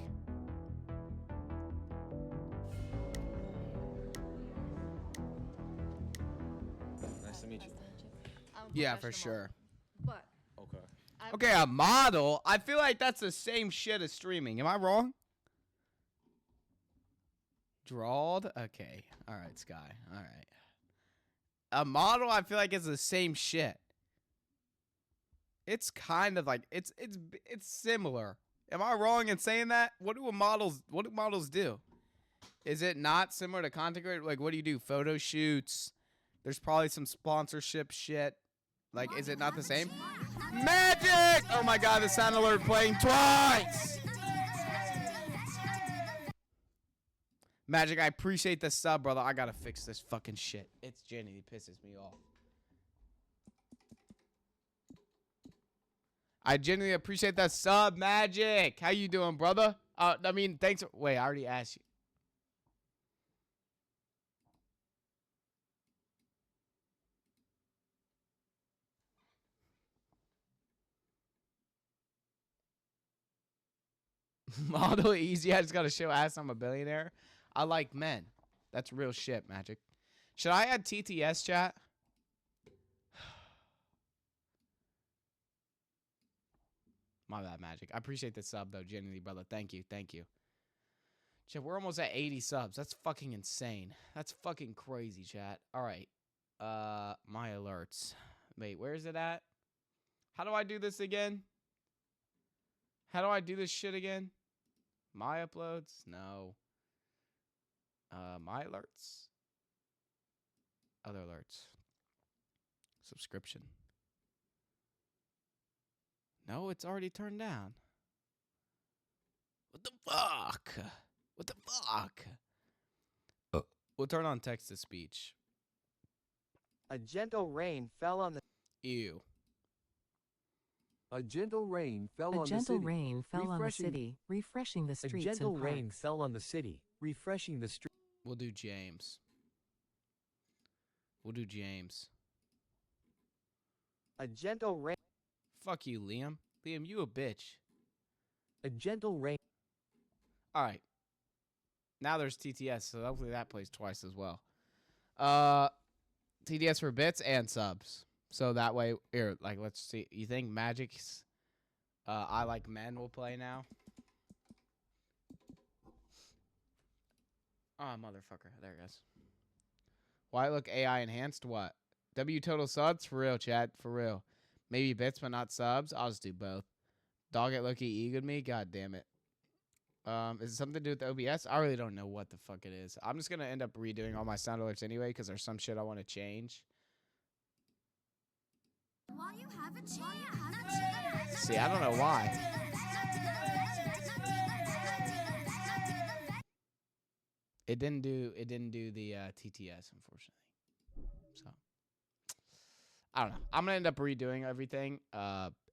Nice to meet you. I'm Yeah, for professional. sure. But Okay. I've- Okay, a model. I feel like that's the same shit as streaming. Am I wrong? Drawed? Okay. All right, Sky. All right. A model, I feel like it's the same shit. It's kind of like it's similar. Am I wrong in saying that? What do models do? Is it not similar to content creator? Like, what do you do? Photo shoots. There's probably some sponsorship shit. Like, is it not the same? Magic! Oh my god, the sound alert playing twice! Magic, I appreciate the sub, brother. I gotta fix this fucking shit. It's genuinely pisses me off. I genuinely appreciate that sub, Magic. How you doing, brother? I mean, thanks. Wait, I already asked you. Model easy. I just gotta show ass I'm a billionaire. I like men. That's real shit, Magic. Should I add TTS chat? My bad, Magic. I appreciate the sub though, genuinely, brother. Thank you, thank you. Chat, we're almost at 80 subs. That's fucking insane. That's fucking crazy, chat. All right. My alerts. Wait, where is it at? How do I do this again? How do I do this shit again? My uploads? No. My alerts. Other alerts. Subscription. No, it's already turned down. What the fuck? What the fuck? We'll turn on text to speech. A gentle rain fell on the. Ew. A gentle rain fell A on the gentle city. rain fell on the refreshing- city, refreshing the A streets gentle and rain parks. fell on the city, refreshing the street. We'll do James. We'll do James. A gentle rain. Fuck you, Liam. Liam, you a bitch. A gentle rain. All right. Now there's TTS, so hopefully that plays twice as well. TTS for bits and subs. So that way, here, like, let's see. You think Magic's I Like Men will play now? Oh, motherfucker. There it goes. Why look AI enhanced? What? W total subs? For real, Chad. For real. Maybe bits, but not subs? I'll just do both. Dog at Loki egoed me? God damn it. Is it something to do with OBS? I really don't know what the fuck it is. I'm just going to end up redoing all my sound alerts anyway because there's some shit I want to change. While you have a chance. See, I don't know why. It didn't do the TTS, unfortunately. So I don't know. I'm gonna end up redoing everything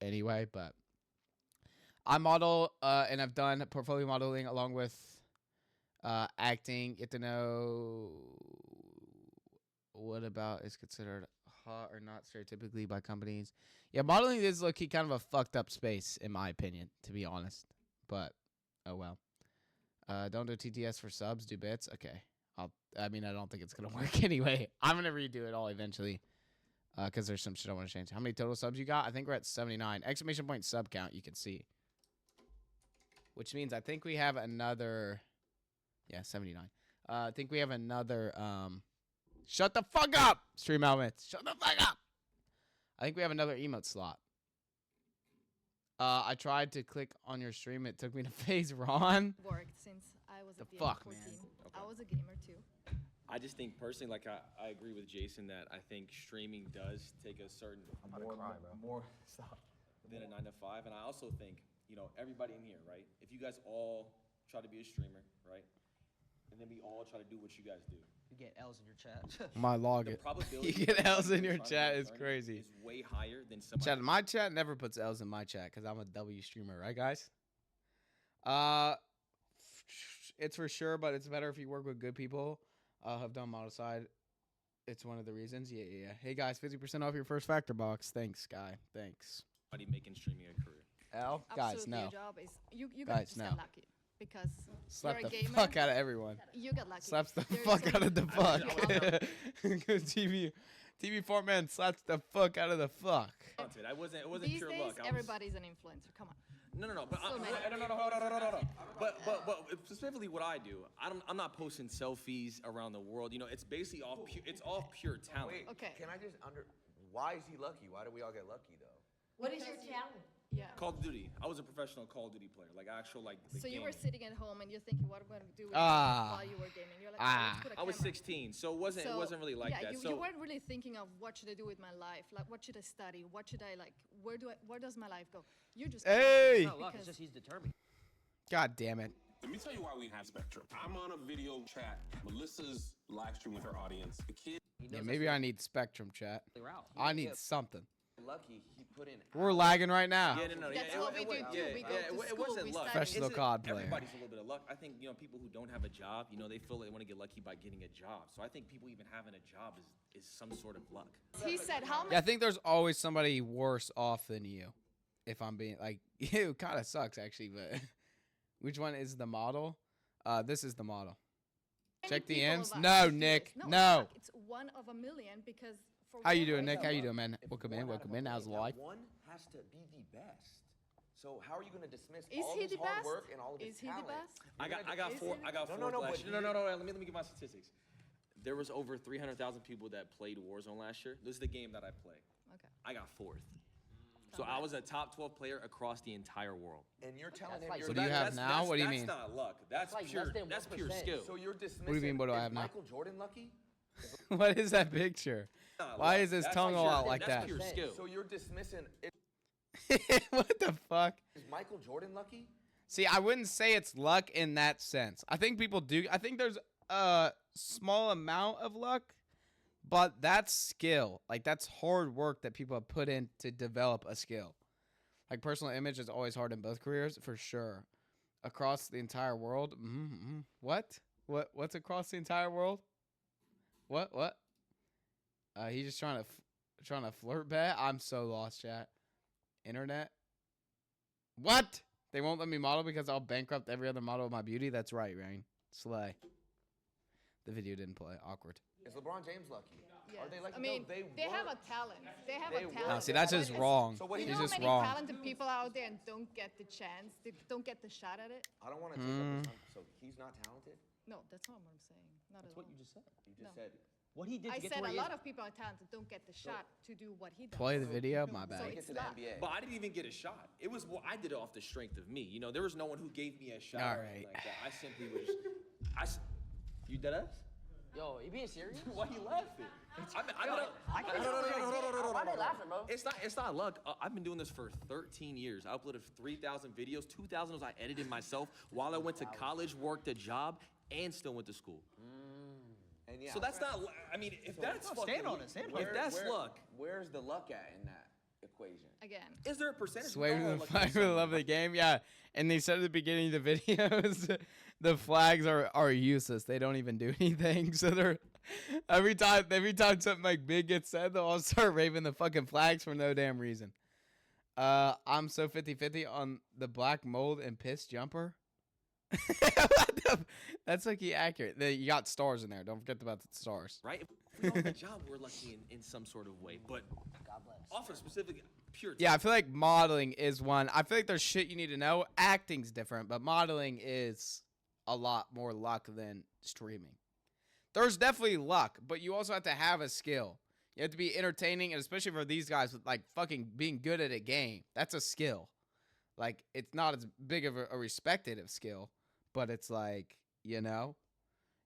anyway, but I model and I've done portfolio modeling along with acting. Get to know what about is considered hot or not stereotypically by companies. Yeah, modeling is low-key kind of a fucked up space in my opinion, to be honest. But oh well. Don't do TTS for subs, do bits. Okay. I mean, I don't think it's gonna work anyway. I'm gonna redo it all eventually, because there's some shit I want to change. How many total subs you got? I think we're at 79. Exclamation point sub count. You can see, which means I think we have another. Yeah, 79. I think we have another. Shut the fuck up, stream elements. Shut the fuck up. I think we have another emote slot. I tried to click on your stream. It took me to phase Ron. Worked since I was The at the fuck, 14. man. I was a gamer too. I just think personally, like I agree with Jason that I think streaming does take a certain more than a 9 to 5, and I also think everybody in here, right? If you guys all try to be a streamer, right, and then we all try to do what you guys do, You get L's in your chat. My log the it. probability You get of L's in you your trying to chat be a is learner crazy. Is way higher than somebody. Chat, my chat never puts L's in my chat because I'm a W streamer, right, guys? It's for sure, but it's better if you work with good people. Have done model side. It's one of the reasons. Yeah. Hey guys, 50% off your first factor box. Thanks, guy. Thanks. Somebody making streaming a career. L, guys, Absolutely, no. your job is you Guys, just no. got lucky because Slap you're the a gamer. fuck out of everyone. You got lucky. Slaps the There's fuck out of the a fuck. TV 4 man slaps the fuck out of the fuck. I wasn't. It wasn't These pure days, luck. I was, everybody's an influencer. Come on. No. But So many. no. But specifically, what I do, I'm not posting selfies around the world. It's basically all pure talent. Wait, Okay. Can I just why is he lucky? Why do we all get lucky though? What is your talent? Yeah. Call of Duty. I was a professional Call of Duty player, like actual like. The So you were gaming. sitting at home and you're thinking, what am I going to do with Ah. while you were gaming? You're like, Ah. let's put a I was camera. 16, so it wasn't really like yeah, that. You, so you weren't really thinking of what should I do with my life, like what should I study, what should I like, where does my life go? You just Hey! It's not luck, it's just he's determined. God damn it. Let me tell you why we have Spectrum. I'm on a video chat. Melissa's live streaming with her audience. The kid. Yeah, maybe I need Spectrum chat. I need something. Lucky he put in. We're lagging right now. Yeah, no. That's yeah, what we do too. We go to it school, wasn't we luck. study. Professional COD player. Everybody's a little bit of luck. I think people who don't have a job, they feel they want to get lucky by getting a job. So I think people even having a job is some sort of luck. He said, how Yeah, I much? think there's always somebody worse off than you. If I'm being like, it kind of sucks actually, but which one is the model? This is the model. Check the ends. No, Nick. No. It's one of a million because. For How you one doing, person- Nick? How you doing, man? Welcome in. How's life? One has to be the best. So how are you going to dismiss Is all he this the hard best? work and all of his Is he the talent? best? I got Is four. it? I got No, four. no, last but year. No. Let me give my statistics. There was over 300,000 people that played Warzone last year. This is the game that I play. Okay. I got fourth. So I was a top 12 player across the entire world. And you're telling him like- you're What do you have now? What do you mean? That's not luck. That's like pure. less than That's pure 1%. skill. So you're dismissing. What do you mean, what do I is have now? Michael Jordan lucky? What is that picture? Not Why luck. is his That's tongue all pure- out like that's that? pure skill. So you're dismissing. What the fuck? Is Michael Jordan lucky? See, I wouldn't say it's luck in that sense. I think people do. I think there's a small amount of luck, but that's skill. Like, that's hard work that people have put in to develop a skill. Like, personal image is always hard in both careers, for sure. Across the entire world? What? What's across the entire world? What? He's just trying to flirt bet? I'm so lost, chat. Internet? What? They won't let me model because I'll bankrupt every other model of my beauty? That's right, Rain. Slay. The video didn't play. Awkward. Is LeBron James lucky? Yes. Are they lucky? I mean, no, they have a talent. They have a talent. No, see, that's just wrong. So what You He's know just how many wrong. talented people out there and don't get the chance, they don't get the shot at it? I don't want to take up his time. So he's not talented? No, that's not what I'm saying. Not That's at what all. you just said. You just No. said. What he did I to get said to where a he lot is. of people are talented don't get the shot to do what he does. Play the video? My So bad. it's to the luck. NBA. But I didn't even get a shot. It was I did it off the strength of me. There was no one who gave me a shot. All or anything right. Like that. I simply was. You dead ass? Yo, you being serious? Why you laughing? Why they laughing, bro? It's not luck. I've been doing this for 13 years. I uploaded 3,000 videos. 2,000 was I edited myself while I went to college, worked a job, and still went to school. And yeah, So that's not. I mean, if that's fucking, stand on it, stand on if that's luck, Where's the luck at in that equation? Again. is there a percentage? Sway We all with the lucky flag for the love of the game. Yeah. And they said at the beginning of the videos, the flags are useless. They don't even do anything. So they're every time something like big gets said, they'll all start raving the fucking flags for no damn reason. I'm so 50-50 on the black mold and piss jumper. That's like accurate. You got stars in there. Don't forget about the stars. Right? If we don't have a job, we're lucky in some sort of way. But off of specific pure. Yeah, I feel like modeling is one. I feel like there's shit you need to know. Acting's different, but modeling is a lot more luck than streaming. There's definitely luck, but you also have to have a skill. You have to be entertaining, and especially for these guys with like fucking being good at a game. That's a skill. Like, it's not as big of a respected of skill, but it's like, you know,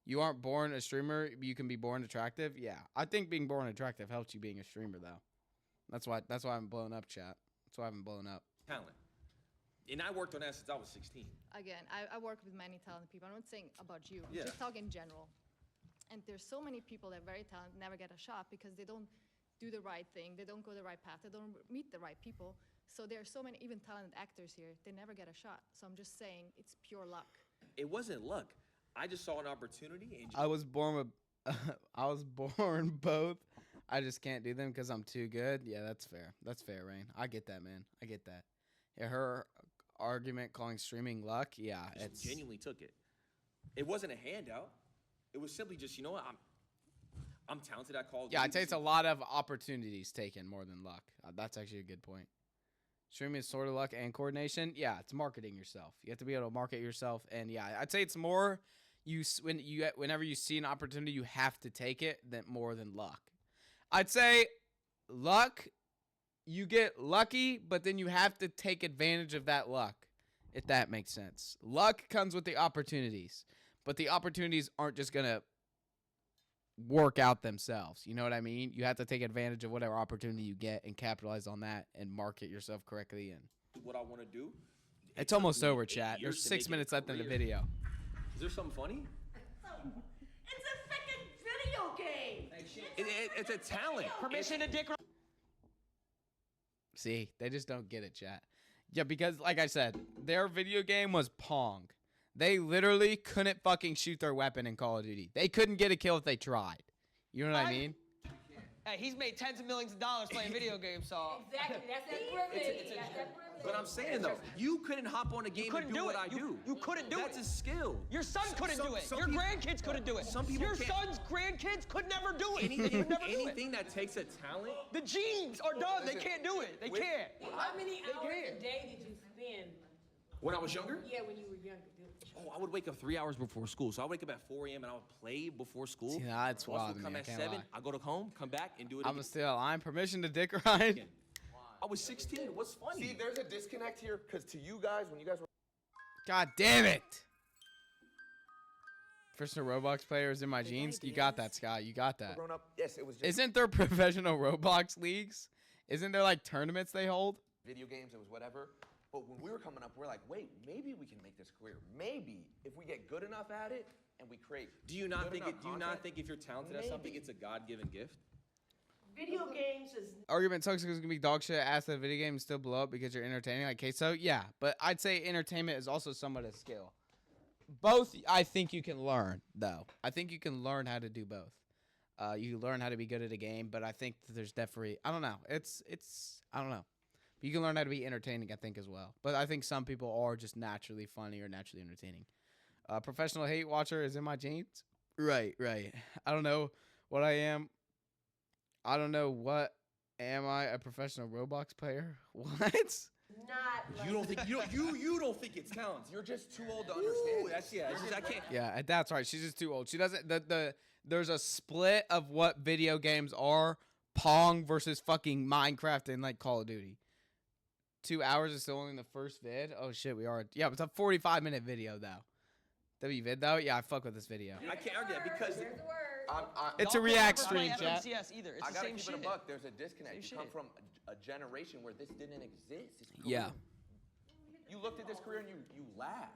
you aren't born a streamer. You can be born attractive. Yeah, I think being born attractive helps you being a streamer, though. That's why I'm blowing up, chat. That's why I'm blowing up. Talent. And I worked on that since I was 16. Again, I work with many talented people. I'm not saying about you. Yeah. Just talk in general. And there's so many people that are very talented, never get a shot because they don't do the right thing. They don't go the right path. They don't meet the right people. So there are so many even talented actors here. They never get a shot. So I'm just saying it's pure luck. It wasn't luck. I just saw an opportunity. And I was born with, I was born both. I just can't do them because I'm too good. Yeah, that's fair. That's fair, Rain. I get that, man. I get that. Yeah, her argument calling streaming luck. Yeah, I just genuinely took it. It wasn't a handout. It was simply just, you know what, I'm talented at Call of Duty. Yeah, I'd say it's a lot of opportunities taken more than luck. That's actually a good point. Streaming is sort of luck and coordination. Yeah, it's marketing yourself. You have to be able to market yourself, and yeah, I'd say it's more whenever you see an opportunity, you have to take it more than luck. I'd say luck, you get lucky, but then you have to take advantage of that luck, if that makes sense. Luck comes with the opportunities, but the opportunities aren't just going to work out themselves. You know what I mean? You have to take advantage of whatever opportunity you get and capitalize on that and market yourself correctly. And what I want to do. It's almost over, chat. There's 6 minutes left in the video. Is there something funny? It's a freaking video game. It's a talent. Permission to dick. See, they just don't get it, chat. Yeah, because like I said, their video game was Pong. They literally couldn't fucking shoot their weapon in Call of Duty. They couldn't get a kill if they tried. You know what I mean? Hey, he's made tens of millions of dollars playing video games, so. Exactly, that's that privilege. But I'm saying though, you couldn't hop on a game and do what I do. You couldn't do it. That's a skill. Your son couldn't do it. Your grandkids couldn't do it. Some people Your can't. son's grandkids could never do it. Anything that takes a talent. The genes are done. They can't do it. They can't. How many hours a day did you spend? When I was younger? Yeah, when you were younger. Oh, I would wake up 3 hours before school. So I wake up at 4 a.m. and I would play before school. See, that's wild to come me, I at can't 7. lie. I go to home, come back, and do it I'm again. still I'm permission to dick ride. I was 16. What's funny? See, there's a disconnect here because to you guys, when you guys were. God damn it. Professional Roblox players in my jeans. You got that, Scott. You got that. Grown up, yes, it was just Isn't there professional Roblox leagues? Isn't there like tournaments they hold? video games, it was whatever. But when we were coming up, we're like, wait, maybe we can make this career. Maybe if we get good enough at it and we create. Do you not think good enough content, if you're talented at something, it's a God-given gift? Video games is. Argument sucks because it's gonna be dog shit. Ask that video game and still blow up because you're entertaining. Like queso, yeah. But I'd say entertainment is also somewhat a skill. Both, I think you can learn though. I think you can learn how to do both. You learn how to be good at a game, but I think that there's definitely I don't know. It's I don't know. You can learn how to be entertaining, I think, as well. But I think some people are just naturally funny or naturally entertaining. Professional hate watcher is in my jeans. Right. I don't know what I am. I don't know what am I, a professional Roblox player? What? Not like You don't think it's talent. You're just too old to understand. That's it's just, I can't. Yeah, that's right. She's just too old. She doesn't. There's a split of what video games are: Pong versus fucking Minecraft and like Call of Duty. 2 hours is still only in the first vid. Oh shit, we are. Yeah, it's a 45-minute video though. vid though. Yeah, I fuck with this video. I can't argue that because It's a React stream, chat. FMCS either. It's I the gotta same keep shit. it a buck. There's a disconnect. Same You come shit. from a generation where this didn't exist. It's cool. Yeah. You looked at this career and you laughed.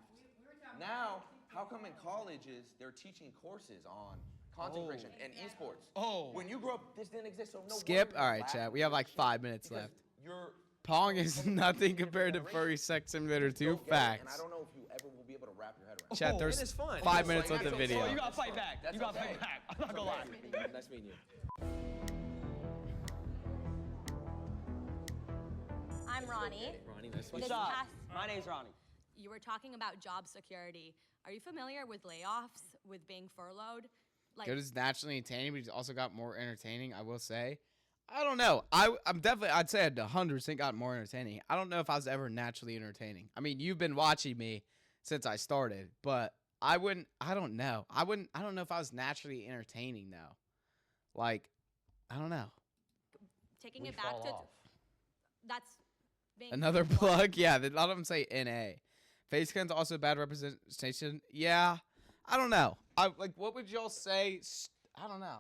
Now, how come in colleges they're teaching courses on content creation and esports? Oh. When you grew up, this didn't exist. So no Skip. wonder All you're right, laughing chat. We have like 5 minutes because left. You're Pong is nothing compared to Furry Sex Simulator 2. don't get it, Facts. And I don't know if you ever will be able to wrap your head around. Chat, and there's it's fun. 5 minutes left of the video. Oh, you gotta fight back. That's You gotta okay. fight back. I'm not gonna lie. Nice meeting you. I'm Ronnie. Ronnie, nice to meet This What's up? past, My name's Ronnie. you were talking about job security. Are you familiar with layoffs, with being furloughed? Like, Good is naturally entertaining, but he's also got more entertaining, I will say. I don't know. I'm definitely, I'd say I'd 100% got more entertaining. I don't know if I was ever naturally entertaining. I mean, you've been watching me since I started, but I don't know. I don't know if I was naturally entertaining, though. Like, I don't know. taking it back to, that's being Another plug? Yeah, a lot of them say NA. Facecam's also bad representation. Yeah, I don't know. What would y'all say? I don't know.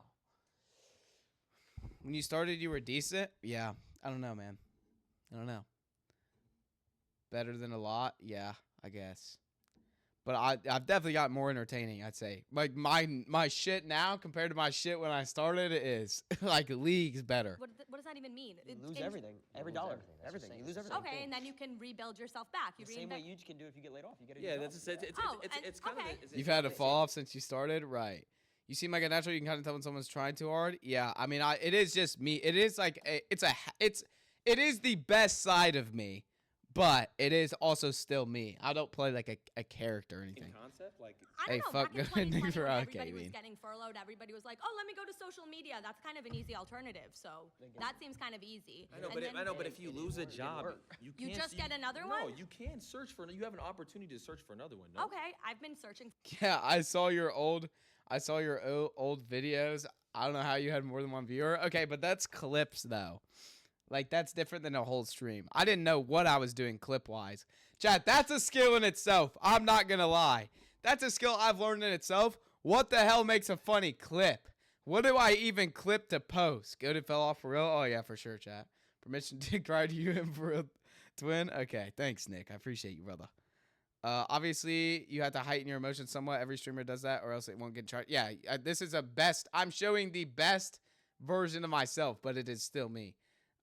When you started, you were decent? Yeah, I don't know, man. I don't know. Better than a lot? Yeah, I guess. But I've definitely got more entertaining, I'd say. Like, my shit now compared to my shit when I started is, like, leagues better. What does that even mean? You lose everything. Every dollar. Everything. You lose everything. Okay, and then you can rebuild yourself back. You The same way you can do if you get laid off. You get a new Yeah, job. that's it's kind of You've had a fall off since you started? Right. You seem like a natural. You can kind of tell when someone's trying too hard. Yeah, I mean, it is just me. It is like, it is the best side of me. But it is also still me. I don't play like a character or anything. In concept, like I don't know, fuck back in 2020 niggas for when okay, everybody was mean. getting furloughed, everybody was like, oh, let me go to social media. That's kind of an easy alternative. So that seems kind of easy. I know, And then but if you lose a job, you You can't. just get another No, one? you can search for. You have an opportunity to search for another one. No? Okay, I've been searching. Yeah, I saw your old old videos. I don't know how you had more than one viewer. Okay, but that's clips though. Like, that's different than a whole stream. I didn't know what I was doing clip-wise. Chat, that's a skill in itself. I'm not going to lie. That's a skill I've learned in itself. What the hell makes a funny clip? What do I even clip to post? Good, it fell off for real? Oh, yeah, for sure, chat. Permission to cry to you and for a twin? Okay, thanks, Nick. I appreciate you, brother. Obviously, you have to heighten your emotions somewhat. Every streamer does that, or else it won't get charged. Yeah, this is a best. I'm showing the best version of myself, but it is still me.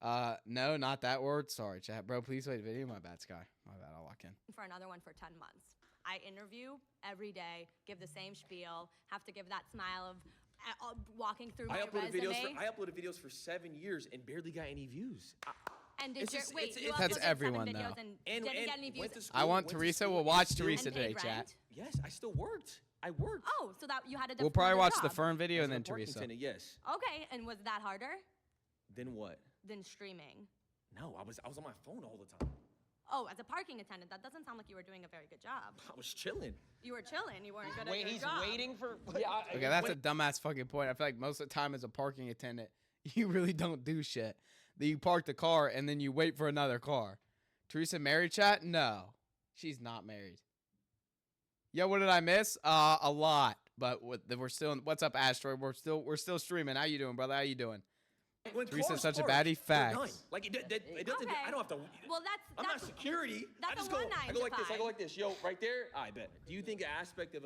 No, not that word. Sorry, chat. Bro, please wait video. My bad, Sky. My bad, I'll lock in. For another one for 10 months. I interview every day, give the same spiel, have to give that smile of walking through my resume. I uploaded videos for 7 years and barely got any views. And did you That's uploaded everyone, 7 videos though. and didn't get any views? I want Teresa. We'll watch Teresa And paid today, chat. rent? Yes, I still worked. I worked. Oh, so that you had a We'll probably watch the job. Fern video and then As a parking Teresa. attendant, yes. Okay, and was that harder Then what? than streaming? No, I was on my phone all the time. Oh, as a parking attendant, that doesn't sound like you were doing a very good job. I was chilling. You were chilling. You weren't good at Wait, your he's job. waiting for. Okay, that's a dumbass fucking point. I feel like most of the time as a parking attendant, you really don't do shit. That you park the car and then you wait for another car. Teresa married, chat? No, she's not married. Yo, what did I miss? A lot. But we're still. What's up, Asteroid? We're still streaming. How you doing, brother? How you doing? When Teresa's cars such a park, baddie. they're done. Facts. Like it doesn't. Okay. I don't have to. Well, I'm not security. that's I just a go. one I 9 go to like this. I 5. go like this. Yo, right there. I bet. Do you think an aspect of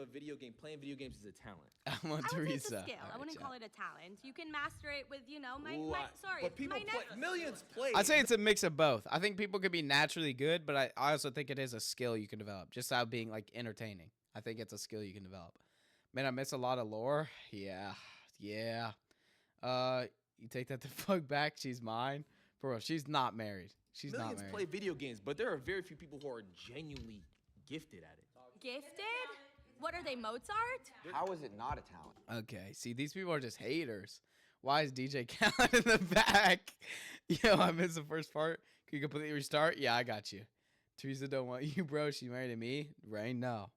playing video games is a talent? I'm on I would say it's Teresa. a skill. I wouldn't call it a talent. You can master it with, But people play. Millions play. I'd say it's a mix of both. I think people could be naturally good, but I also think it is a skill you can develop. Just out being like entertaining. I think it's a skill you can develop. Man, I miss a lot of lore. Yeah. You take that the fuck back. She's mine. Bro, she's not married. She's not Millions married. play video games, but there are very few people who are genuinely gifted at it. Gifted? What are they, Mozart? How is it not a talent? Okay, see, these people are just haters. Why is DJ Khaled in the back? Yo, I missed the first part. Can you completely restart? Yeah, I got you. Teresa don't want you, bro. She married to me. Rain, no.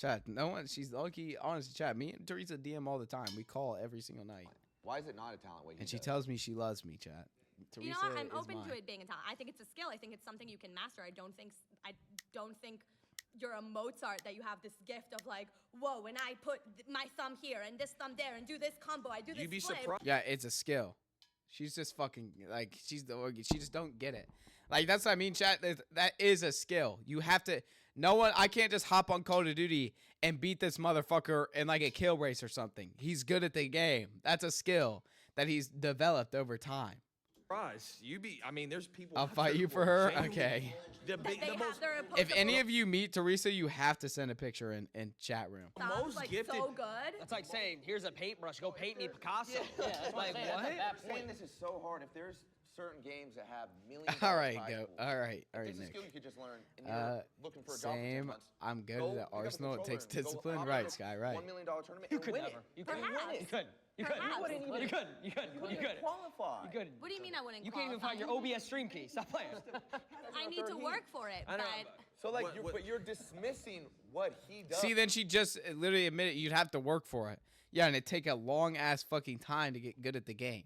Chat, no one. She's lucky. Honestly, chat. Me and Teresa DM all the time. We call every single night. Why is it not a talent? What he And she does? tells me she loves me, chat. Teresa You know what? I'm is open mine. to it being a talent. I think it's a skill. I think it's something you can master. I don't think you're a Mozart that you have this gift of like, whoa, when I put my thumb here and this thumb there and do this combo, I do this You'd be flip. surprised. Yeah, it's a skill. She's just fucking like she just don't get it. Like that's what I mean, chat. That is a skill. You have to. No one. I can't just hop on Call of Duty and beat this motherfucker in like a kill race or something. He's good at the game. That's a skill that he's developed over time. Surprise. I mean, there's people. I'll out fight there you who for are her. genuinely- Okay. The most, If any of you meet Teresa, you have to send a picture in chat room. Sounds like so good. That's like saying, here's a paintbrush, go paint me Picasso. Yeah, that's Like what I'm saying. what? That's that Saying point. this is so hard. If there's certain games that have millions. All right, go. All right, There's a Nick. skill you could just learn, and you're looking for a job for 10 Same. months. I'm good Go at pick up a Arsenal. It controller takes and go discipline. opt Right, in a Sky, right. $1 million tournament. You and could win never. it. You couldn't. Perhaps. You couldn't. You couldn't. Perhaps. You wouldn't even. You couldn't. You couldn't. You couldn't. Qualify. You couldn't. What do you mean I wouldn't You can't even find your qualify? OBS stream key. Stop playing. I need to work for it, I know, but So like, but you're dismissing what he does. See, then she just literally admitted you'd have to work for it. Yeah, and it'd take a long ass fucking time to get good at the game.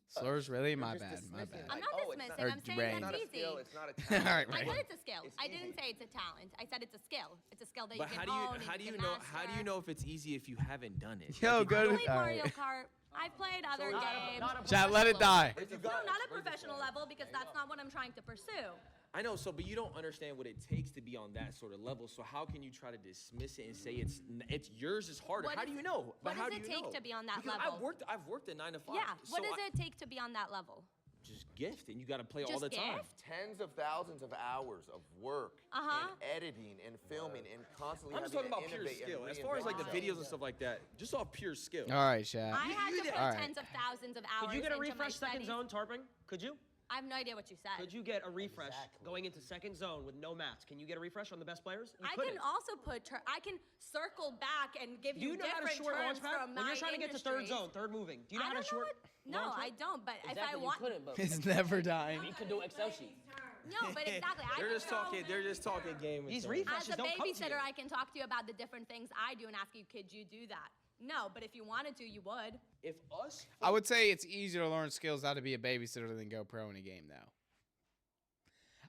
Slurs, really? My bad. My bad. I'm not dismissing. Or I'm saying Rain. that's easy. It's not a All right, I Rain. said it's a skill. I didn't say it's a talent. I said it's a skill. It's a skill that But you how can do you own and how do you can know how do you master. know if it's easy if you haven't done it? Yo, Like, go I to. played All Mario right. Kart. I've played other Not games. a Chat, let it die. No, not a professional level because that's not what I'm trying to pursue. I know, so but you don't understand what it takes to be on that sort of level. So how can you try to dismiss it and say it's yours is harder? What How does- do you know? But what how does do it you take know? to be on that Because level? I've worked a 9 to 5. Yeah. What so does it take to be on that level? Just gift, and you got to play all Just the time. gift? Tens of thousands of hours of work Uh-huh. and editing and filming and constantly I'm just having talking to about pure innovate and skill. As far as like the reinvent videos and stuff like that, just off pure skill. All right, chat. I had to put All right. tens of thousands of hours Could you get a into my refresh second studies. zone, Tarping? Could you? I have no idea what you said. Could you get a refresh going into second zone with no maps? Can you get a refresh on the best players? You I couldn't. can also put. I can circle back and give Do you know how to different short terms launch pad? from When my you're trying to get to third industries. zone, third moving, do you know I how to don't know short? what- No, launch I pad? don't. But if I Exactly, want, you couldn't, but It's never dying. you can do Excel sheet. no, but exactly. I They're can just throw- talking. They're just talking game. These and stuff. refreshes As a don't come to babysitter, you. I can talk to you about the different things I do and ask you, could you do that? No, but if you wanted to, you would. If us, I would say it's easier to learn skills how to be a babysitter than go pro in a game, though.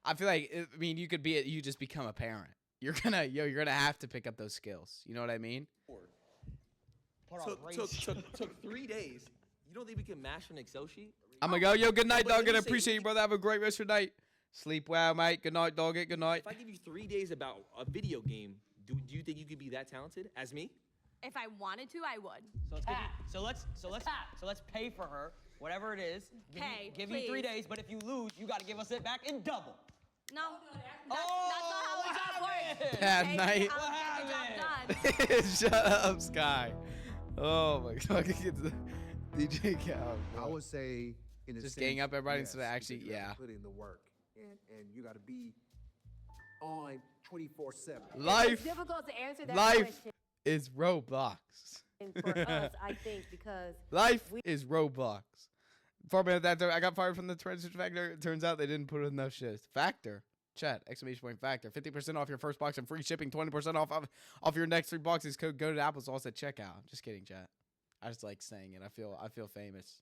I feel like, I mean, you could be, you just become a parent. You're gonna have to pick up those skills. You know what I mean? took 3 days. You don't think we can master an Excel sheet? I'm gonna go, yo, good night, but dog. let Gonna me say- appreciate you, brother. Have a great rest of your night. Sleep well, mate. Good night, dog. Good night. If I give you 3 days about a video game, do you think you could be that talented as me? If I wanted to, I would. So let's pay for her, whatever it is. Give you 3 please. days, but if you lose, you got to give us it back in double. No, that's not how the job works. Bad Okay, night. I'll get the job done. Shut up, Sky. Oh my god. Get the DJ Cal. I would say in a Just sense, gang up everybody yes, instead of actually, because you have yeah. to put in the work, and you got to be on 24/7. Life. It's difficult to answer that Life question is Roblox. for us, I think, because Life is Roblox. 4 minutes after I got fired from the Transition Factor, it turns out they didn't put enough shifts. Factor. Chat, exclamation point Factor. 50% off your first box and free shipping. 20% off your next 3 boxes. Code go to applesauce at checkout. Just kidding, chat. I just like saying it. I feel famous.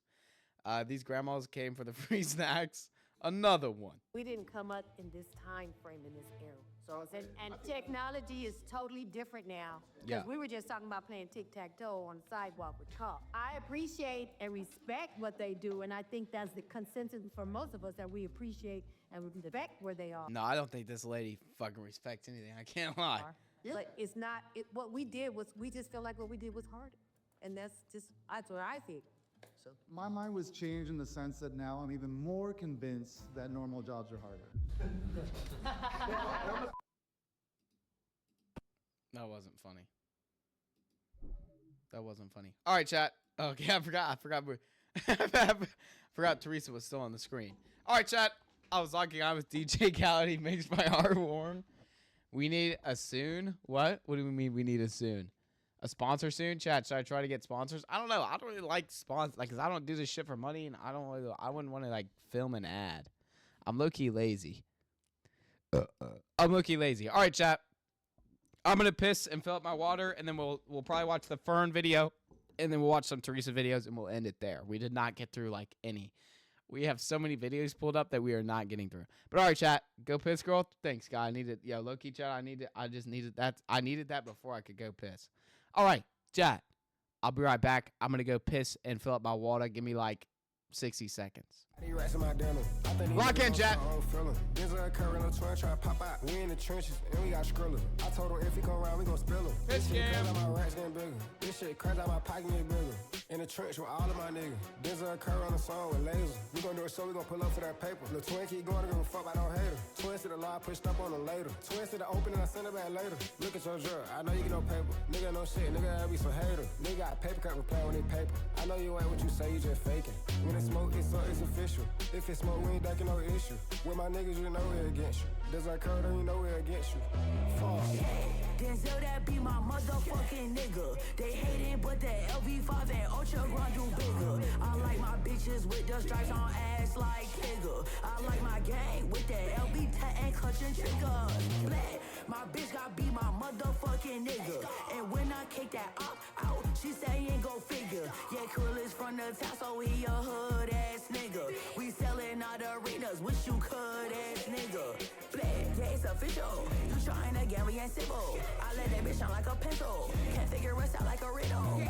These grandmas came for the free snacks. Another one. we didn't come up in this time frame, in this era. So, and technology is totally different now. Yeah. Because we were just talking about playing tic-tac-toe on the sidewalk with cops. I appreciate and respect what they do, and I think that's the consensus for most of us, that we appreciate and respect where they are. No, I don't think this lady fucking respects anything. I can't lie. But it's not, what we did was, we just feel like what we did was harder. And that's what I think. My mind was changed in the sense that now I'm even more convinced that normal jobs are harder. That wasn't funny. That wasn't funny. All right, chat. Okay, I forgot Teresa was still on the screen. All right, chat. I was logging on with DJ Khaled. He makes my heart warm. We need a soon. What? What do we mean we need a soon? A sponsor soon? Chat, should I try to get sponsors? I don't know. I don't really like sponsors. Like, cause I don't do this shit for money, and I wouldn't want to like film an ad. I'm low-key lazy. I'm low-key lazy. All right, chat. I'm gonna piss and fill up my water, and then we'll probably watch the Fern video, and then we'll watch some Teresa videos, and we'll end it there. We did not get through like any. We have so many videos pulled up that we are not getting through. But all right, chat, go piss, girl. Thanks, guy. I needed, low-key, chat. I just needed that. I needed that before I could go piss. All right, chat. I'll be right back. I'm gonna go piss and fill up my water. Give me like 60 seconds. Rock in, chat. We in the trenches and we got Skrilla. I told him if he come around, we gon' spill him. This shit crazy, my racks getting bigger. This shit crazy, my pocket getting bigger. In the trench with all of my niggas. Denzel Curry on the song with lasers. We gon' do it so we gon' pull up for that paper. The twin keep going, give a fuck, I don't hate her. Twins to the law, pushed up on them later. Twins to the open and I send it back later. Look at your drug, I know you get no paper. Nigga no shit, nigga I be some hater. Nigga got paper cut repair when they paper. I know you ain't what you say, you just faking. When it's smoke, it's official. If it's smoke, we ain't ducking no issue. With my niggas, you know we're against you. Does that occur, then you know we're against you. Fuck. Denzel, that be my motherfucking nigga. They hating, but the LV5 and Ultra Grand do bigger. I like my bitches with the stripes on ass like Tigger. I like my gang with that LV tat and clutching triggers. Black, my bitch got be my motherfucking nigga. And when I kick that up out, she say ain't go figure. Yeah, Krill is from the town, so he a hood ass nigga. We selling out arenas, wish you could ass nigga. Black, yeah, it's official. You trying to get me and civil. I let that bitch sound like a pencil. Can't figure us out like a riddle.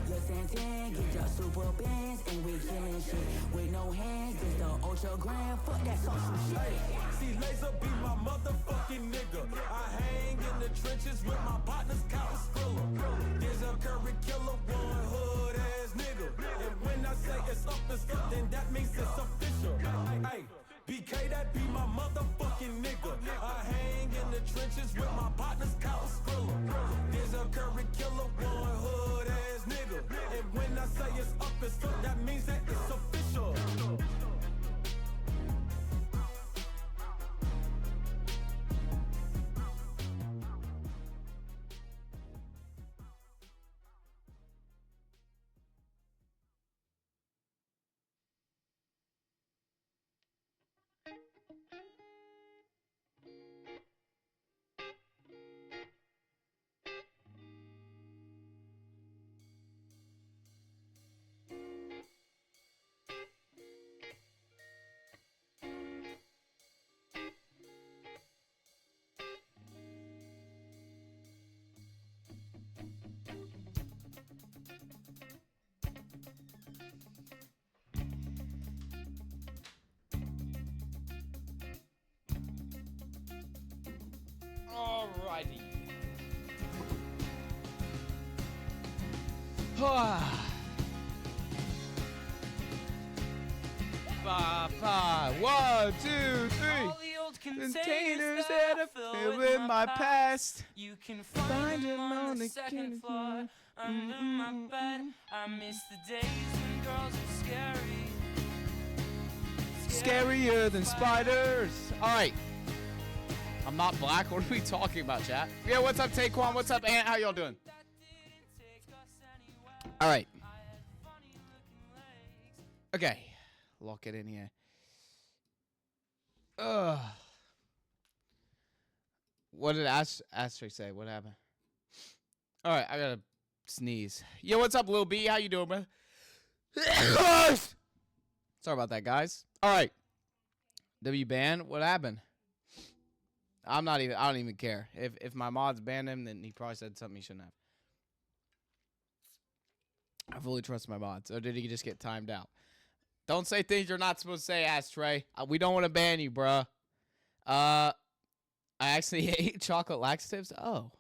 Your Santan, get your super bands, and we killing shit with no hands. It's the Ultra Grand, fuck that social shit. See, Laser be my motherfucking nigga. I hang in the trenches with my partners, Countin' Skrilla. There's a Curry killer, one hood ass nigga. And when I say it's up to something, that means it's official. Hey, BK, that be my motherfucking nigga. I hang in the trenches with my partners, Countin' Skrilla. There's a Curry killer, one hood ass nigga. And when I say it's up to something, that means that it's official. Alrighty. One, two, three. All the old Containers that are filled with my past. You can find them on the second floor under my bed. I miss the days when girls were scary. Scarier than spiders. Alright. I'm not black. What are we talking about, chat? Yeah, what's up, Taekwon? What's up, Ant? How y'all doing? Alright. Okay. Lock it in here. What did Asterisk say? What happened? Alright, I gotta sneeze. Yo, what's up, Lil B? How you doing, bro? Sorry about that, guys. Alright. W ban? What happened? I don't even care. If my mods banned him, then he probably said something he shouldn't have. I fully trust my mods. Or did he just get timed out? Don't say things you're not supposed to say, Astray. We don't want to ban you, bruh. I actually ate chocolate laxatives. Oh.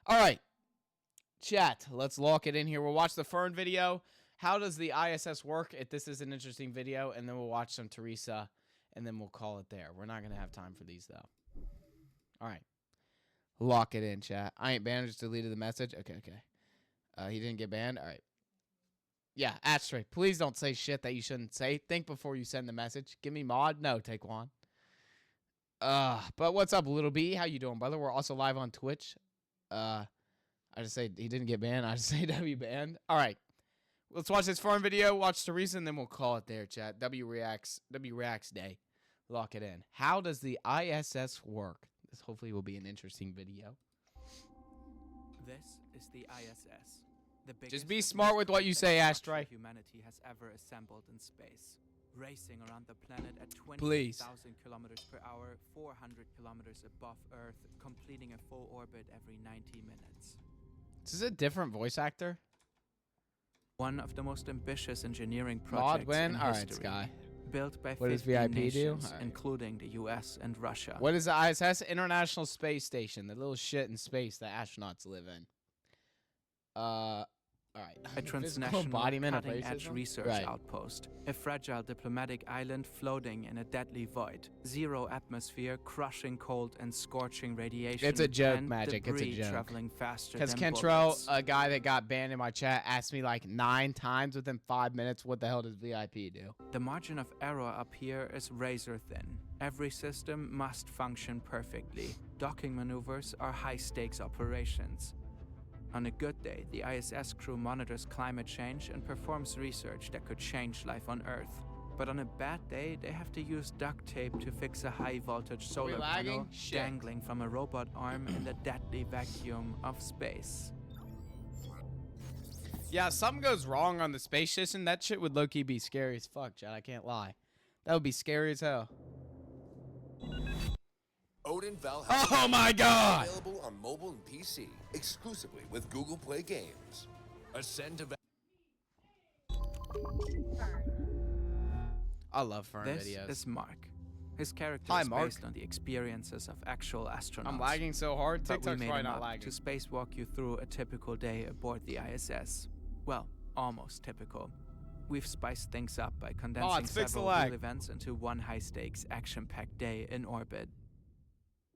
Alright. Chat, let's lock it in here. We'll watch the Fern video. How does the ISS work? If this is an interesting video, and then we'll watch some Teresa, and then we'll call it there. We're not going to have time for these, though. Alright. Lock it in, chat. I ain't banned, just deleted the message. Okay. He didn't get banned? Alright. Yeah, Astray, please don't say shit that you shouldn't say. Think before you send the message. Give me mod? No, take one. But what's up, Little B? How you doing, brother? We're also live on Twitch. I just say he didn't get banned. I just say W banned. Alright. Let's watch this Fern video, watch Teresa, and then we'll call it there, chat. W reacts day. Lock it in. How does the ISS work? This hopefully will be an interesting video. This is the ISS. The biggest Just be smart with what you say, Astray. Humanity has ever assembled in space. Racing around the planet at 20,000 kilometers per hour, 400 kilometers above Earth, completing a full orbit every 90 minutes. Is this a different voice actor? One of the most ambitious engineering Mod projects win? in Alright, history. Sky. Built by What does 15 VIP do? nations, Alright. including the US and Russia. What is the ISS? International Space Station. The little shit in space that astronauts live in. All right. A Physical transnational embodiment of cutting-edge racism? research Right. outpost. A fragile diplomatic island floating in a deadly void. Zero atmosphere, crushing cold and scorching radiation. It's a joke, and Magic. It's a debris joke. traveling faster Because than Kentrell, bullets. a guy that got banned in my chat, asked me like 9 times within 5 minutes, what the hell does VIP do? The margin of error up here is razor thin. Every system must function perfectly. Docking maneuvers are high-stakes operations. On a good day, the ISS crew monitors climate change and performs research that could change life on Earth. But on a bad day, they have to use duct tape to fix a high-voltage solar lagging? panel Shit. dangling from a robot arm in the deadly vacuum of space. Yeah, if something goes wrong on the space station, that shit would low-key be scary as fuck, Chad. I can't lie. That would be scary as hell. Odin Valhalla. Oh my God! Available on mobile and PC exclusively with Google Play Games. Ascend to I love Fern This videos. is Mark. His character Hi, is Mark. based on the experiences of actual astronauts. I'm lagging so hard, But we TikTok's made probably him not up lagging. to spacewalk you through a typical day aboard the ISS. Well, almost typical. We've spiced things up by condensing it's fixed the several lag. real events into one high-stakes, action-packed day in orbit.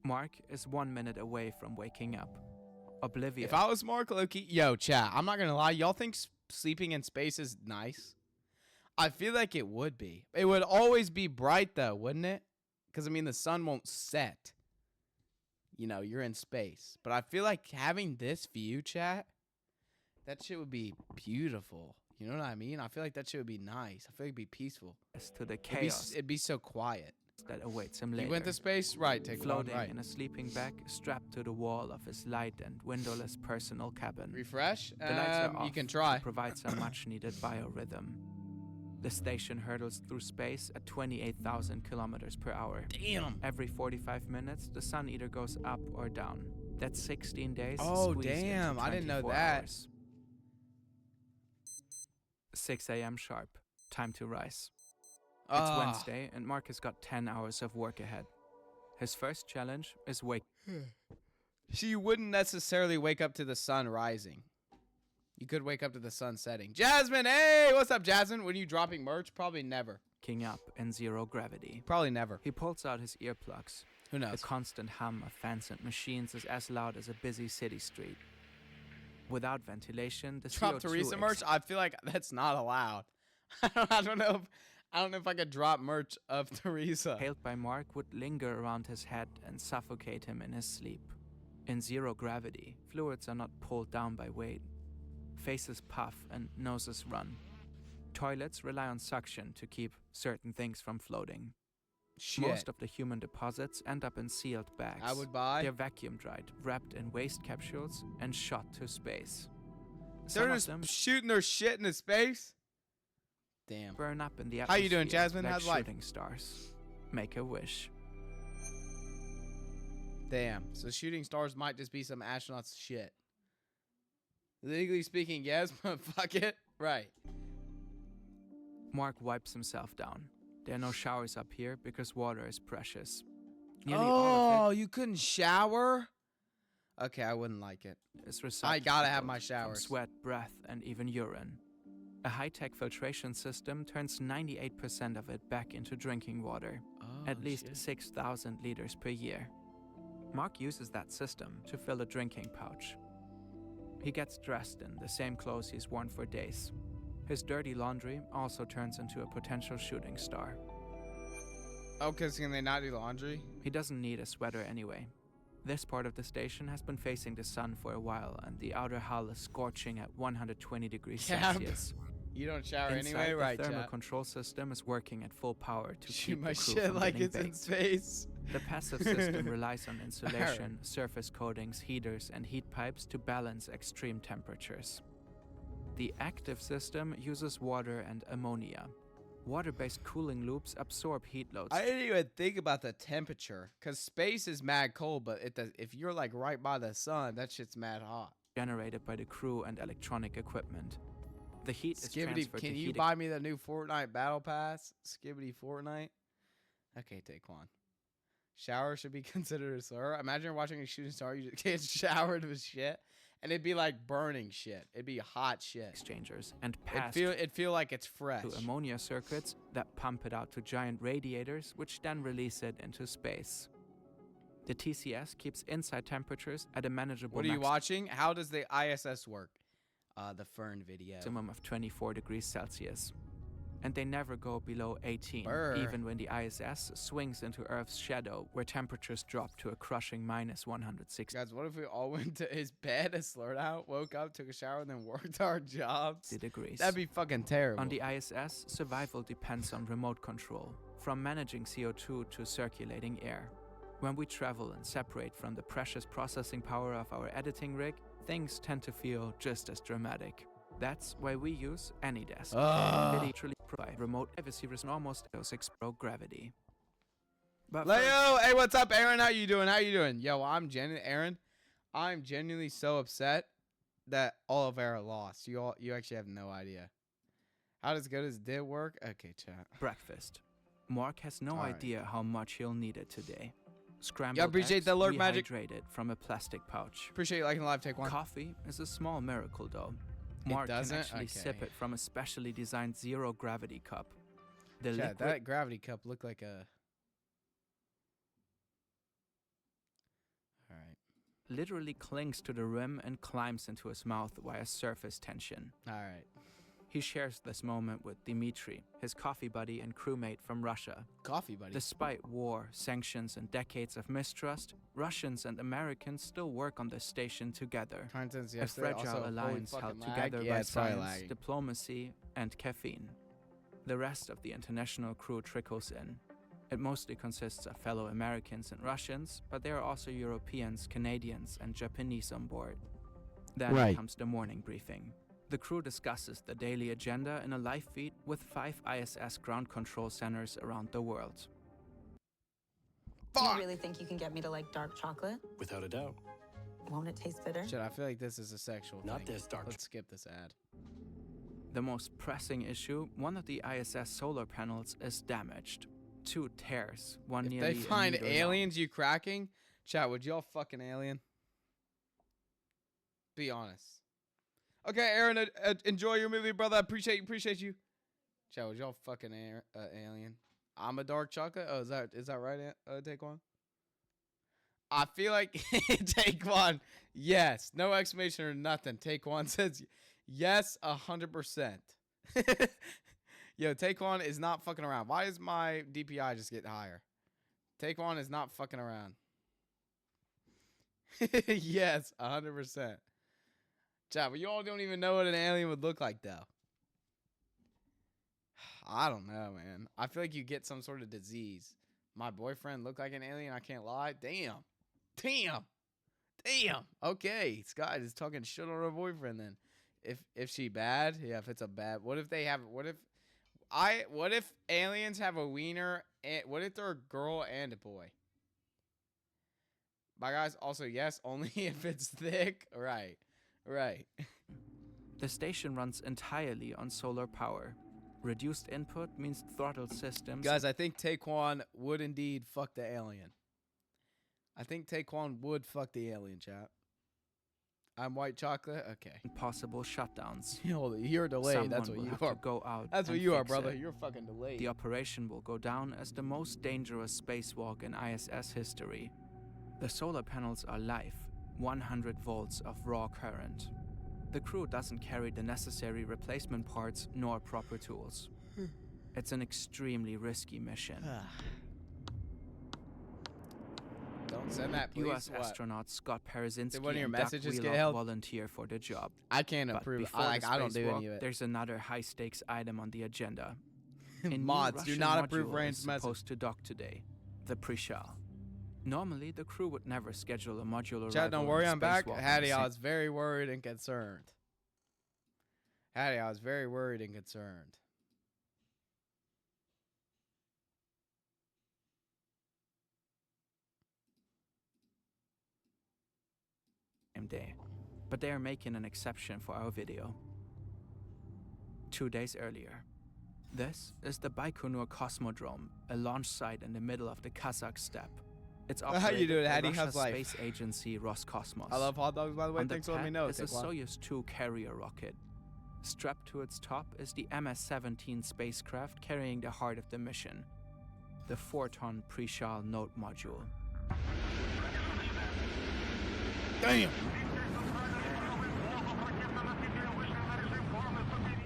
Mark is 1 minute away from waking up. Oblivious. If I was Mark Loki, yo, chat, I'm not gonna lie. Y'all think sleeping in space is nice? I feel like it would be. It would always be bright though, wouldn't it? Because I mean, the sun won't set. You know, you're in space. But I feel like having this view, chat, that shit would be beautiful. You know what I mean? I feel like that shit would be nice. I feel like it'd be peaceful. To the It'd chaos be, it'd be so quiet. that awaits him later. You went to space? Right, take one, Floating right. in a sleeping bag strapped to the wall of his light and windowless personal cabin. Refresh? The lights are You off can try. to provide some much-needed biorhythm. The station hurtles through space at 28,000 kilometers per hour. Damn. Every 45 minutes, the sun either goes up or down. That's 16 days. Oh, squeezed into damn. I didn't know 24 that. hours. 6 a.m. sharp. Time to rise. It's Ah. Wednesday, and Mark has got 10 hours of work ahead. His first challenge is wake. So you wouldn't necessarily wake up to the sun rising. You could wake up to the sun setting. Jasmine, hey, what's up, Jasmine? When you dropping merch? Probably never. Waking up in zero gravity. Probably never. He pulls out his earplugs. Who knows? The constant hum of fans and machines is as loud as a busy city street. Without ventilation, the Drop CO2 Teresa merch? I feel like that's not allowed. I don't know if I could drop merch of Teresa. Hailed by Mark would linger around his head and suffocate him in his sleep. In zero gravity, fluids are not pulled down by weight. Faces puff and noses run. Toilets rely on suction to keep certain things from floating. Shit. Most of the human deposits end up in sealed bags. I would buy. They're vacuum dried, wrapped in waste capsules, and shot to space. They're Some of just them shooting their shit into space? Damn. burn up in the How you doing, atmosphere Jasmine? like How's life? shooting stars. Make a wish. Damn. So shooting stars might just be some astronauts' shit. Legally speaking, yes, but fuck it. Right. Mark wipes himself down. There are no showers up here because water is precious. Nearly all Oh, you couldn't shower? Okay, I wouldn't like it. of it is I gotta have recyclable my from showers. sweat, breath, and even urine. A high-tech filtration system turns 98% of it back into drinking water, at least 6,000 liters per year. Mark uses that system to fill a drinking pouch. He gets dressed in the same clothes he's worn for days. His dirty laundry also turns into a potential shooting star. Oh, because can they not do laundry? He doesn't need a sweater anyway. This part of the station has been facing the sun for a while, and the outer hull is scorching at 120 degrees Cap. Celsius. You don't shower Inside, anyway, right, the thermal chat? control system is working at full power to Shoot keep my the crew shit from like getting it's in baked. space. The passive system relies on insulation, surface coatings, heaters, and heat pipes to balance extreme temperatures. The active system uses water and ammonia. Water-based cooling loops absorb heat loads. I didn't even think about the temperature, because space is mad cold, but if you're like right by the sun, that shit's mad hot. Generated by the crew and electronic equipment. The heat is Skibbity, transferred can to you heat buy me the new Fortnite Battle Pass? Skibbity Fortnite? Okay, Taekwon. Shower should be considered a slur. Imagine you're watching a shooting star, you just get showered with shit. and it'd be like burning shit. It'd be hot shit. Exchangers and It'd passed feel like it's fresh. to ammonia circuits that pump it out to giant radiators, which then release it into space. The TCS keeps inside temperatures at a manageable What are you watching? How does the ISS work? The Fern video. maximum of 24 degrees Celsius. And they never go below 18, Brr. even when the ISS swings into Earth's shadow, where temperatures drop to a crushing minus 160 Guys, what if we all went to his bed, slurred out, woke up, took a shower, and then worked our jobs? degrees. That'd be fucking terrible. On the ISS, survival depends on remote control, from managing CO2 to circulating air. When we travel and separate from the precious processing power of our editing rig, things tend to feel just as dramatic. That's why we use AnyDesk. They literally provide remote privacy with almost 6 Pro gravity. But Leo, hey, what's up, Aaron? How you doing? Yo, I'm genuinely so upset that Oliveira lost. You actually have no idea. How does good as did work? Okay, chat. breakfast. Mark has no All right. idea how much he'll need it today. Scrambled Yeah, appreciate eggs the alert, Magic. rehydrated from a plastic pouch. Appreciate you liking the live. Take one. Coffee is a small miracle, though. It Mark can doesn't? actually sip Okay. it from a specially designed zero-gravity cup. The Chat, liquid that gravity cup looked like a... Alright. literally clings to the rim and climbs into his mouth via surface tension. Alright. He shares this moment with Dmitry, his coffee buddy and crewmate from Russia. Coffee buddy? Despite war, sanctions, and decades of mistrust, Russians and Americans still work on this station together. Contents A yesterday, fragile also, holy alliance held fucking lag. together Yeah, by it's probably science, lagging. diplomacy, and caffeine. The rest of the international crew trickles in. It mostly consists of fellow Americans and Russians, but there are also Europeans, Canadians, and Japanese on board. Then Right. comes the morning briefing. The crew discusses the daily agenda in a live feed with 5 ISS ground control centers around the world. Do you really think you can get me to like dark chocolate? Without a doubt. Won't it taste bitter? Shit, I feel like this is a sexual Not thing. this dark. Let's skip this ad. The most pressing issue, one of the ISS solar panels is damaged. 2 tears, one If nearly they a find meter long. aliens you cracking, chat, would y'all fucking alien? Be honest. Okay, Aaron, enjoy your movie, brother. I appreciate you. Chat, would y'all fucking alien? I'm a dark chocolate. Oh, is that right? Take one. I feel like take one. Yes, no exclamation or nothing. Take one says yes, 100%. Yo, Taekwon is not fucking around. Why is my DPI just getting higher? Taekwon is not fucking around. Yes, 100%. Chat, but you all don't even know what an alien would look like, though. I don't know, man. I feel like you get some sort of disease. My boyfriend looked like an alien. I can't lie. Damn. Okay, Scott is talking shit on her boyfriend then. If she bad, yeah. If it's a bad, what if aliens have a wiener? And what if they're a girl and a boy? Bye, guys. Also, yes, only if it's thick. Right. The station runs entirely on solar power. Reduced input means throttle systems. Guys, I think Taekwon would indeed fuck the alien. I think Taekwon would fuck the alien, chat. I'm white chocolate. Okay. Possible shutdowns. You're delayed. Someone That's what will you have are. to go out That's what and you are, fix brother. it. You're fucking delayed. The operation will go down as the most dangerous spacewalk in ISS history. The solar panels are live, 100 volts of raw current. The crew doesn't carry the necessary replacement parts nor proper tools. It's an extremely risky mission. Don't send that, please. U.S. What? astronaut Scott Parazinski Did one of your and Doug messages get Wheelock held? volunteer for the job. I can't But approve. before the I don't do spacewalk, any of it. There's another high-stakes item on the agenda. A new Mods, do Russian not approve module Rain's is message. supposed to dock today, the Prishal. Normally, the crew would never schedule a module Chat, don't arrival worry, and I'm back. spacewalk on the Hattie, I same- was very worried and concerned. Hattie, I was very worried and concerned. same day, but they are making an exception for our video. 2 days earlier. This is the Baikonur Cosmodrome, a launch site in the middle of the Kazakh steppe. It's How you operated doing, by Hattie? Russia's How's life? space agency Roscosmos. I love hot dogs, by the way. On Thanks the for letting me pad know. is a Taekwon. Soyuz 2 carrier rocket. Strapped to its top is the MS-17 spacecraft carrying the heart of the mission, the 4-ton Prishal node module. Damn!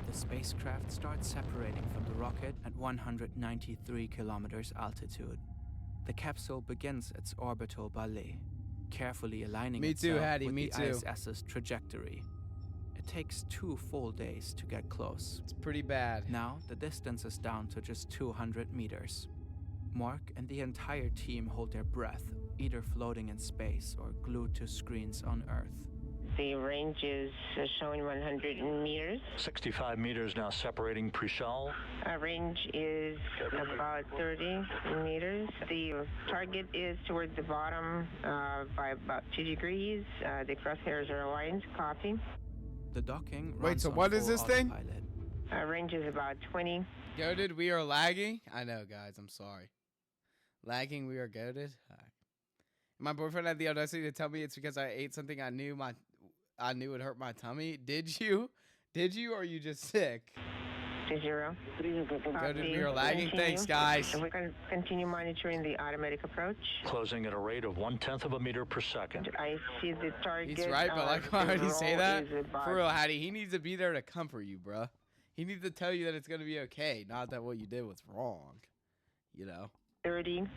The spacecraft starts separating from the rocket at 193 kilometers altitude. The capsule begins its orbital ballet, carefully aligning Me too, itself Hattie, with me the too. ISS's trajectory. It takes 2 full days to get close. It's pretty bad. Now, the distance is down to just 200 meters. Mark and the entire team hold their breath, either floating in space or glued to screens on Earth. The range is showing 100 meters. 65 meters now separating Prishal. Range is about 30 meters. The target is towards the bottom by about 2 degrees. The crosshairs are aligned. Copy. The docking Wait, runs so on what is full this thing? autopilot. Range is about 20. Goated, we are lagging. I know, guys. I'm sorry. Lagging, we are goated. Right. My boyfriend had the audacity to tell me it's because I ate something I knew would hurt my tummy. Did you? Did you, or are you just sick? 0. Goated, we are lagging. Thanks, guys. And we're going to continue monitoring the automatic approach. Closing at a rate of 1/10 of a meter per second. I see the target. He's right, but like, the why would he say roll that? is about For real, Hattie, he needs to be there to comfort you, bruh. He needs to tell you that it's going to be okay, not that what you did was wrong. You know? 30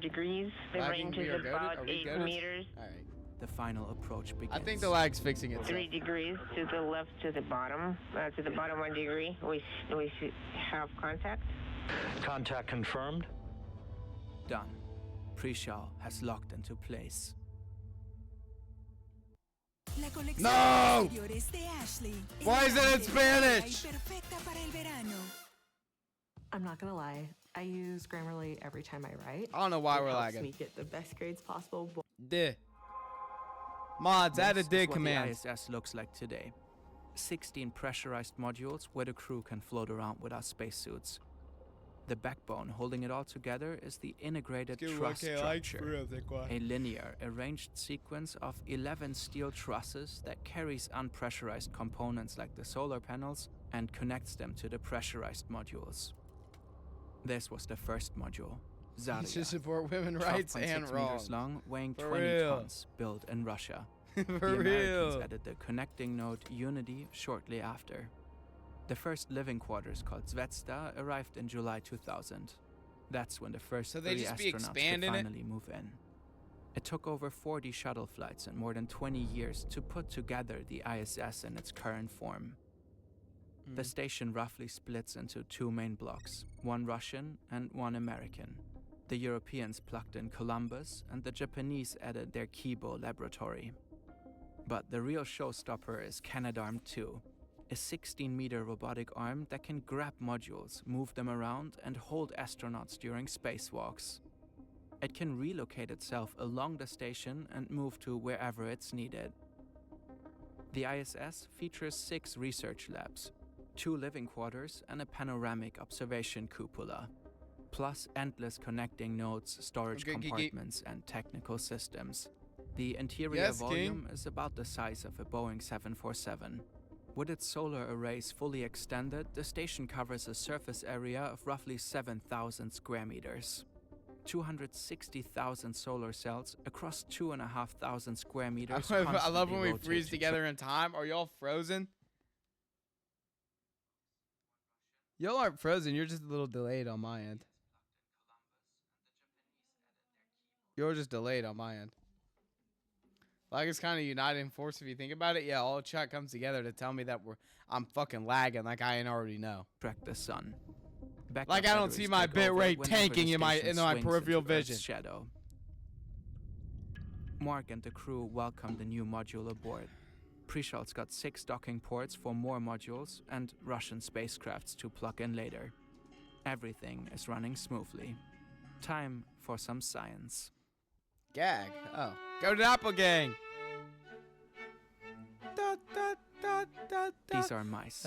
degrees. The Lagging, range we is are goated? about Are we 8 goated? meters. All right. The final approach begins. I think the lag's fixing itself. 3 degrees to the left, to the bottom. To the bottom 1 degree. We have contact. Contact confirmed. Done. Prishal has locked into place. La colección No! de exteriores de Ashley. Why is it in Spanish? Perfecta para el verano. I'm not gonna lie, I use Grammarly every time I write. I don't know why It we're helps lagging. me get the best grades possible. Duh. Mods, add a This is dig what command. the ISS looks like today. 16 pressurized modules where the crew can float around with our spacesuits. The backbone holding it all together is the integrated truss structure, a linear, arranged sequence of 11 steel trusses that carries unpressurized components like the solar panels and connects them to the pressurized modules. This was the first module, Zarya. To support women rights 12.6 and meters wrongs. long, weighing For 20 real. tons, built in Russia. For The Americans real. added the connecting node Unity shortly after. The first living quarters, called Zvezda, arrived in July 2000. That's when the first So they 3 just be astronauts could expanding it? finally move in. It took over 40 shuttle flights and more than 20 years to put together the ISS in its current form. The station roughly splits into 2 main blocks, one Russian and one American. The Europeans plugged in Columbus, and the Japanese added their Kibo laboratory. But the real showstopper is Canadarm2, a 16-meter robotic arm that can grab modules, move them around, and hold astronauts during spacewalks. It can relocate itself along the station and move to wherever it's needed. The ISS features 6 research labs, 2 living quarters, and a panoramic observation cupola, plus endless connecting nodes, storage Okay, Kiki. compartments, and technical systems. The interior Yes, volume is about the size of a Boeing 747. With its solar arrays fully extended, the station covers a surface area of roughly 7,000 square meters. 260,000 solar cells across 2,500 square meters. I love when we constantly freeze rotate to together in time. Are y'all frozen? Y'all aren't frozen. You're just a little delayed on my end. You're just delayed on my end. Like, it's kind of uniting force if you think about it. Yeah, all chat comes together to tell me that I'm fucking lagging like I ain't already know. track the sun. Backup Like I don't batteries see my take bit over rate whenever tanking the in my station swings peripheral into Earth's vision. shadow. Mark and the crew welcomed the new module aboard. Prishal's got 6 docking ports for more modules and Russian spacecrafts to plug in later. Everything is running smoothly. Time for some science. Gag. Oh. Go to Apple Gang. These are mice.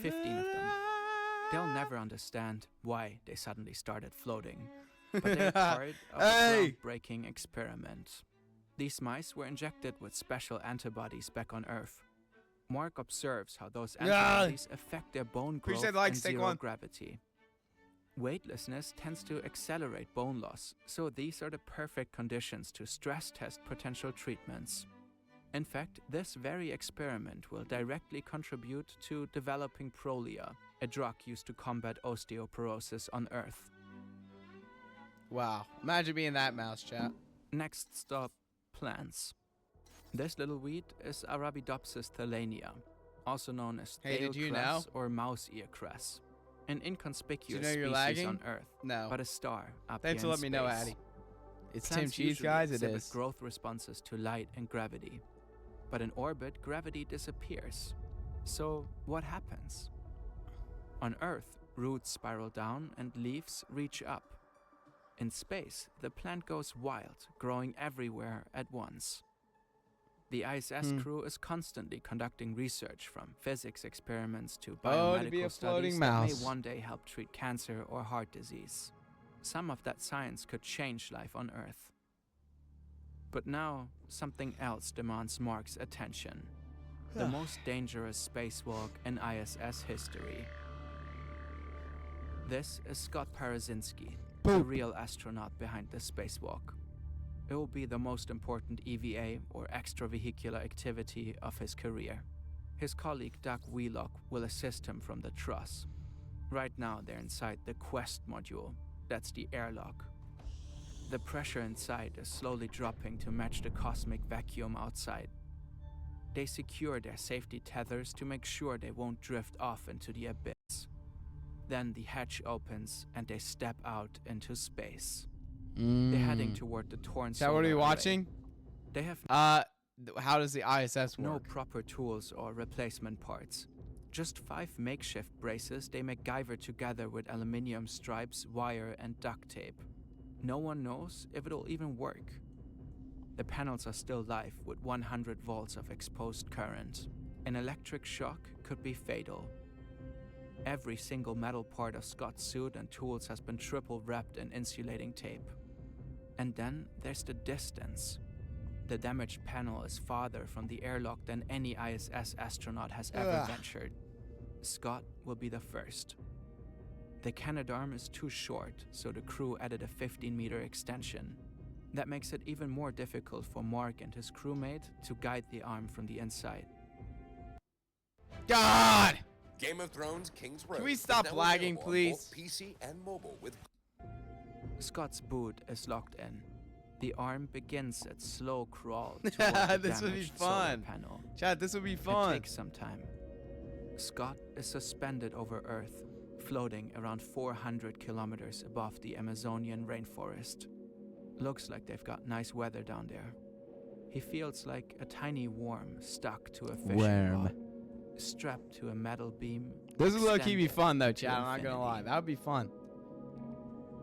15 of them. They'll never understand why they suddenly started floating. but they're part of a groundbreaking experiment. These mice were injected with special antibodies back on Earth. Mark observes how those antibodies affect their bone growth and zero gravity. Weightlessness tends to accelerate bone loss, so these are the perfect conditions to stress test potential treatments. In fact, this very experiment will directly contribute to developing Prolia, a drug used to combat osteoporosis on Earth. Wow, imagine being that mouse, chat. Next stop, plants. This little weed is Arabidopsis thaliana, also known as tail cress or mouse ear cress. An inconspicuous species on Earth, but a star up Thanks for letting me know, Addy. It's Tim Cheese, guys. It is. Growth responses to light and gravity. But in orbit, gravity disappears. So what happens? On Earth, roots spiral down and leaves reach up. In space, the plant goes wild, growing everywhere at once. The ISS crew is constantly conducting research, from physics experiments to biomedical studies that may one day help treat cancer or heart disease. Some of that science could change life on Earth. But now, something else demands Mark's attention. The most dangerous spacewalk in ISS history. This is Scott Parazynski, the real astronaut behind the spacewalk. It will be the most important EVA, or extravehicular activity, of his career. His colleague Doug Wheelock will assist him from the truss. Right now they're inside the Quest module, that's the airlock. The pressure inside is slowly dropping to match the cosmic vacuum outside. They secure their safety tethers to make sure they won't drift off into the abyss. Then the hatch opens and they step out into space. They're heading toward the torn solar what are you array. watching? They have how does the ISS work? No proper tools or replacement parts. Just 5 makeshift braces they MacGyver together with aluminium stripes, wire, and duct tape. No one knows if it'll even work. The panels are still live with 100 volts of exposed current. An electric shock could be fatal. Every single metal part of Scott's suit and tools has been triple wrapped in insulating tape. And then there's the distance. The damaged panel is farther from the airlock than any ISS astronaut has ever ventured. Scott will be the first. The Canadarm is too short, so the crew added a 15-meter extension. That makes it even more difficult for Mark and his crewmate to guide the arm from the inside. God! Game of Thrones King's Road. Can we stop lagging, please? PC and mobile with Scott's boot is locked in. The arm begins its slow crawl toward the this would be damaged solar fun. panel. Chad, this would be fun. It takes some time. Scott is suspended over Earth, floating around 400 kilometers above the Amazonian rainforest. Looks like they've got nice weather down there. He feels like a tiny worm stuck to a fishing rod, strapped to a metal beam. This would low-key be extended fun, though, to Chad. I'm not gonna lie. infinity. That would be fun.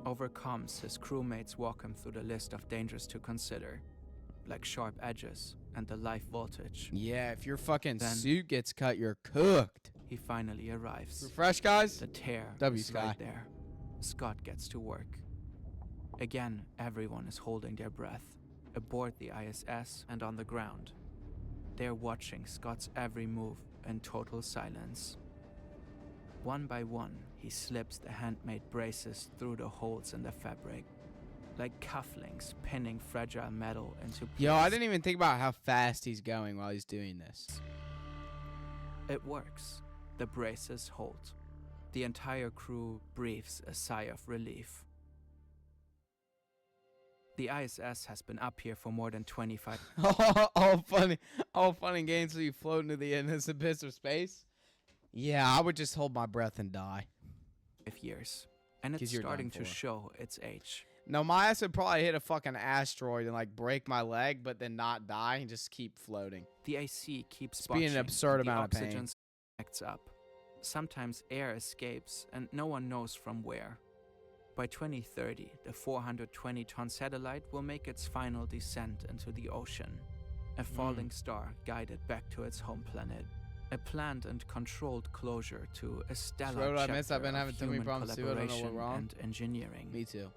Overcomes, his crewmates walk him through the list of dangers to consider, like sharp edges and the life voltage. Yeah, if your fucking Then- suit gets cut, you're cooked. He finally arrives. Refresh, guys. The tear W is Sky. right there. Scott gets to work. Again, everyone is holding their breath, aboard the ISS and on the ground. They're watching Scott's every move in total silence. One by one, he slips the handmade braces through the holes in the fabric, like cufflinks pinning fragile metal into place. Yo, I didn't even think about how fast he's going while he's doing this. It works. The braces hold. The entire crew breathes a sigh of relief. The ISS has been up here for more than 25 all funny games till you float into the endless abyss of space. Yeah, I would just hold my breath and die. years, and it's 'Cause you're starting done to for. show its age. No, my ass would probably hit a fucking asteroid and like break my leg, but then not die and just keep floating. The AC keeps It's being an botching, absurd and the amount of pain. oxygen acts up. Sometimes air escapes, and no one knows from where. By 2030, the 420-ton satellite will make its final descent into the ocean. A falling star guided back to its home planet. A planned and controlled closure to a stellar what I chapter missed? I've been of having too many human problems too. I don't know what collaboration wrong. and engineering. Me too.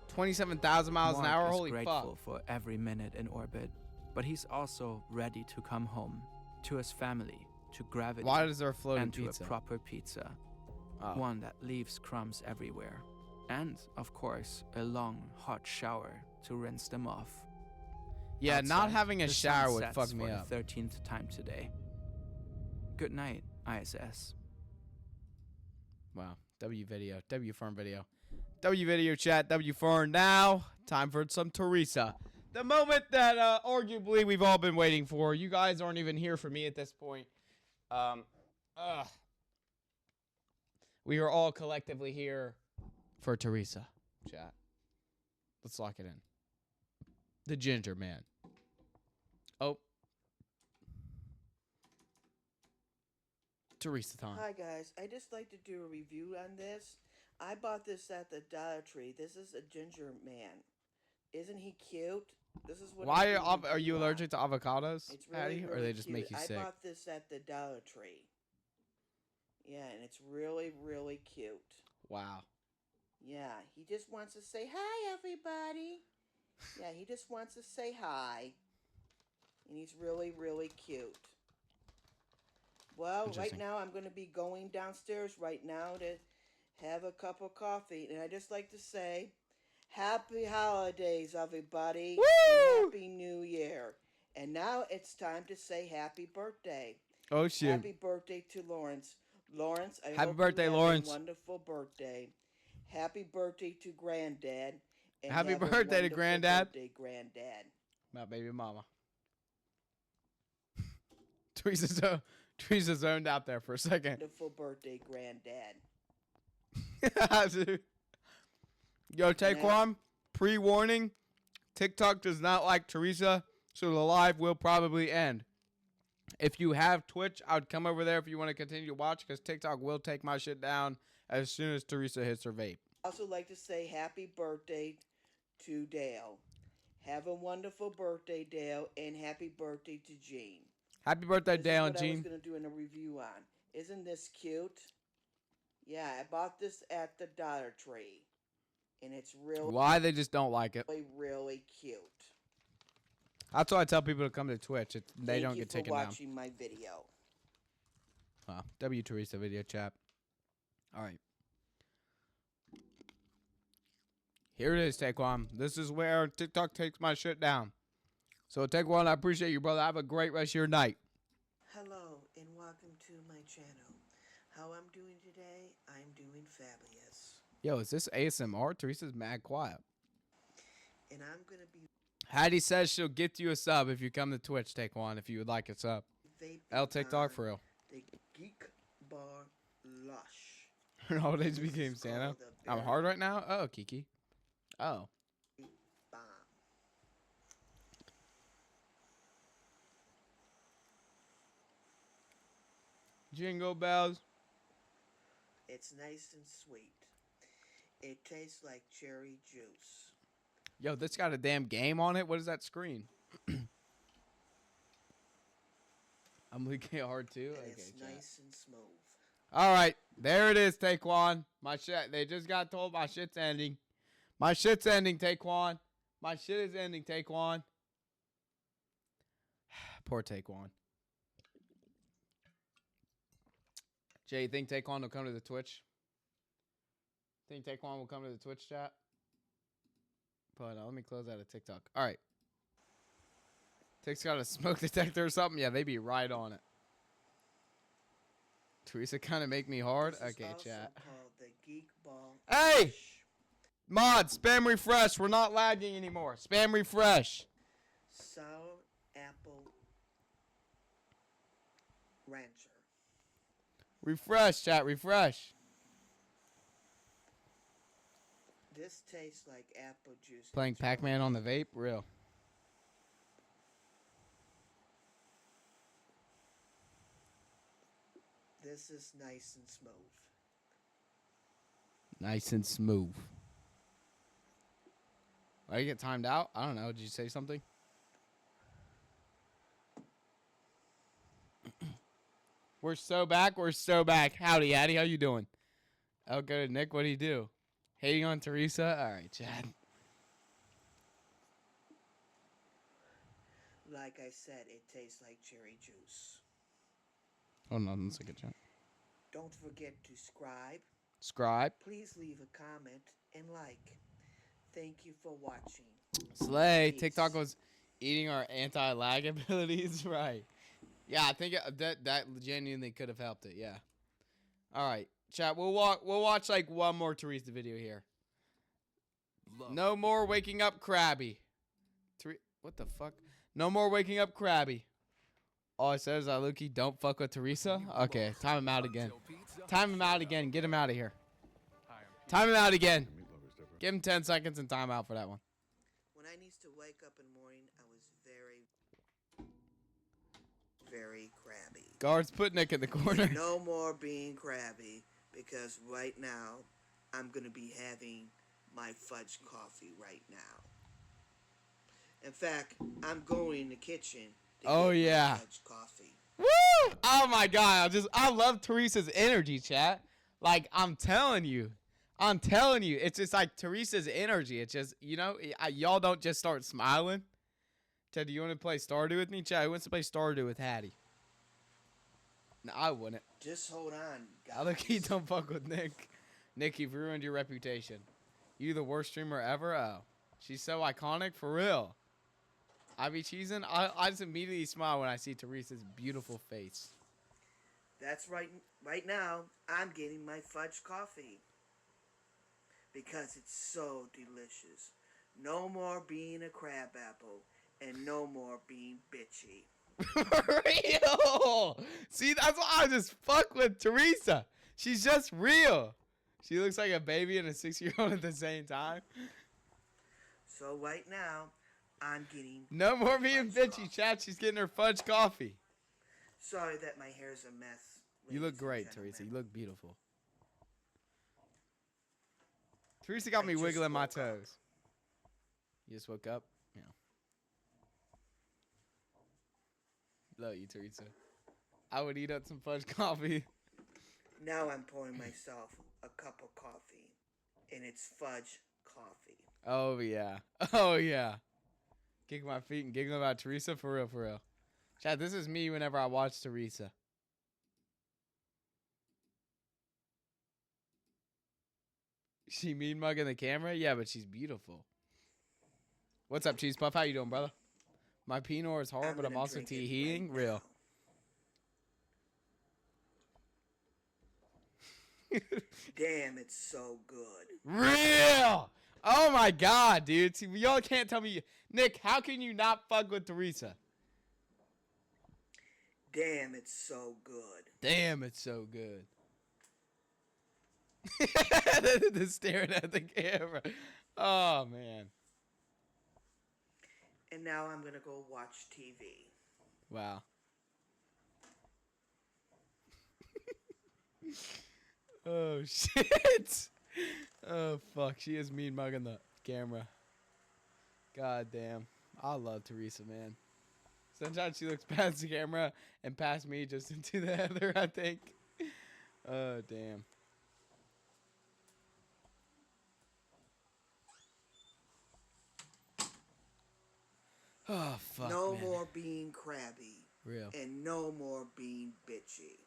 27,000 miles an Mark hour? is Holy grateful fuck. for every minute in orbit, but he's also ready to come home, to his family, to gravity. Why is there a floating and to pizza? a proper pizza. Oh. One that leaves crumbs everywhere. And, of course, a long, hot shower to rinse them off. Yeah, not Outside, having a the shower sun would sets fuck me for up. the 13th time today. Good night, ISS. Wow. W video. W Fern video. W video chat. W Fern. Now, time for some Teresa. The moment that arguably we've all been waiting for. You guys aren't even here for me at this point. We are all collectively here for Teresa. Chat. Let's lock it in. The ginger man. Oh. Teresa time. Hi guys, I just like to do a review on this. I bought this at the Dollar Tree. This is a ginger man. Isn't he cute? This is what. Why I'm are you allergic to avocados, It's really, Patty, or really they just make you cute. sick? I bought this at the Dollar Tree. Yeah, and it's really, really cute. Wow. Yeah, he just wants to say hi, everybody. Yeah, he just wants to say hi. And he's really, really cute. Well, right Interesting. now I'm going to be going downstairs right now to have a cup of coffee. And I just like to say, happy holidays, everybody. And happy New Year. And now it's time to say happy birthday. Oh, shit. Happy birthday to Lawrence. Lawrence, I Happy hope birthday, you have Lawrence. a wonderful birthday. Happy birthday to Granddad. And Happy have a birthday to wonderful Granddad. Birthday, Granddad. My baby mama. Teresa zoned out there for a second. Wonderful birthday, Granddad. Dude. Yo, Taekwon, pre-warning. TikTok does not like Teresa, so the live will probably end. If you have Twitch, I would come over there if you want to continue to watch, because TikTok will take my shit down as soon as Teresa hits her vape. Also like to say happy birthday to Dale. Have a wonderful birthday, Dale, and happy birthday to Jean. Happy birthday, This Dale is and what I was Jean. going to do in a review on. Isn't this cute? Yeah, I bought this at the Dollar Tree. And it's really, Why they just don't like it. really, really cute. That's why I tell people to come to Twitch. They don't get taken Thank you down. for watching my video. Wow. W Teresa video chat. All right. Here it is, Taekwon. This is where TikTok takes my shit down. So, Taekwon, I appreciate you, brother. Have a great rest of your night. Hello, and welcome to my channel. How I'm doing today? I'm doing fabulous. Yo, is this ASMR? Teresa's mad quiet. And I'm going to be Hattie says she'll get you a sub if you come to Twitch, Taekwon, if you would like a sub. vaping L TikTok on for real. the Geek Bar Lush. Nowadays became Santa. I'm hard right now? Oh, Kiki. Oh. Bomb. Jingle bells. It's nice and sweet. It tastes like cherry juice. Yo, this got a damn game on it. What is that screen? I'm leaking it hard too. And Okay, it's chat. nice and smooth. All right, there it is, Taekwon. My shit. They just got told my shit's ending. My shit's ending, Taekwon. My shit is ending, Taekwon. Poor Taekwon. Jay, you think Taekwon will come to the Twitch? Think Taekwon will come to the Twitch chat? But let me close out of TikTok. All right. Tick's got a smoke detector or something. Yeah, they be right on it. Teresa kind of make me hard. This is Okay, also chat. called the Geek Ball. Hey! Mod, spam refresh. We're not lagging anymore. Spam refresh. Sour apple rancher. Refresh, chat. Refresh. This tastes like apple juice. Playing Pac-Man on the vape? Real. This is nice and smooth. Nice and smooth. Why you get timed out? I don't know. Did you say something? We're so back. We're so back. Howdy, Hattie. How you doing? Oh, good. Nick, what do you do? Hating on Teresa? All right, Chad. like I said, it tastes like cherry juice. Hold on, one second, chat. Don't forget to Subscribe. Please leave a comment and like. Thank you for watching. Slay. TikTok was eating our anti-lag abilities, right? Yeah, I think that genuinely could have helped it. Yeah. All right, chat. We'll watch like one more Teresa video here. No more waking up Krabby. What the fuck? No more waking up Krabby. All I said is that Luki don't fuck with Teresa. Okay, time him out again. Time him out again. Get him out of here. Time him out again. Give him 10 seconds and time out for that one. When I used to wake up in the morning, I was very crabby. Guards, put Nick in the corner. No more being crabby, because right now, I'm going to be having my fudge coffee right now. In fact, I'm going in the kitchen to get my fudge coffee. Woo! Oh my god, I love Teresa's energy, chat. Like, I'm telling you, it's just like Teresa's energy. It's just, you know, y'all don't just start smiling. Ted, do you want to play Stardew with me? Chat, who wants to play Stardew with Hattie? No, I wouldn't. Just hold on, guys. I look, he don't fuck with Nick. Nick, you've ruined your reputation. You the worst streamer ever? Oh, she's so iconic, for real. I be cheesing. I just immediately smile when I see Teresa's beautiful face. That's right. Right now, I'm getting my fudge coffee because it's so delicious. No more being a crab apple and no more being bitchy. Real. See, that's why I just fuck with Teresa. She's just real. She looks like a baby and a 6-year-old at the same time. So right now, I'm getting no more being bitchy, chat. She's getting her fudge coffee. Sorry that my hair's a mess. You look great, Teresa. You look beautiful. Teresa got me wiggling my toes. You just woke up? Yeah. Love you, Teresa. I would eat up some fudge coffee. Now I'm pouring myself a cup of coffee, and it's fudge coffee. Oh, yeah. Oh, yeah. Kicking my feet and giggling about Teresa, for real, for real. Chat, this is me whenever I watch Teresa. She mean mugging the camera? Yeah, but she's beautiful. What's up, Cheese Puff? How you doing, brother? My Pinot is hard, but I'm also tee-heeing. Real. Damn, it's so good. Real! Oh my god, dude. See, y'all can't tell me. Nick, how can you not fuck with Teresa? Damn, it's so good. Damn, it's so good. They're staring at the camera. Oh, man. And now I'm going to go watch TV. Wow. Oh, shit. Oh, fuck. She is mean mugging the camera. God damn. I love Teresa, man. Sometimes she looks past the camera and past me just into the heather, I think. Oh, damn. Oh, fuck, No man. more being crabby. Real. And no more being bitchy.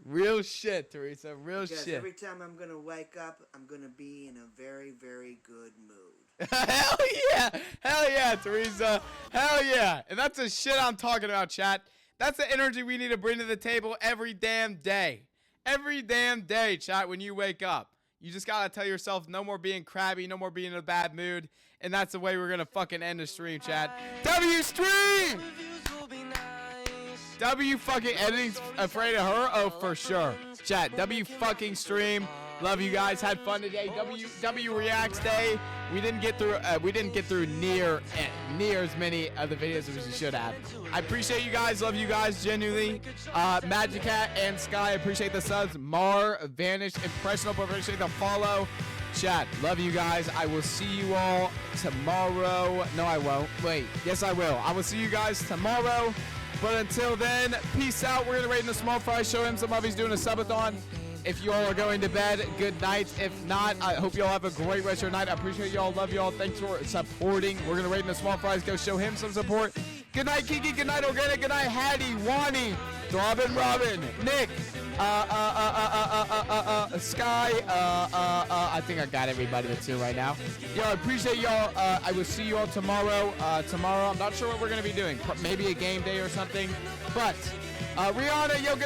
Real shit, Teresa. Real Because shit. every time I'm going to wake up, I'm going to be in a very, very good mood. Hell yeah. Hell yeah, Teresa. Hell yeah. And that's the shit I'm talking about, chat. That's the energy we need to bring to the table every damn day. Every damn day, chat, when you wake up. You just gotta tell yourself no more being crabby, no more being in a bad mood. And that's the way we're gonna fucking end the stream, chat. W stream! W fucking editing's afraid of her? Oh, for sure. Chat, W fucking stream. Love you guys. Had fun today. W reacts day. We didn't get through near as many of the videos as we should have. I appreciate you guys. Love you guys genuinely. Magic Cat and Sky, appreciate the subs. Mar, Vanish, Impressionable, appreciate the follow. Chat, love you guys. I will see you all tomorrow. No, I won't. Wait, yes, I will. I will see you guys tomorrow. But until then, peace out. We're gonna rate in the small fry. Show him some love. He's doing a subathon. If you all are going to bed, good night. If not, I hope you all have a great rest of your night. I appreciate you all. Love you all. Thanks for supporting. We're going to rate in the small fries. Go show him some support. Good night, Kiki. Good night, Organic. Good night, Hattie, Wani, Robin, Nick, Sky. I think I got everybody that's here right now. Yo, I appreciate y'all. I will see you all tomorrow. I'm not sure what we're gonna be doing. Maybe a game day or something. But Rihanna, yo.